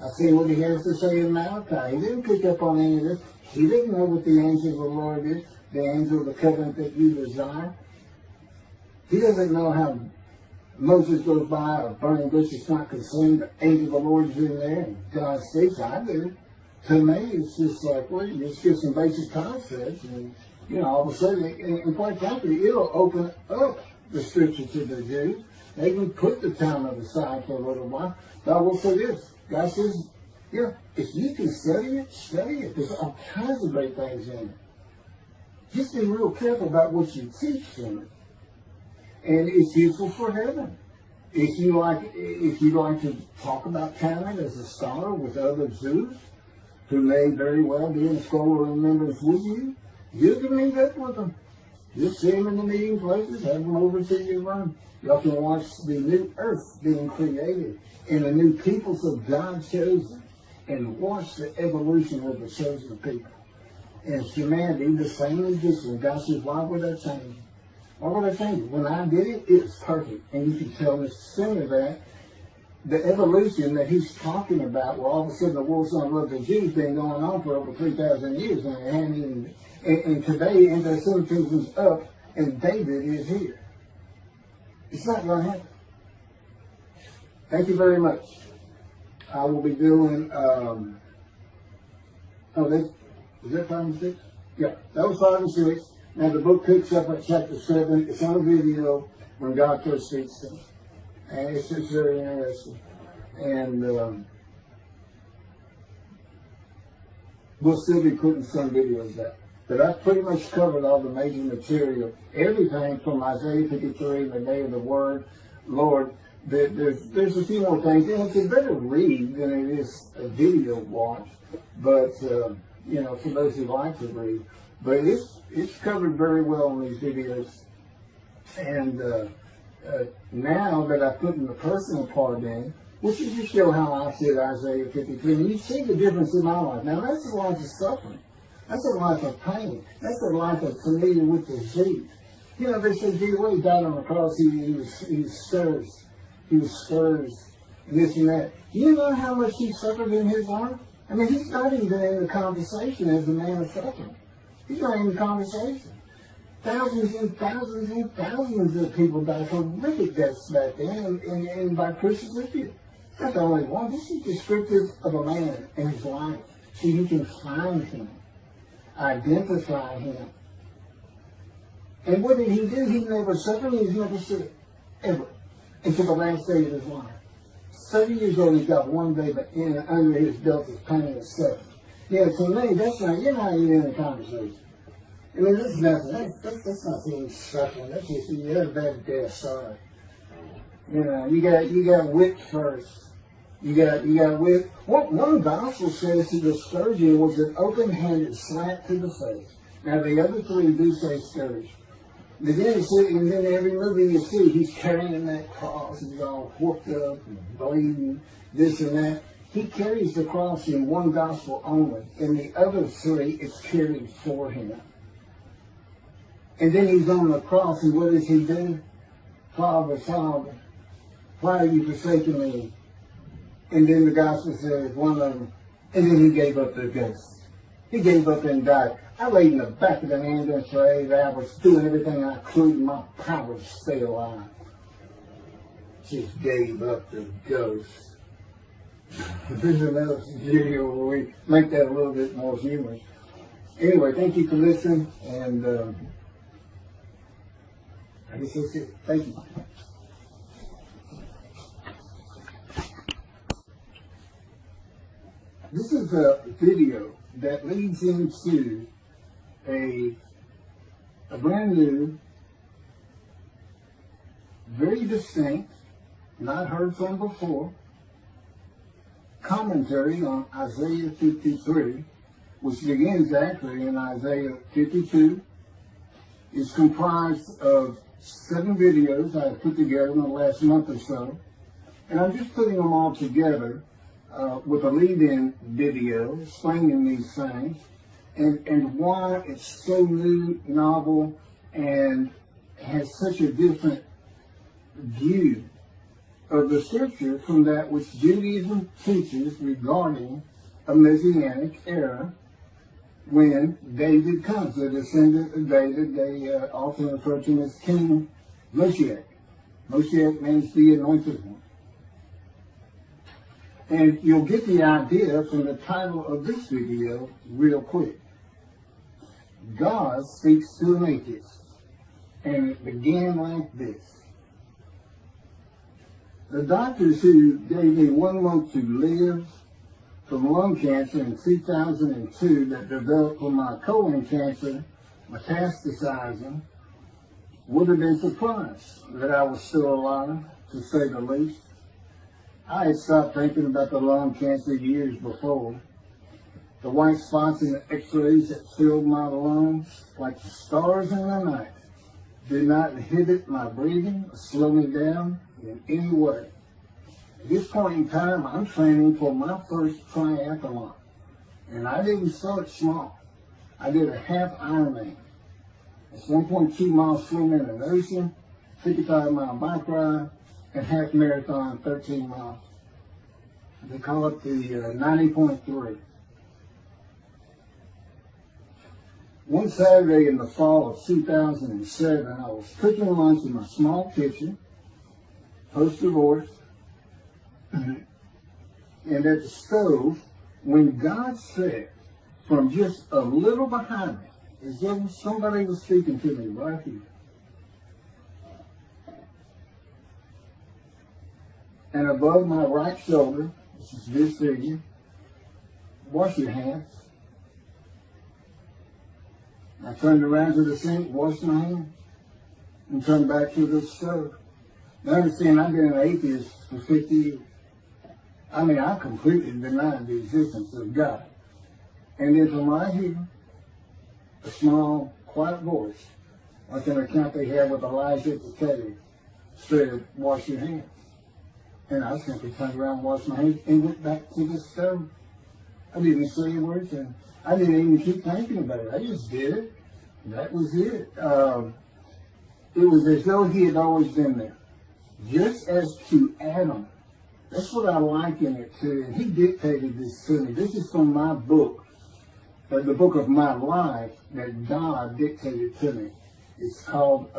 I see what he has to say in Malachi. He didn't pick up on any of this. He didn't know what the angel of the Lord is, the angel of the covenant that you desire. He doesn't know how Moses goes by, a burning bush is not consumed, the angel of the Lord is in there, and God speaks. I do. To me, it's just like, well, you just give some basic concepts, and all of a sudden, and quite frankly, it'll open up the scripture to the Jews. They can put the Talmud aside for a little while. But I will say this. God says, if you can study it, study it. There's all kinds of great things in it. Just be real careful about what you teach from it. And it's useful for heaven. If you like to talk about Talmud as a scholar with other Jews, who may very well be in scholar remembrance with you, you can meet up with them. Just see them in the meeting places, have them over to your room. Y'all can watch the new earth being created and the new peoples of God chosen, and watch the evolution of the chosen people. And humanity, the same as this one. God says, why would I change? Why would I change it? When I did it, it's perfect. And you can tell me sooner that the evolution that he's talking about, where all of a sudden the world's going to love the Jews, been going on for over 3,000 years, and it hadn't even, and today anti-Semitism is up, and David is here. It's not going to happen. Thank you very much. I will be doing, is that 5 and 6? Yeah, that was 5 and 6. Now the book picks up at chapter 7. It's on a video when God first speaks to me. And it's just very interesting. And we'll still be putting some videos out. But I've pretty much covered all the major material. Everything from Isaiah 53, the day of the word, Lord. There's a few more things. And it's a better read than it is a video watch. But, for those who like to read. But it's covered very well in these videos. And now that I put in the personal part in, which is to show how I see Isaiah 53, and you see the difference in my life. Now that's a life of suffering. That's a life of pain. That's a life of familiar with disease. They said, gee, when he died on the cross, he stirs. He was scourged, and this and that. You know how much he suffered in his life? I mean, he's not even in the conversation as the man of suffering. He's not in the conversation. Thousands and thousands and thousands of people died horrific deaths back then, and by crucifixion. Not the only one. This is descriptive of a man and his life, so you can find him, identify him. And what did he do? He never suffered. He's never sick, ever, until the last day of his life. 30 years old, he's got one baby under his belt is pain and suffering. Yeah, to me, that's not, you're not even in the conversation. I mean, this is nothing. That's not being suffering. That's just, you had a bad death, sorry. You got whipped first. You got whipped. One gospel says that the scourging was an open-handed slap to the face. Now, the other three do say scourge. But then every movie you see, he's carrying that cross, he's all whooped up and bleeding, this and that. He carries the cross in one gospel only. In the other three, it's carried for him. And then he's on the cross, and what does he do? Father, Father, why are you forsaking me? And then the gospel says, one of them, and then he gave up the ghost. He gave up and died. I laid in the back of the ambulance for 8 hours, doing everything I could in my power to stay alive. Just gave up the ghost. There's another video where we make that a little bit more humorous. Anyway, thank you for listening, and I guess that's it. Thank you. This is a video that leads into a brand new very distinct, not heard from before, commentary on Isaiah 53, which begins actually in Isaiah 52. It's comprised of 7 videos I have put together in the last month or so. And I'm just putting them all together with a lead-in video explaining these things and why it's so new, novel, and has such a different view of the scripture from that which Judaism teaches regarding a Messianic era when David comes. The descendant of David, they often refer to him as King Moshiach. Moshiach means the anointed one. And you'll get the idea from the title of this video real quick. God speaks to an atheist. And it began like this. The doctors who gave me 1 month to live from lung cancer in 2002 that developed from my colon cancer metastasizing would have been surprised that I was still alive, to say the least. I had stopped thinking about the lung cancer years before. The white spots in the x-rays that filled my lungs like the stars in the night did not inhibit my breathing or slow me down in any way. At this point in time, I'm training for my first triathlon. And I didn't start small. I did a half Ironman. It's 1.2 miles swimming in an ocean, 55-mile bike ride, and half marathon, 13 miles. They call it the 90.3. One Saturday in the fall of 2007, I was cooking lunch in my small kitchen, post-divorce, and at the stove, when God said, from just a little behind me, as if somebody was speaking to me right here, and above my right shoulder, which is this figure, wash your hands. I turned around to the sink, washed my hands, and turned back to the stove. Now understand, I've been an atheist for 50 years. I mean, I completely denied the existence of God. And then from right here, a small, quiet voice, like an account they had with Elijah at the cave, said, wash your hands. And I simply turned around, washed my hands, and went back to the stove. I didn't say a word to him. I didn't even keep thinking about it. I just did it. That was it. It was as though he had always been there. Just as to Adam. That's what I liken it to. And he dictated this to me. This is from my book, the book of my life that God dictated to me. It's called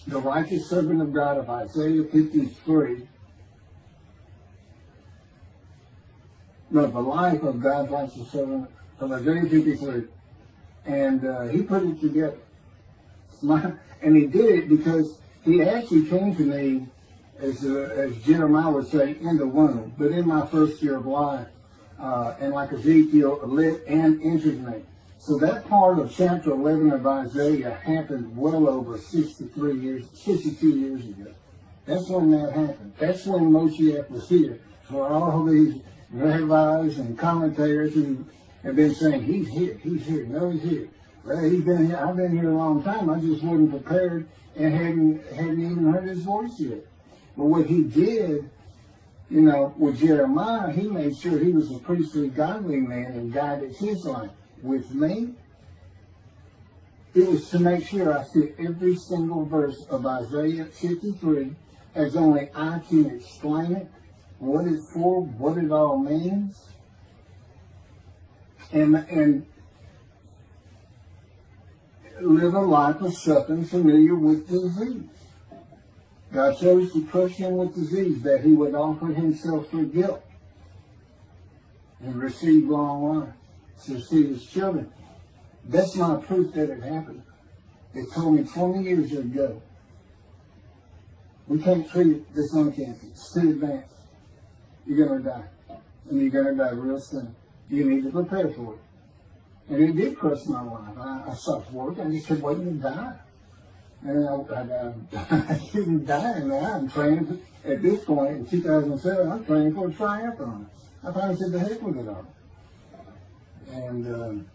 The Righteous Servant of God of Isaiah 53. No, the life of God's righteous servant of Isaiah 53. And he put it together. And he did it because he actually came to me, as Jeremiah would say, in the womb, but in my first year of life. And like Ezekiel, lit and entered me. So that part of chapter 11 of Isaiah happened well over 62 years ago. That's when that happened. That's when Moshiach was here. For all these rabbis and commentators who have been saying, he's here, no, he's here. Well, he's been here, I've been here a long time, I just wasn't prepared and hadn't even heard his voice yet. But what he did, with Jeremiah, he made sure he was a priestly, godly man and guided his life. With me, it was to make sure I fit every single verse of Isaiah 53 as only I can explain it, what it's for, what it all means, and live a life of suffering familiar with disease. God chose to crush him with disease that he would offer himself for guilt and receive long life to see his children. That's not proof that it happened. They told me 20 years ago, we can't treat this lung cancer. It's too advanced. You're going to die. And you're going to die real soon. You need to prepare for it. And it did crush my life. I stopped work. I just kept waiting to die. And I didn't die now. I'm training at this point in 2007. I'm training for a triathlon. I finally said the heck with it all. And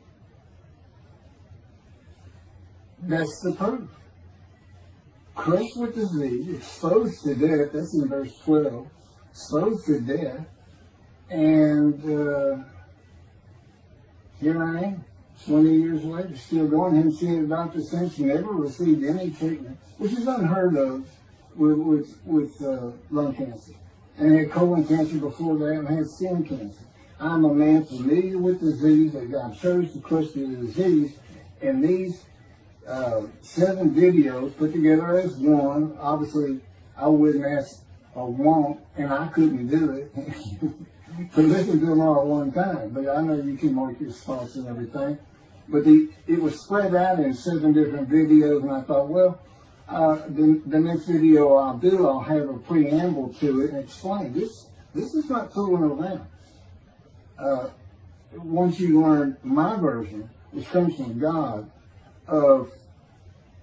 that's the proof. Crushed with disease, exposed to death. That's in verse 12. Exposed to death. And here I am, 20 years later, still going. Haven't seen a doctor since. Never received any treatment, which is unheard of with lung cancer. And I had colon cancer before that, and I had skin cancer. I'm a man familiar with disease, that God chose to crush the disease. And these 7 videos put together as one, obviously I wouldn't ask or want, and I couldn't do it. To listen to them all at one time, but I know you can mark your spots and everything. But it was spread out in 7 different videos, and I thought, well, the next video I'll do, I'll have a preamble to it and explain this. This is not fooling around. Once you learn my version, which comes from God, of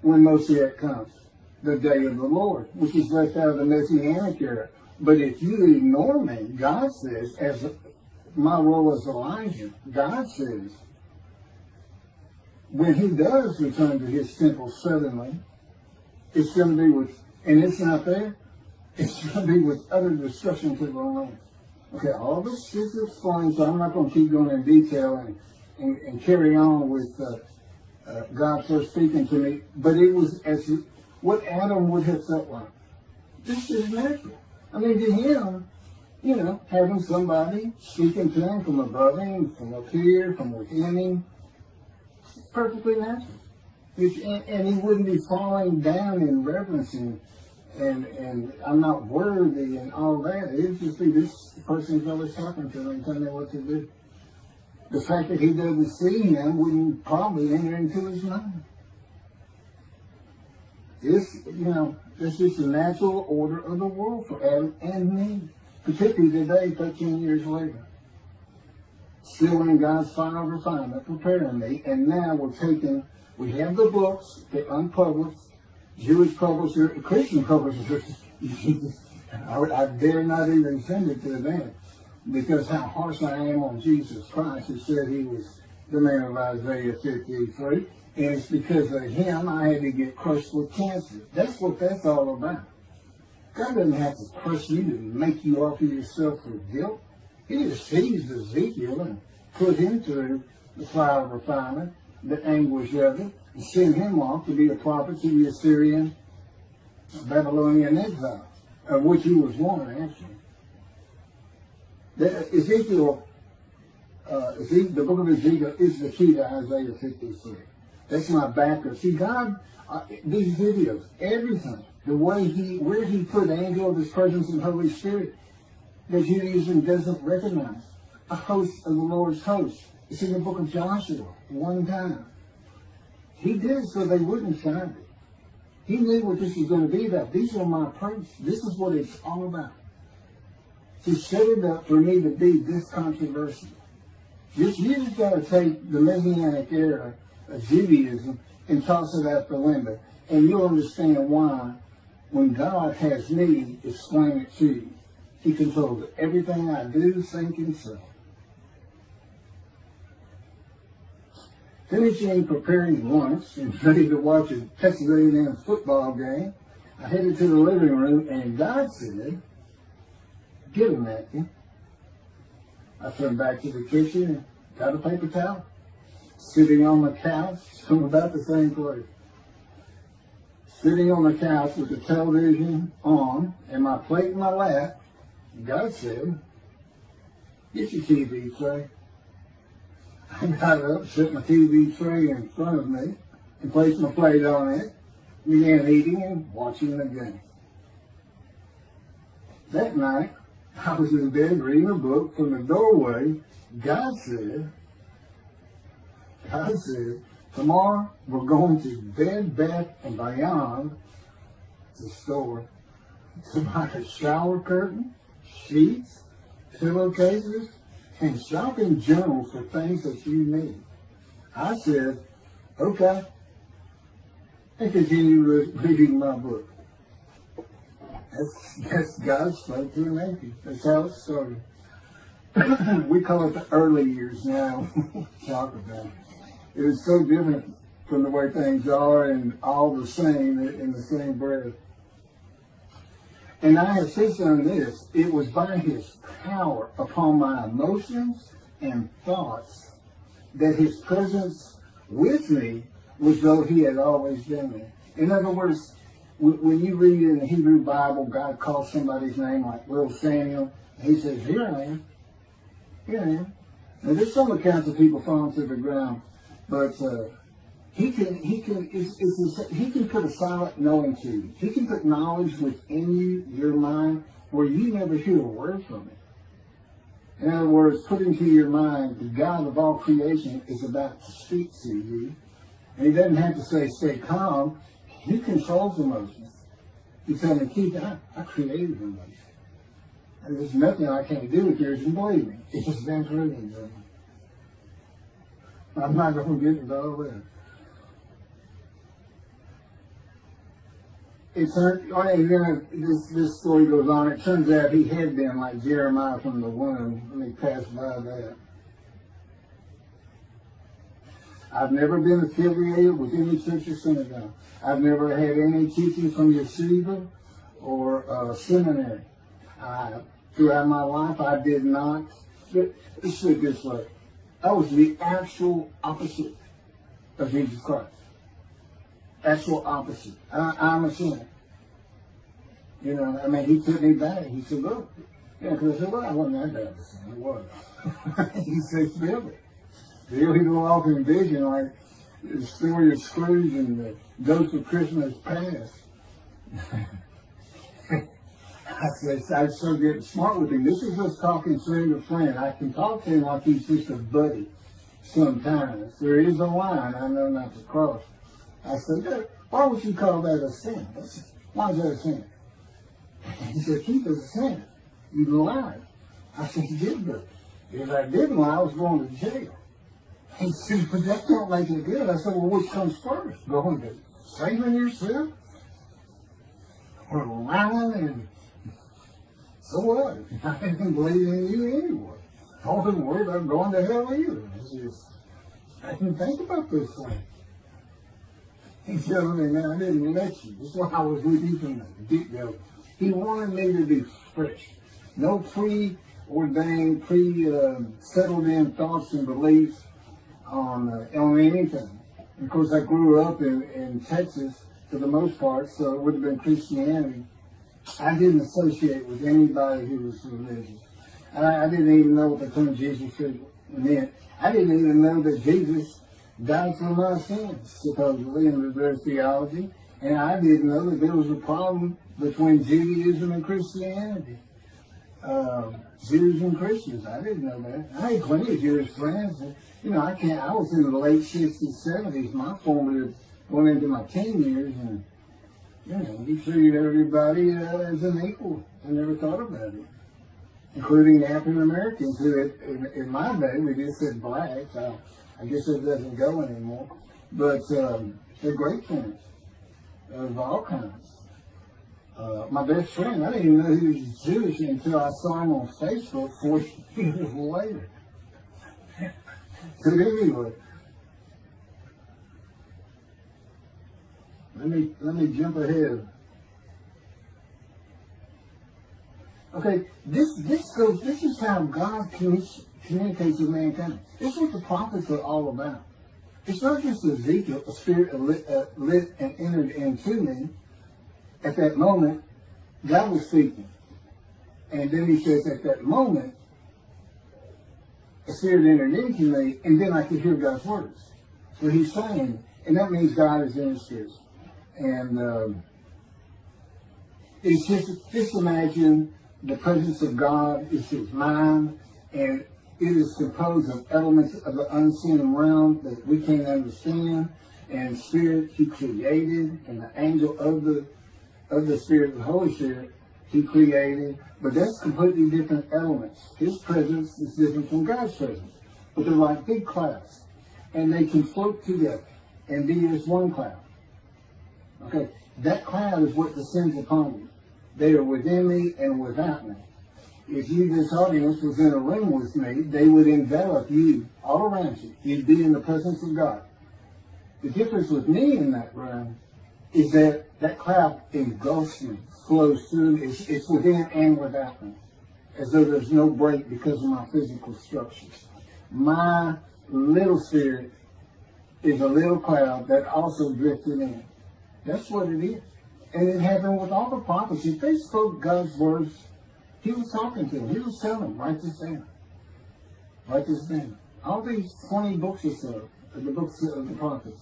when Moshiach comes, the day of the Lord, which is left out of the Messianic era. But if you ignore me, God says, as my role as Elijah, God says, when he does return to his temple suddenly, it's going to be with, and it's not there, it's going to be with utter destruction to the land. Okay, all this is explained, so I'm not going to keep going in detail and carry on with God first speaking to me, but it was as what Adam would have felt like. This is natural. I mean, to him, you know, having somebody speaking to him from above him, from up here, from within him, it's perfectly natural. And he wouldn't be falling down in reverence and I'm not worthy and all that. It would just be this person's always talking to him and telling him what to do. The fact that he doesn't see him wouldn't probably enter into his mind. This, you know, this is the natural order of the world for Adam and me, particularly today, 13 years later. Still in God's final refinement, preparing me, and now we have the books, the unpublished, Jewish publisher, Christian publishers. I dare not even send it to them, because how harsh I am on Jesus Christ, who said he was the man of Isaiah 53. And it's because of him I had to get crushed with cancer. That's what that's all about. God doesn't have to crush you to make you offer yourself for guilt. He just seized Ezekiel and put him through the fire of refinement, the anguish of it, and sent him off to be a prophet to the Assyrian, Babylonian exile, of which he was one, actually. Ezekiel, the book of Ezekiel is the key to Isaiah 53. That's my backer. See, God, these videos, everything, the way where he put the angel of his presence and Holy Spirit, that Judaism doesn't recognize. A host of the Lord's host. It's in the book of Joshua, one time. He did it so they wouldn't find it. He knew what this was going to be about. These are my proofs. This is what it's all about. To set it up for me to be this controversial. You just got to take the Messianic era of Judaism and toss it out the window. And you'll understand why, when God has me explain it to you, he controls everything I do, think, and say. Finishing preparing lunch and ready to watch a Texas A&M football game, I headed to the living room, and God said, "Get a napkin." I turned back to the kitchen and got a paper towel. Sitting on the couch from about the same place. Sitting on the couch with the television on and my plate in my lap, God said, "Get your TV tray." I got up, set my TV tray in front of me, and placed my plate on it, began eating and watching the game. That night, I was in bed reading a book. From the doorway, God said, "Tomorrow we're going to Bed Bath & Beyond, the store, to buy a shower curtain, sheets, pillowcases, and shopping journals for things that you need." I said, "Okay." and continue reading my book. That's God's spoke to an atheist. That's how it started. We call it the early years now. Talk about it. It was so different from the way things are and all the same in the same breath. And I have since done this. It was by his power upon my emotions and thoughts that his presence with me was though he had always been there. In other words, when you read in the Hebrew Bible, God calls somebody's name like little Samuel, he says, here I am. Here I am. Now there's some accounts of people falling to the ground, but he can put a silent knowing to you. He can put knowledge within you, your mind, where you never hear a word from it. In other words, put into your mind the God of all creation is about to speak to you. And he doesn't have to say, stay calm. He controls emotions. He's telling me, Keith, I created emotions. And there's nothing I can't do with yours, and believe me, it's been proven to me. I'm not going to get into all that. This story goes on. It turns out he had been like Jeremiah from the womb, and he passed by that. I've never been affiliated with any church or synagogue. I've never had any teaching from yeshiva or seminary. Throughout my life, I did not. Let's say it this way. I was the actual opposite of Jesus Christ. Actual opposite. I'm a sinner. You know, I mean, he took me back. He said, look. Yeah, because I said, well, I wasn't that bad of a sinner. It was. He said, feel it. Feel he go off in vision like the story of Scrooge and the Ghost of Christmas Past. I said, I so get smart with him. This is just talking friend to friend. I can talk to him like he's just a buddy sometimes. There is a line I know not to cross. I said, why would you call that a sin? Why is that a sin? He said, Keith, it's a sin. You lied. I said, you did good. If I didn't lie, I was going to jail. He said, but that don't make it good. I said, well, which comes first? Going to saving yourself? Or lying? And so what? I didn't believe in you anyway. I wasn't worried about going to hell either. I didn't think about this thing. He's telling me, man, I didn't let you. That's why I was with you from the get-go. He wanted me to be fresh. No preordained, settled in thoughts and beliefs on anything. Of course, I grew up in Texas for the most part, so it would have been Christianity. I didn't associate with anybody who was religious. I didn't even know what the term Jesus meant. I didn't even know that Jesus died for my sins, supposedly, in their theology. And I didn't know that there was a problem between Judaism and Christianity. Jews and Christians, I didn't know that. I had plenty of Jewish friends. And, you know, I was in the late 60s, 70s, my formative, going into my teen years, and, you know, he treated everybody as an equal. I never thought about it. Including African Americans, who in my day, we just said blacks. I guess it doesn't go anymore. But they're great friends of all kinds. My best friend, I didn't even know he was Jewish until I saw him on Facebook 40 years later. But anyway, let me jump ahead. Okay, this is how God communicates with mankind. This is what the prophets are all about. It's not just Ezekiel, a spirit lit and entered into me. At that moment, God was speaking. And then he says, at that moment, a spirit entered into me, and then I could hear God's words. So he's saying, and that means God is in his spirit. And it's just imagine the presence of God is his mind, and it is composed of elements of the unseen realm that we can't understand, and spirit he created, and the angel of the Spirit, the Holy Spirit, he created. But that's completely different elements. His presence is different from God's presence. But they're like big clouds, and they can float together and be as one cloud. Okay, that cloud is what descends upon you. They are within me and without me. If you, this audience, was in a room with me, they would envelop you all around you. You'd be in the presence of God. The difference with me in that room is that that cloud engulfs me, flows through. It's within and without me, as though there's no break because of my physical structures. My little spirit is a little cloud that also drifted in. That's what it is. And it happened with all the prophets. If they spoke God's words, he was talking to them. He was telling them, write this down. Write this down. All these 20 books or so, the books of the prophets.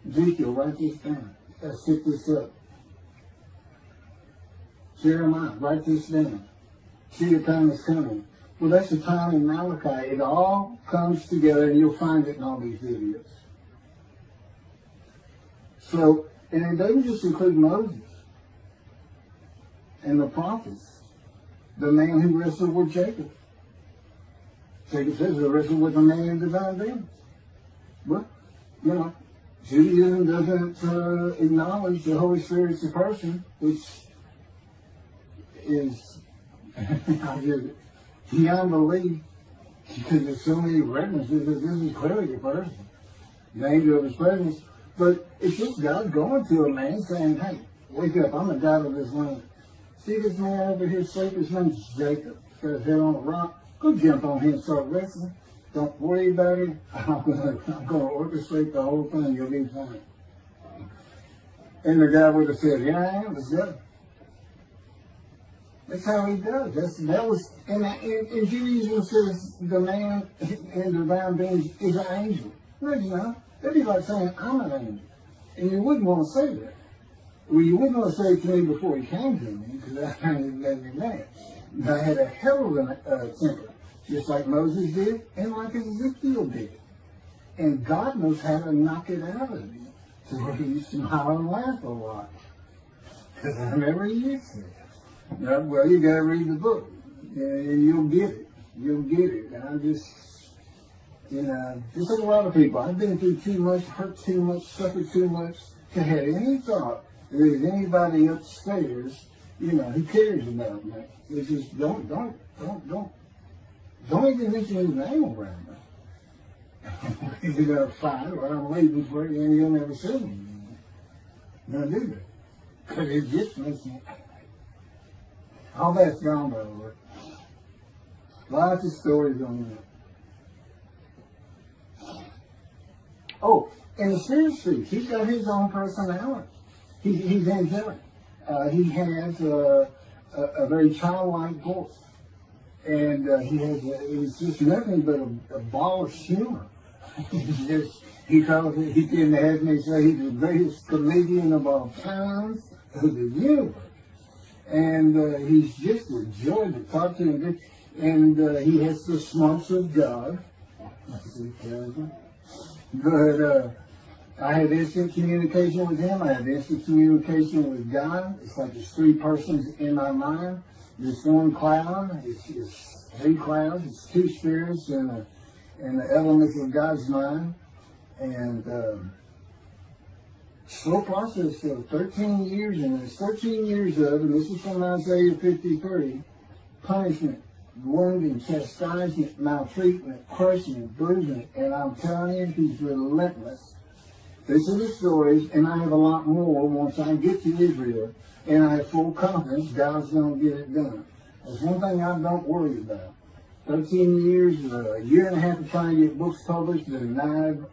Ezekiel, write this down. Let's set this up. Jeremiah, write this down. See, the time is coming. Well, that's the time in Malachi. It all comes together, and you'll find it in all these videos. So, and it doesn't just include Moses and the prophets. The man who wrestled with Jacob. Jacob says he wrestled with a man in divine being. But, you know, Judaism doesn't acknowledge the Holy Spirit's a person, which is beyond belief, because there's so many references that this is clearly a person, the angel of his presence. But it's just God going to a man saying, hey, wake up, I'm the God of this land. See this man over here sleeping? His name's Jacob. He's got his head on a rock. Go jump on him and start wrestling. Don't worry about it. I'm going to orchestrate the whole thing. You'll be fine. And the guy would have said, yeah, I am. Let's go. That's how he does. That was, and Judaism says the man in divine being is an angel. No, you know. That'd be like saying, I'm an angel. And you wouldn't want to say that. Well, you wouldn't want to say it to me before he came to me, because that kind of made me mad. I had a hell of a temper, just like Moses did, and like Ezekiel did. And God knows how to knock it out of you, to where you smile and laugh a lot. Because I never used to. No, well, you got to read the book, and you'll get it. You'll get it. And I'm just, you know, just like a lot of people, I've been through too much, hurt too much, suffered too much to have any thought that there's anybody upstairs, you know, who cares about me. It's just don't even mention his name around me. If you're gonna fight or I'm leaving for you and you'll never see me. Don't do that. Because it just makes me all that's gone by the way. Lots of stories on that. Oh, and the Spirit speaks. He's got his own personality. He's angelic. He has a very childlike voice. And it's just nothing but a ball of humor. He calls it, he can have me say he's the greatest comedian of all times of the universe. And he's just a joy to talk to him. And he has the smarts of God. But I have instant communication with him. I have instant communication with God. It's like there's three persons in my mind. This one cloud, it's three clouds, it's two spirits and the elements of God's mind. And slow process of 13 years, and there's 13 years of, and this is from Isaiah 53, punishment, wounding, chastisement, maltreatment, crushing, bruising, and I'm telling you, he's relentless. These are the stories, and I have a lot more once I get to Israel, and I have full confidence God's going to get it done. There's one thing I don't worry about. 13 years, a year and a half of trying to get books published, denied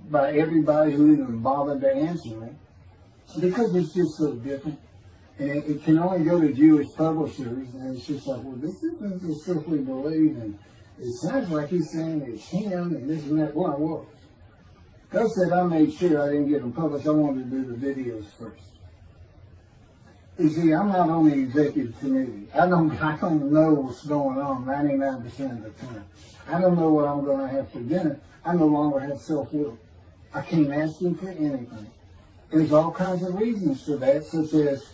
by everybody who even bothered to answer me, because it's just so different. And it can only go to Jewish publishers, and it's just like, well, this isn't the stuff we believe, and it sounds like he's saying it's him, and this and that. Well, I was. God said I made sure I didn't get them published. I wanted to do the videos first. You see, I'm not on the executive committee. I don't know what's going on 99% of the time. I don't know what I'm going to have for dinner. I no longer have self-will. I can't ask him for anything. There's all kinds of reasons for that, such as,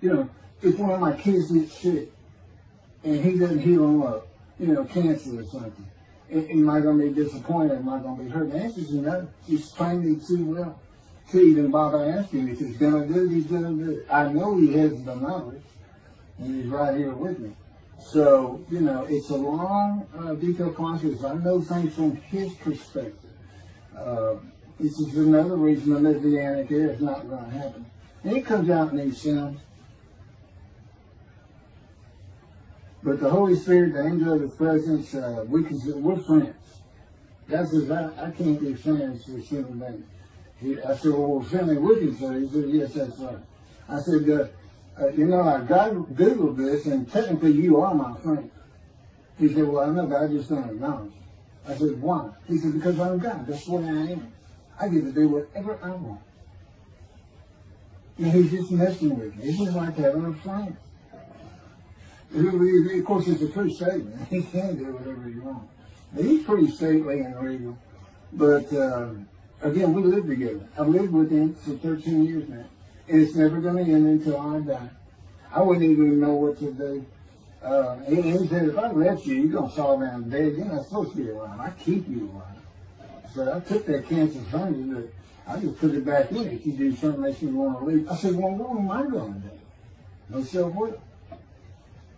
you know, if one of my kids gets sick and he doesn't heal them up, you know, cancer or something, Am I going to be disappointed? Am I going to be hurt? The answer is no. He's trained me too well to even bother asking me. If he's going to do it, he's going to do it. I know he has the knowledge, and he's right here with me. So, it's a long, detailed process. I know things from his perspective. This is another reason the Messianic era is not going to happen. And it comes out in these sins. But the Holy Spirit, the angel of his presence, we're friends. God says, I can't be friends with human beings. I said, well, we're friendly with each other. He said, yes, that's right. I said, God Googled this, and technically you are my friend. He said, well, I know, but I just don't acknowledge it. I said, why? He said, because I'm God. That's the way I am. I get to do whatever I want. And he's just messing with me. It's just like having a friend. Of course, it's a true statement. He can do whatever he wants. But he's pretty stately and regal. But, again, we live together. I've lived with him for 13 years now. And it's never going to end until I die. I wouldn't even know what to do. He said, if I left you, you're going to fall down dead. You're not supposed to be alive. I keep you alive. So I took that cancer from you, but I just put it back in if you do something that you want to leave. I said, well, what am I going to do? No self-will.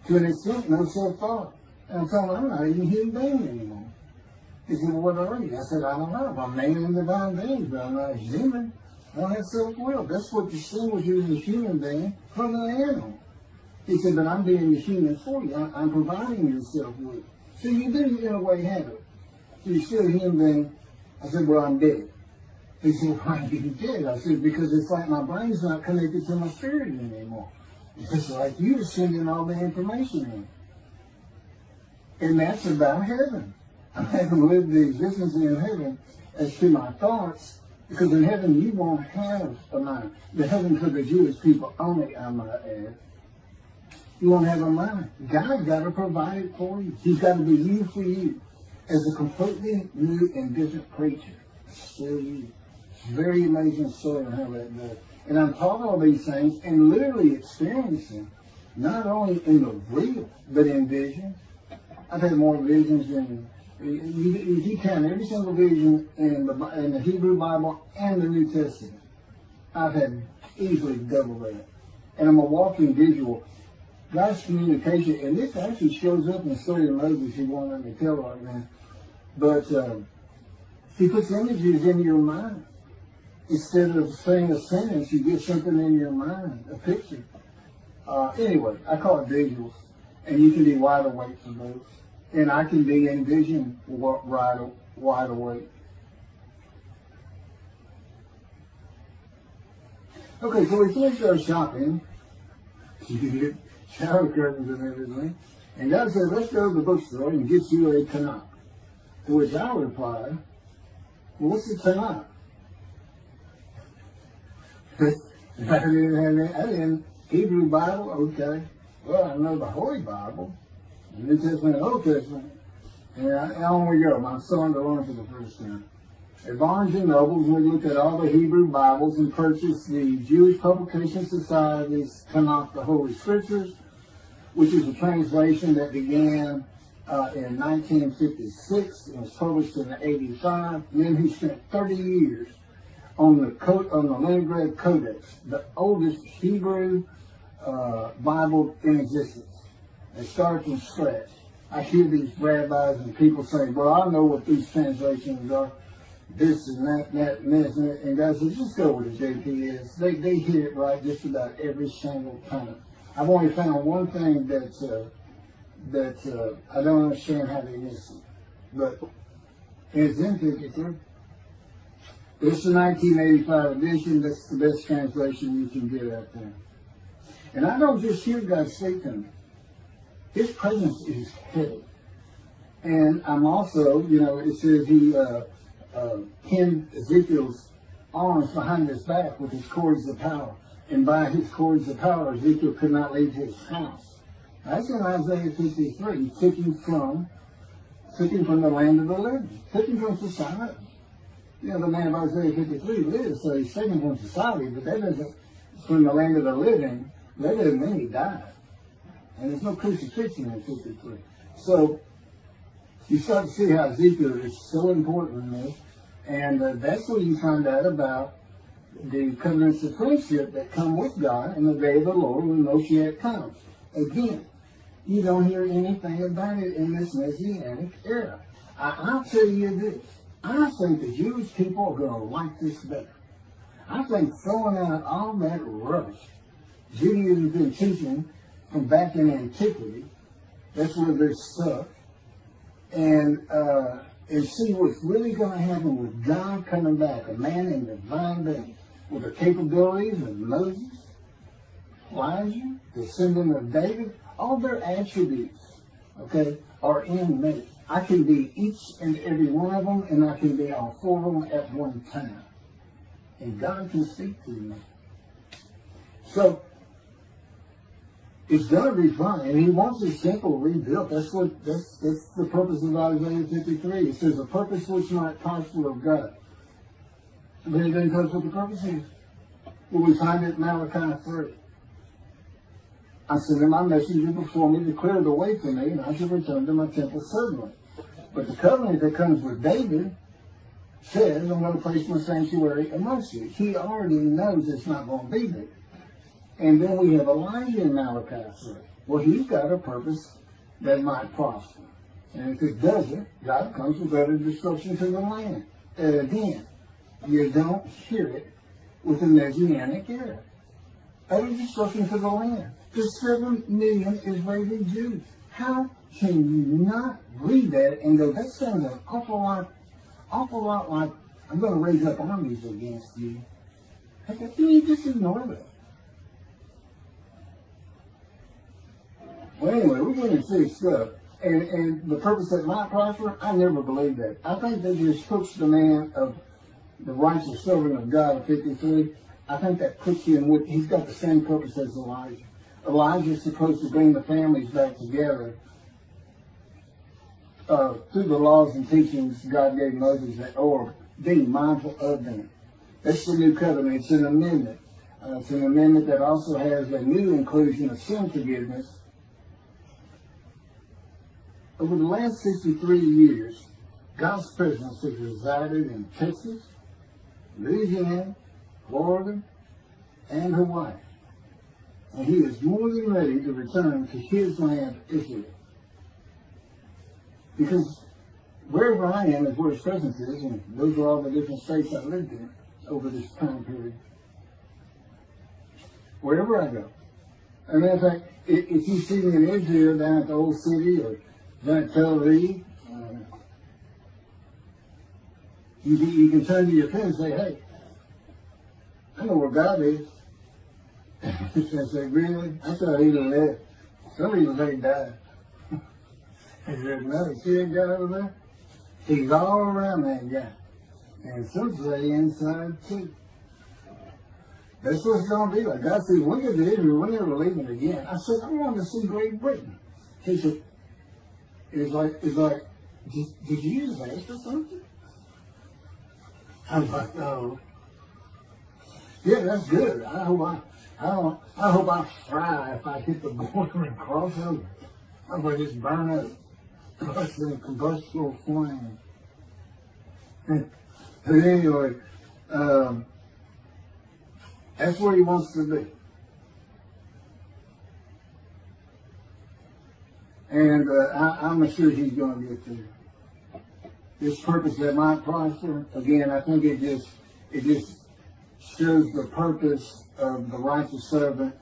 To an extent, no self-thought. And I told him, I'm not even a human being anymore. He said, well, what are you? I said, I don't know. I'm man and divine being, but I'm not human. I don't have self-will. That's what distinguishes a human being from an animal. He said, but I'm being a human for you. I'm providing you self-will. So you do, in a way, have it. So you're still a human being. I said, well, I'm dead. He said, why are you dead? I said, because it's like my brain's not connected to my spirit anymore. It's like you're sending all the information in. And that's about heaven. I haven't lived the existence in heaven as to my thoughts, because in heaven you won't have a mind. The heaven for the Jewish people only, I might add. You won't have a mind. God got to provide it for you. He's got to be you for you as a completely new and different creature. Still you. It's a very amazing story on how that goes. And I'm taught all these things and literally experiencing, not only in the real, but in visions. I've had more visions than, if you count every single vision in the Hebrew Bible and the New Testament, I've had easily double that. And I'm a walking visual. God's communication, and this actually shows up in the story of Moses, you won't let me tell right now. But he puts images in your mind. Instead of saying a sentence, you get something in your mind, a picture. Anyway, I call it visuals. And you can be wide awake for those. And I can be in vision wide awake. Okay, so we finished our shopping. You get shower curtains and everything. And God said, let's go to the bookstore and get you a Tanakh. To which I replied, well, what's a Tanakh? I didn't Hebrew Bible, okay. Well, I know the Holy Bible, the New Testament and Old Testament. And on we go. I'm starting to learn for the first time. At Barnes and Nobles, we looked at all the Hebrew Bibles and purchased the Jewish Publication Society's Tanakh, the Holy Scriptures, which is a translation that began in 1956 and was published in 1985. And then he spent 30 years on the Leningrad Codex, the oldest Hebrew Bible in existence. They started from scratch. I hear these rabbis and people say, well, I know what these translations are, this and that, and this and that. And God says, just go with the JP is. They hit it right just about every single time. I've only found one thing that I don't understand how they miss it. But it's in 53. It's the 1985 edition. That's the best translation you can get out there. And I don't just hear God speak to me. His presence is heavy. And I'm also, it says he pinned Ezekiel's arms behind his back with his cords of power. And by his cords of power, Ezekiel could not leave his house. That's in Isaiah 53. He took him from the land of the living. Took him from society. The man of Isaiah 53 lives, so he's taken from society, but that doesn't, from the land of the living, that doesn't mean he died. And there's no crucifixion in 53. So, you start to see how Ezekiel is so important in this. And that's where you find out about the covenants of friendship that come with God in the day of the Lord when Moshiach comes. Again, you don't hear anything about it in this Messianic era. I'll tell you this. I think the Jewish people are going to like this better. I think throwing out all that rubbish Judaism has been teaching from back in antiquity, that's where they're stuck, and see what's really going to happen with God coming back, a man in divine being, with the capabilities of Moses, Elijah, descendant of David, all their attributes, okay, are in me. I can be each and every one of them, and I can be all four of them at one time. And God can speak to me. So, it's going to be fun, and he wants a simple rebuilt. That's the purpose of Isaiah 53. It says, a purpose which might prosper of God. But it then tells what the purpose is. Well, we find it in Malachi 3. I sent my messenger before me to clear the way for me, and I shall return to my temple suddenly. But the covenant that comes with David says, I'm going to place my sanctuary amongst you. He already knows it's not going to be there. And then we have Elijah in Malachi 3. Well, he's got a purpose that might prosper. And if it doesn't, God comes with utter destruction to the land. And again, you don't hear it with the Messianic era. Utter destruction to the land. There's 7 million Israeli Jews. How can you not read that and go, that sounds an awful lot like, I'm going to raise up armies against you. How can you just ignore that? Well, anyway, we're going to see stuff. And the purpose that might prosper, I never believed that. I think that just puts the man of the righteous servant of God of 53, I think that puts him with, he's got the same purpose as Elijah. Elijah is supposed to bring the families back together through the laws and teachings God gave Moses, or being mindful of them. That's the new covenant. It's an amendment. It's an amendment that also has a new inclusion of sin forgiveness. Over the last 63 years, God's presence has resided in Texas, Louisiana, Florida, and Hawaii. And he is more than ready to return to his land, Israel. Because wherever I am is where his presence is, and those are all the different states I lived in over this time period. Wherever I go. And in fact, if you see me in Israel down at the old city or down at Tel Aviv, you can turn to your friend and say, hey, I know where God is. I say, really? I thought he'd have left. Some people say he died. He said, no, see that guy over there? He's all around that guy. And some say inside too. That's what it's going to be like. God said, when you get to Israel, we're never leaving again. I said, I want to see Great Britain. He said, it's like, did you just ask for something? I was like, oh. Yeah, that's good. I hope I fry if I hit the border and cross over. I hope I just burn up. Plus the combustible flame. But anyway, that's where he wants to be. And I'm sure he's going to get there. This purpose that might prosper, again, I think it just shows the purpose of the righteous servant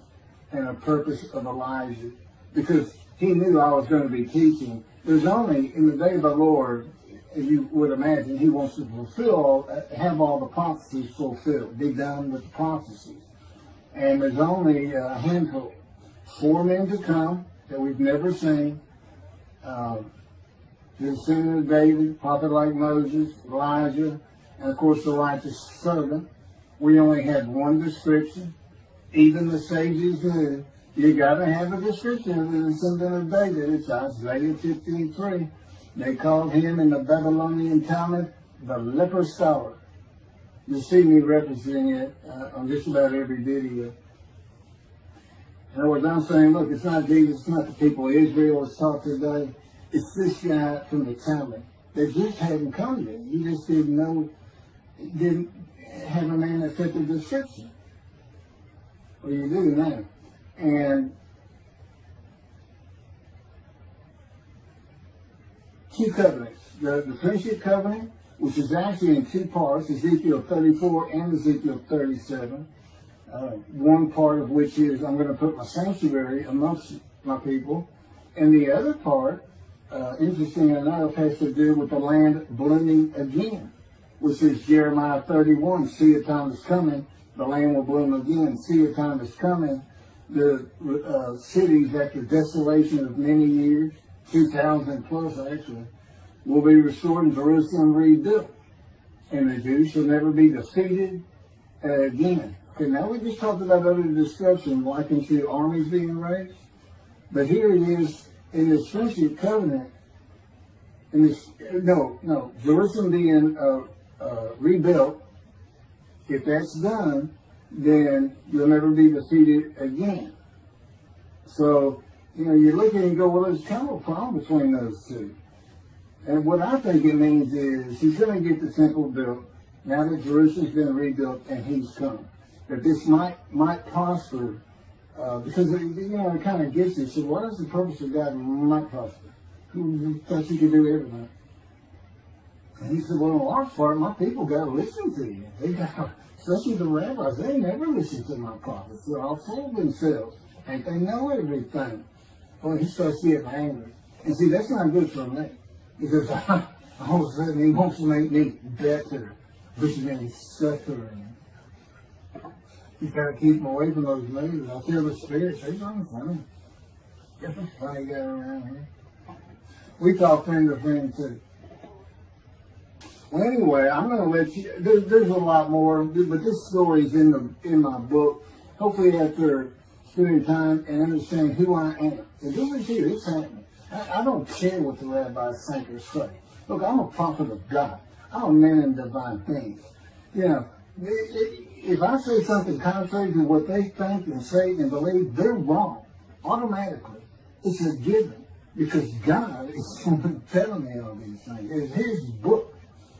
and a purpose of Elijah. Because he knew I was going to be teaching. There's only, in the day of the Lord, as you would imagine, he wants to have all the prophecies fulfilled, be done with the prophecies. And there's only a handful, 4 men to come that we've never seen. The descendant of David, prophet like Moses, Elijah, and of course the righteous servant. We only had one description. Even the sages knew you got to have a description of the descendant of David. It's Isaiah 53. They called him in the Babylonian Talmud the leper scholar. You see me referencing it on just about every video. In other words, I'm saying, look, it's not Jesus, it's not the people of Israel that's taught today. It's this guy from the Talmud that just hadn't come yet. You just didn't know, didn't have a man that fit the description. Well, you do now. And two covenants. The friendship covenant, which is actually in two parts, Ezekiel 34 and Ezekiel 37. One part of which is, I'm going to put my sanctuary amongst my people. And the other part, interesting enough, has to do with the land blooming again, which is Jeremiah 31. See, a time is coming, the land will bloom again. See, a time is coming, the cities after desolation of many years, 2,000 plus actually, will be restored and Jerusalem rebuilt. And the Jews shall never be defeated again. Okay, now we just talked about other destruction, likened to armies being raised. But here it is in this friendship covenant, in this, Jerusalem being rebuilt. If that's done, then you'll never be defeated again. So, you look at it and go, well, there's kind of a problem between those two. And what I think it means is he's going to get the temple built now that Jerusalem's been rebuilt and he's come. That this might prosper, because it kind of gets it. So what is the purpose of God might prosper? Who thought you could do everything? And he said, well, in large part, my people got to listen to you. They got, especially the rabbis, they never listen to my prophets. They're all full of themselves. And they know everything. Well, he starts getting angry. And see, that's not good for me. Because all of a sudden he wants to make me better, which means suffering. You gotta keep them away from those movies. I feel the spirits. They're not funny. Get the funny guy around here. We talk friend to friend too. Well, anyway, I'm going to let you. There's a lot more, but this story is in my book. Hopefully, after spending time and understanding who I am, and this is here. It's happening. I don't care what the rabbis think or say. Look, I'm a prophet of God. I'm a man in divine things. If I say something contrary to what they think and say and believe, they're wrong. Automatically. It's a given. Because God is telling me all these things. It's His book.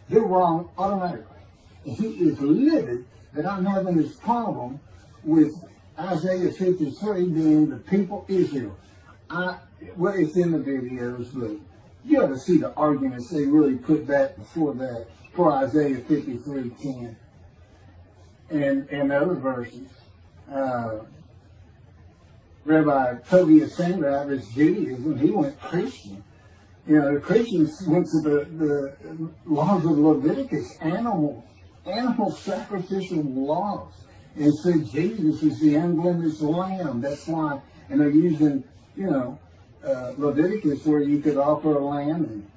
They're wrong automatically. And He is livid that I'm having this problem with Isaiah 53 being the people Israel. Well, it's in the videos, but you ought to see the arguments they really put back before that, for Isaiah 53:10. And other verses. Rabbi Tobias Sandrab's Judaism, he went Christian. The Christians went to the laws of Leviticus, animal sacrificial laws, and said Jesus is the unblemished lamb. That's why, and they're using, Leviticus where you could offer a lamb and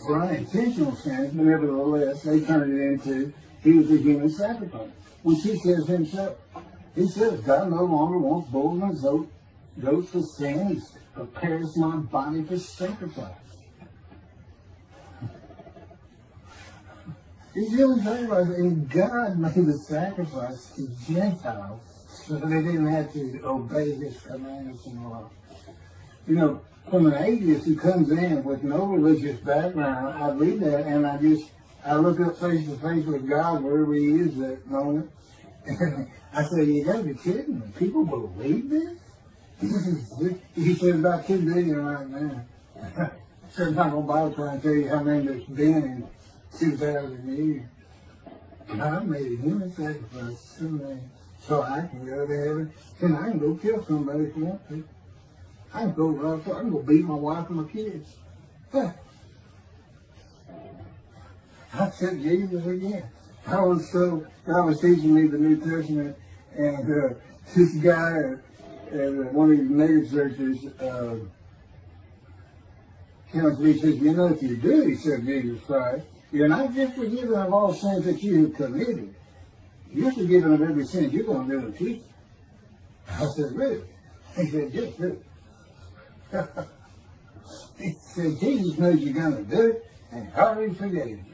for unintentional sins, but nevertheless, they turned it into, he was a human sacrifice. Which he says himself. He says, God no longer wants bulls and goats for sin. He prepares my body for sacrifice. He's really sacrifice. And God made the sacrifice to Gentiles so they didn't have to obey His commandments and laws. From an atheist who comes in with no religious background, I read that and I look up face to face with God wherever He is that moment. And I say, you gotta be kidding me. People believe this? He said about 2 billion right now. So I'm not going to bother trying to tell you how many there's been in 2,000 years. God made a human sacrifice for me so I can go to heaven. And I can go kill somebody if I want to. I can go beat my wife and my kids. I said Jesus again. God was teaching me the New Testament, and this guy at one of these mega churches came to me and says, if you do, he said, Jesus Christ, you're not just forgiven of all sins that you have committed. You're forgiven of every sin you're going to do in the future. I said, really? He said, just do it. He said, Jesus knows you're going to do it, and he already forgave you.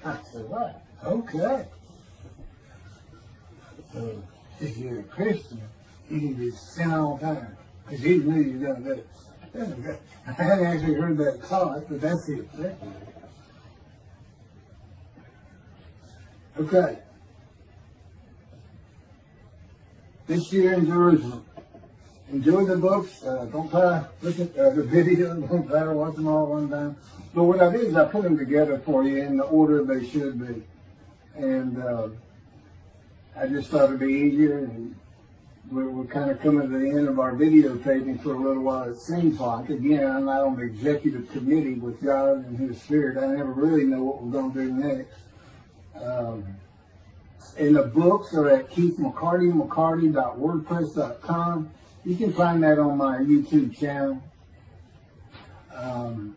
I said, what? Okay. So, if you're a Christian, you can just sin all the time. Because he knew you were going to do it. I hadn't actually heard that taught, but that's the effect. Okay. This year in Jerusalem. Enjoy the books. Don't try to look at the video. Don't try to watch them all at one time. But what I did is I put them together for you in the order they should be. And I just thought it'd be easier. And we're kind of coming to the end of our videotaping for a little while, it seems like. Again, I'm not on the executive committee with God and His Spirit. I never really know what we're going to do next. And the books are at keithmccarty.wordpress.com. You can find that on my YouTube channel.